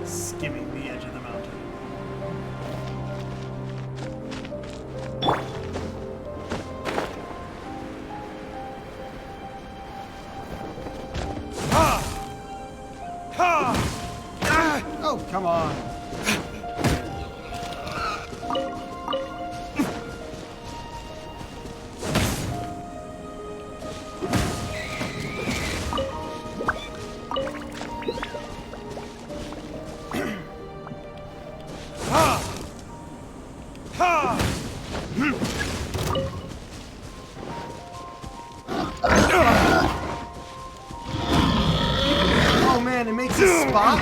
Skimming the edge of the mountain. Oh, come on. Oh man, it makes a spot?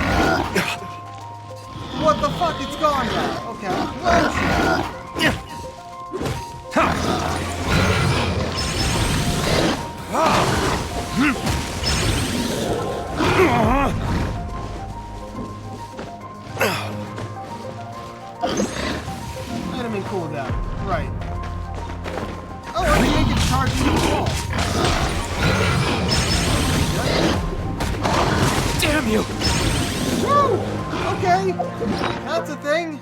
What the fuck? It's gone now. Okay. Enemy cooldown. Right. Oh, I can make it charge into the wall. Damn you! Woo! Okay. That's a thing.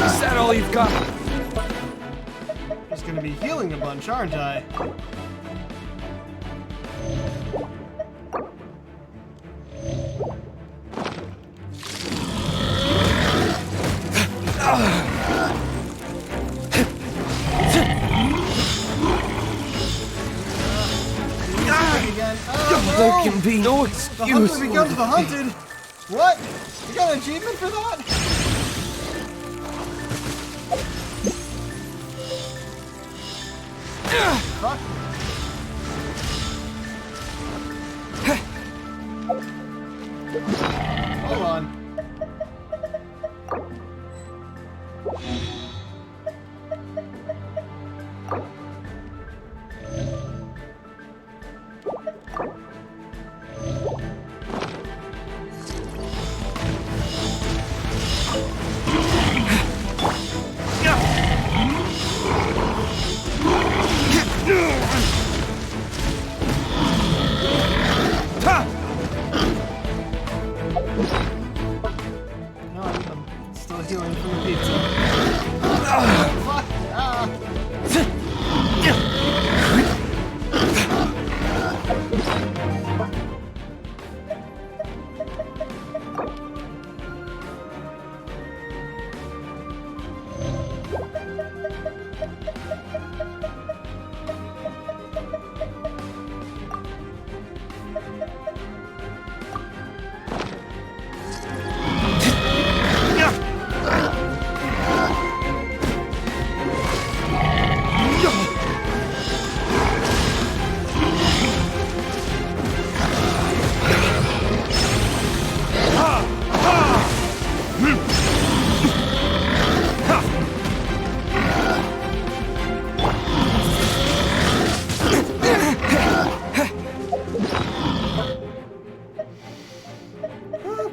Is that all you've got? Just gonna be healing a bunch, aren't I? There can be no excuse. The hunter becomes the hunted. What? You got an achievement for that? Fuck. No, I'm still healing from the pizza. Fuck!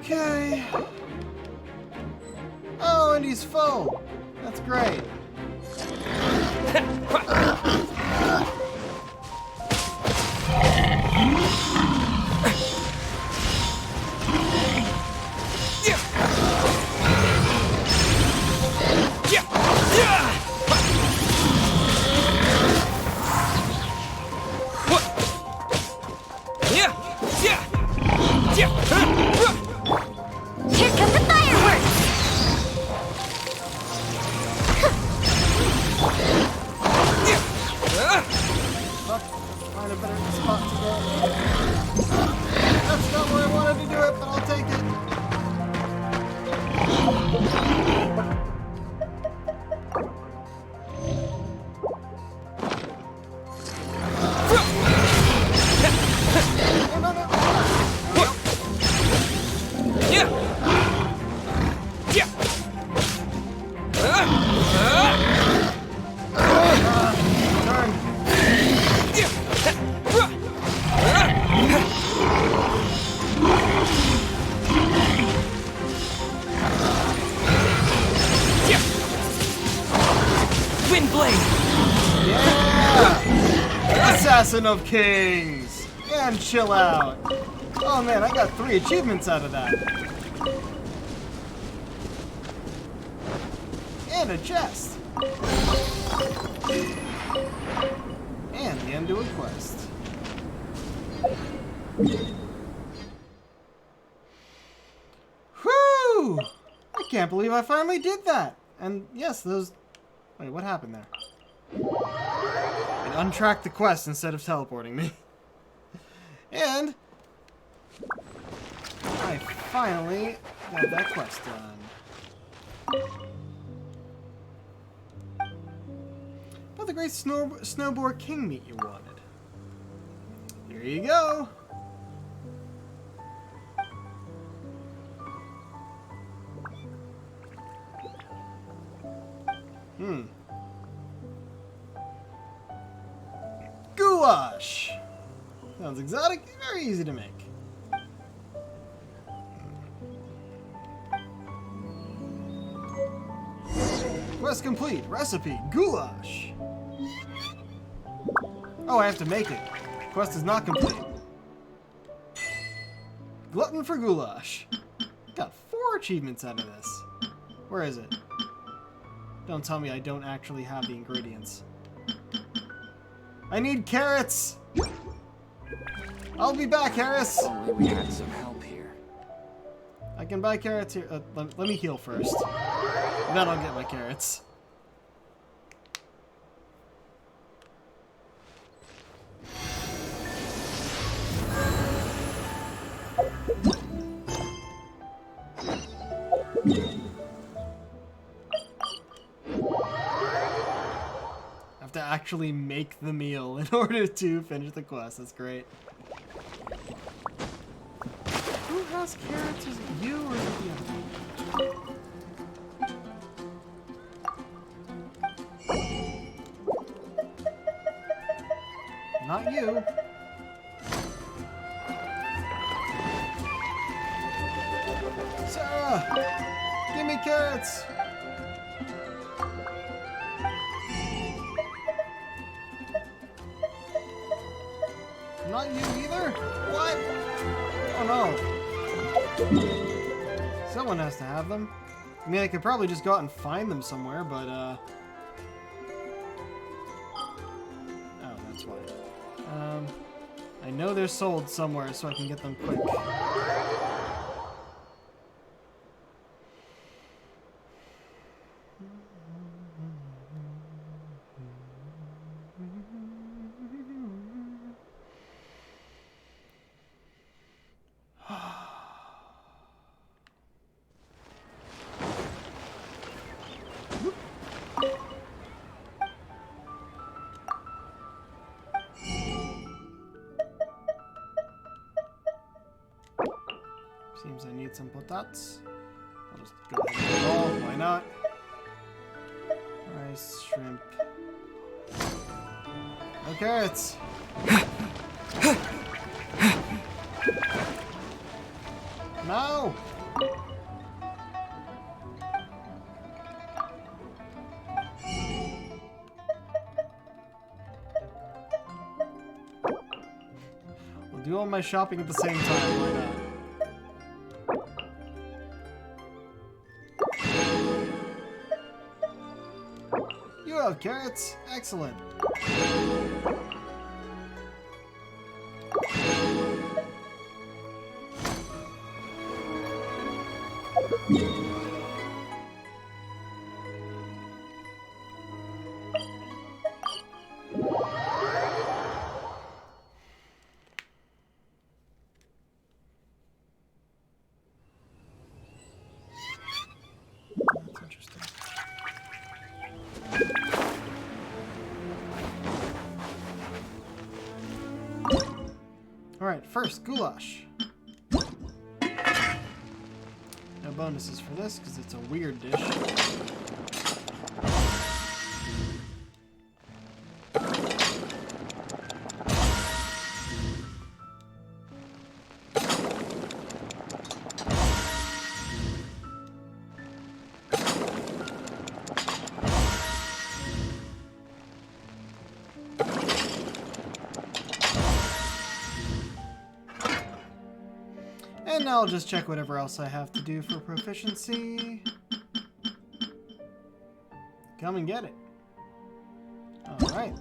Okay. Oh, and he's full. That's great. Here come the fireworks! Find a better spot to go. That's not where I wanted to do it, but I'll take it. Assassin of Kings! And chill out. Oh man, I got 3 achievements out of that. And a chest. And the end to a quest. Whew! I can't believe I finally did that. And yes, those... Wait, what happened there? It untracked the quest instead of teleporting me. And I finally got that quest done. But the great snowboard king meat you wanted. Here you go. Goulash! Sounds exotic, very easy to make. Quest complete. Recipe, goulash. Oh, I have to make it. Quest is not complete. Glutton for goulash. Got 4 achievements out of this. Where is it? Don't tell me I don't actually have the ingredients. I need carrots! I'll be back, Harris! Only we had some help here. I can buy carrots here. Let me heal first. Then I'll get my carrots. I have to actually make the meal in order to finish the quest. That's great. Who has carrots? Is it you or is it the other one? Not you. Sarah! Give me carrots! Not you either? What? Oh no. Someone has to have them. I mean, I could probably just go out and find them somewhere, but, oh, that's why. I know they're sold somewhere, so I can get them quick. Seems I need some potats. I'll just go ahead and roll. Why not? Rice, shrimp. No carrots. No! We'll do all my shopping at the same time. Why not? You have carrots. Excellent. That's interesting. Alright, first, goulash. No bonuses for this, because it's a weird dish. And now I'll just check whatever else I have to do for proficiency. Come and get it. Alright.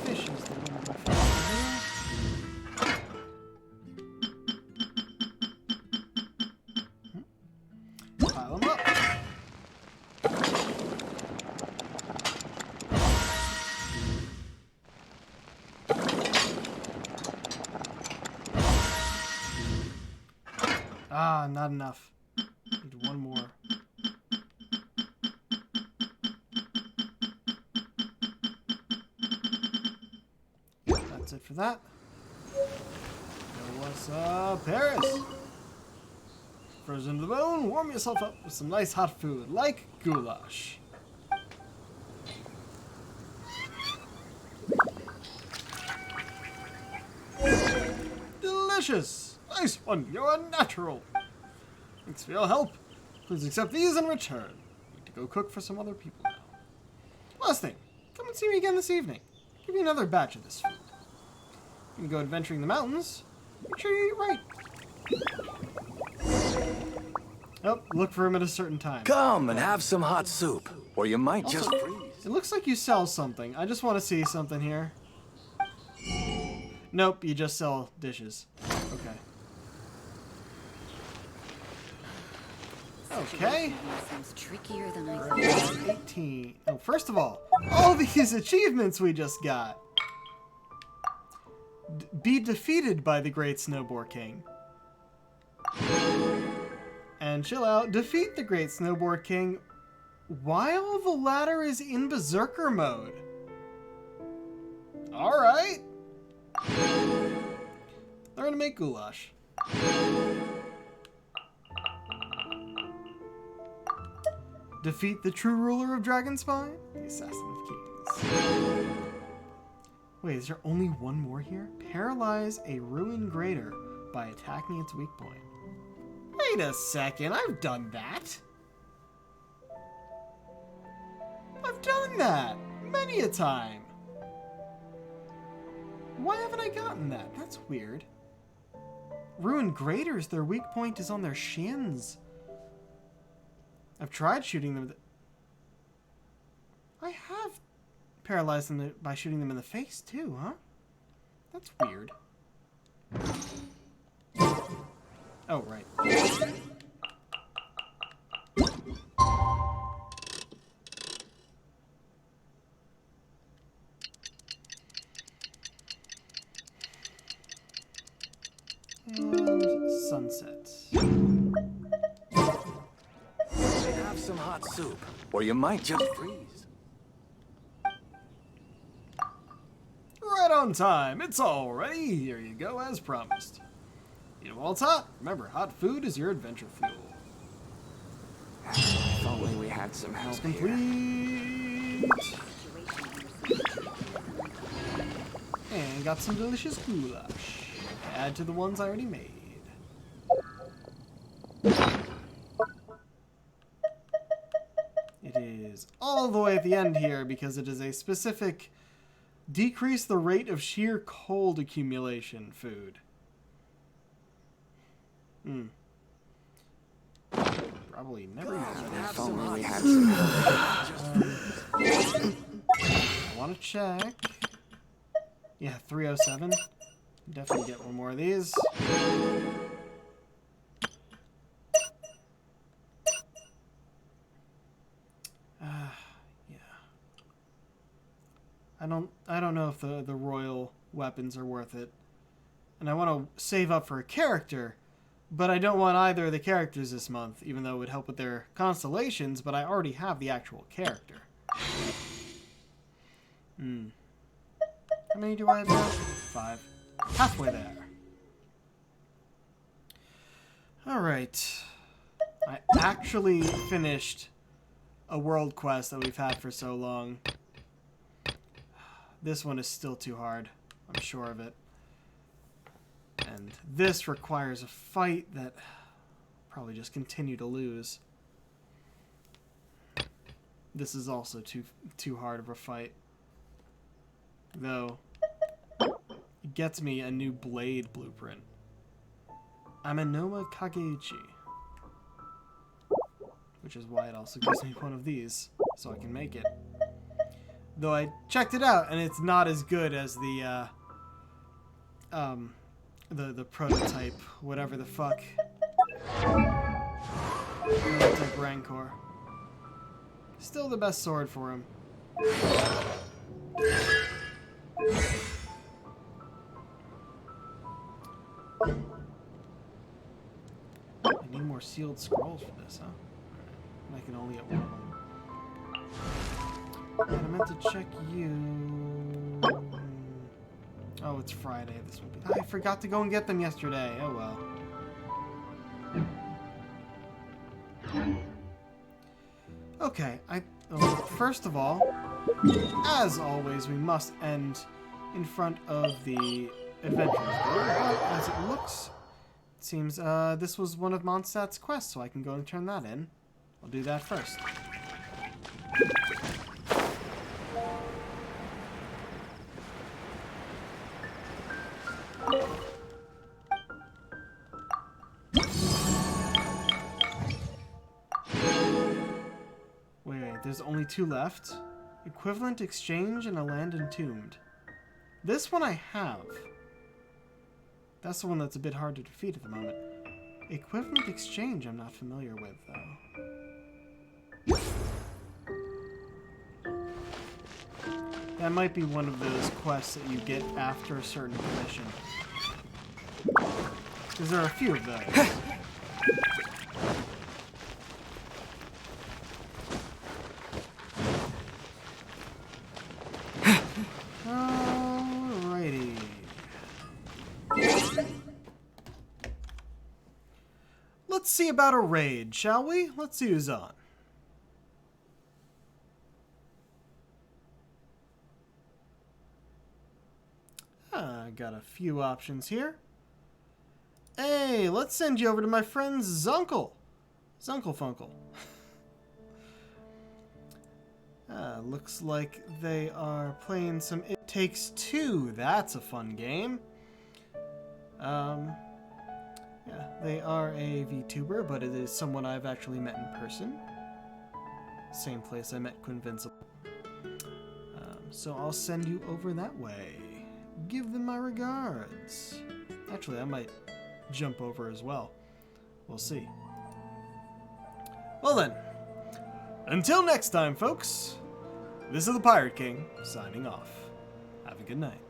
Fish is the limiting factor here. Pile them up. Ah, not enough. Need one more. That's it for that. What's up, Paris? Frozen to the bone, warm yourself up with some nice hot food, like goulash. Delicious! Nice one, you're a natural. Thanks for your help. Please accept these in return. Need to go cook for some other people now. Last thing, come and see me again this evening. Give you another batch of this food. You can go adventuring the mountains. Make sure you eat right. Oh, look for him at a certain time. Come and have some hot soup, or you might Also, just freeze. it looks like you sell something. I just want to see something here. Nope, you just sell dishes. Okay. Okay. Seems trickier than I thought. 18. Oh, first of all these achievements we just got. Be defeated by the Great Snowboard King. And chill out. Defeat the Great Snowboard King while the latter is in Berserker mode. Alright. Learn to make goulash. Defeat the true ruler of Dragonspine, the Assassin of Kings. Wait, is there only one more here? Paralyze a ruined greater by attacking its weak point. Hey, Wait a second, I've done that. I've done that many a time. Why haven't I gotten that? That's weird. Ruined graders, their weak point is on their shins. I've tried shooting them. I have paralyzed them by shooting them in the face too, huh? That's weird. Oh, right. And sunset. Have some hot soup, or you might just freeze. Right on time. It's all ready. Here you go, as promised. Eat it while it's hot. Remember, hot food is your adventure fuel. If only we had some help complete. And got some delicious goulash. Add to the ones I already made. It is all the way at the end here because it is a specific decrease the rate of sheer cold accumulation food. Probably never If only we had some help I want to check. Yeah, 307. Definitely get one more of these. Yeah. I don't know if the royal weapons are worth it. And I want to save up for a character, but I don't want either of the characters this month, even though it would help with their constellations, but I already have the actual character. How many do I have now? 5. Halfway there. Alright. I actually finished a world quest that we've had for so long. This one is still too hard. I'm sure of it. And this requires a fight that I'll probably just continue to lose. This is also too hard of a fight. Though, it gets me a new blade blueprint. Amenoma Kageichi. Which is why it also gives me one of these, so I can make it. Though I checked it out, and it's not as good as the prototype, whatever the fuck. Prototype Rancor. Still the best sword for him. I need more sealed scrolls for this, huh? I can only get one of them. And I meant to check you. Oh, it's Friday. This will be. I forgot to go and get them yesterday. Oh well. Okay. First of all, as always, we must end in front of the adventure. But as it looks, it seems this was one of Mondstadt's quests, so I can go and turn that in. I'll do that first. Wait, there's only 2 left. Equivalent exchange and a land entombed. This one I have. That's the one that's a bit hard to defeat at the moment. Equivalent exchange I'm not familiar with, though. That might be one of those quests that you get after a certain mission. Because there are a few of those. Alrighty. Let's see about a raid, shall we? Let's see who's on. I got a few options here. Hey, let's send you over to my friend Zunkel. Zunkelfunkel. Looks like they are playing some It Takes Two. That's a fun game. Yeah, they are a VTuber, but it is someone I've actually met in person. Same place I met Quinvincible. So I'll send you over that way. Give them my regards. Actually, I might jump over as well. We'll see. Well then, until next time, folks, this is the Pirate King, signing off. Have a good night.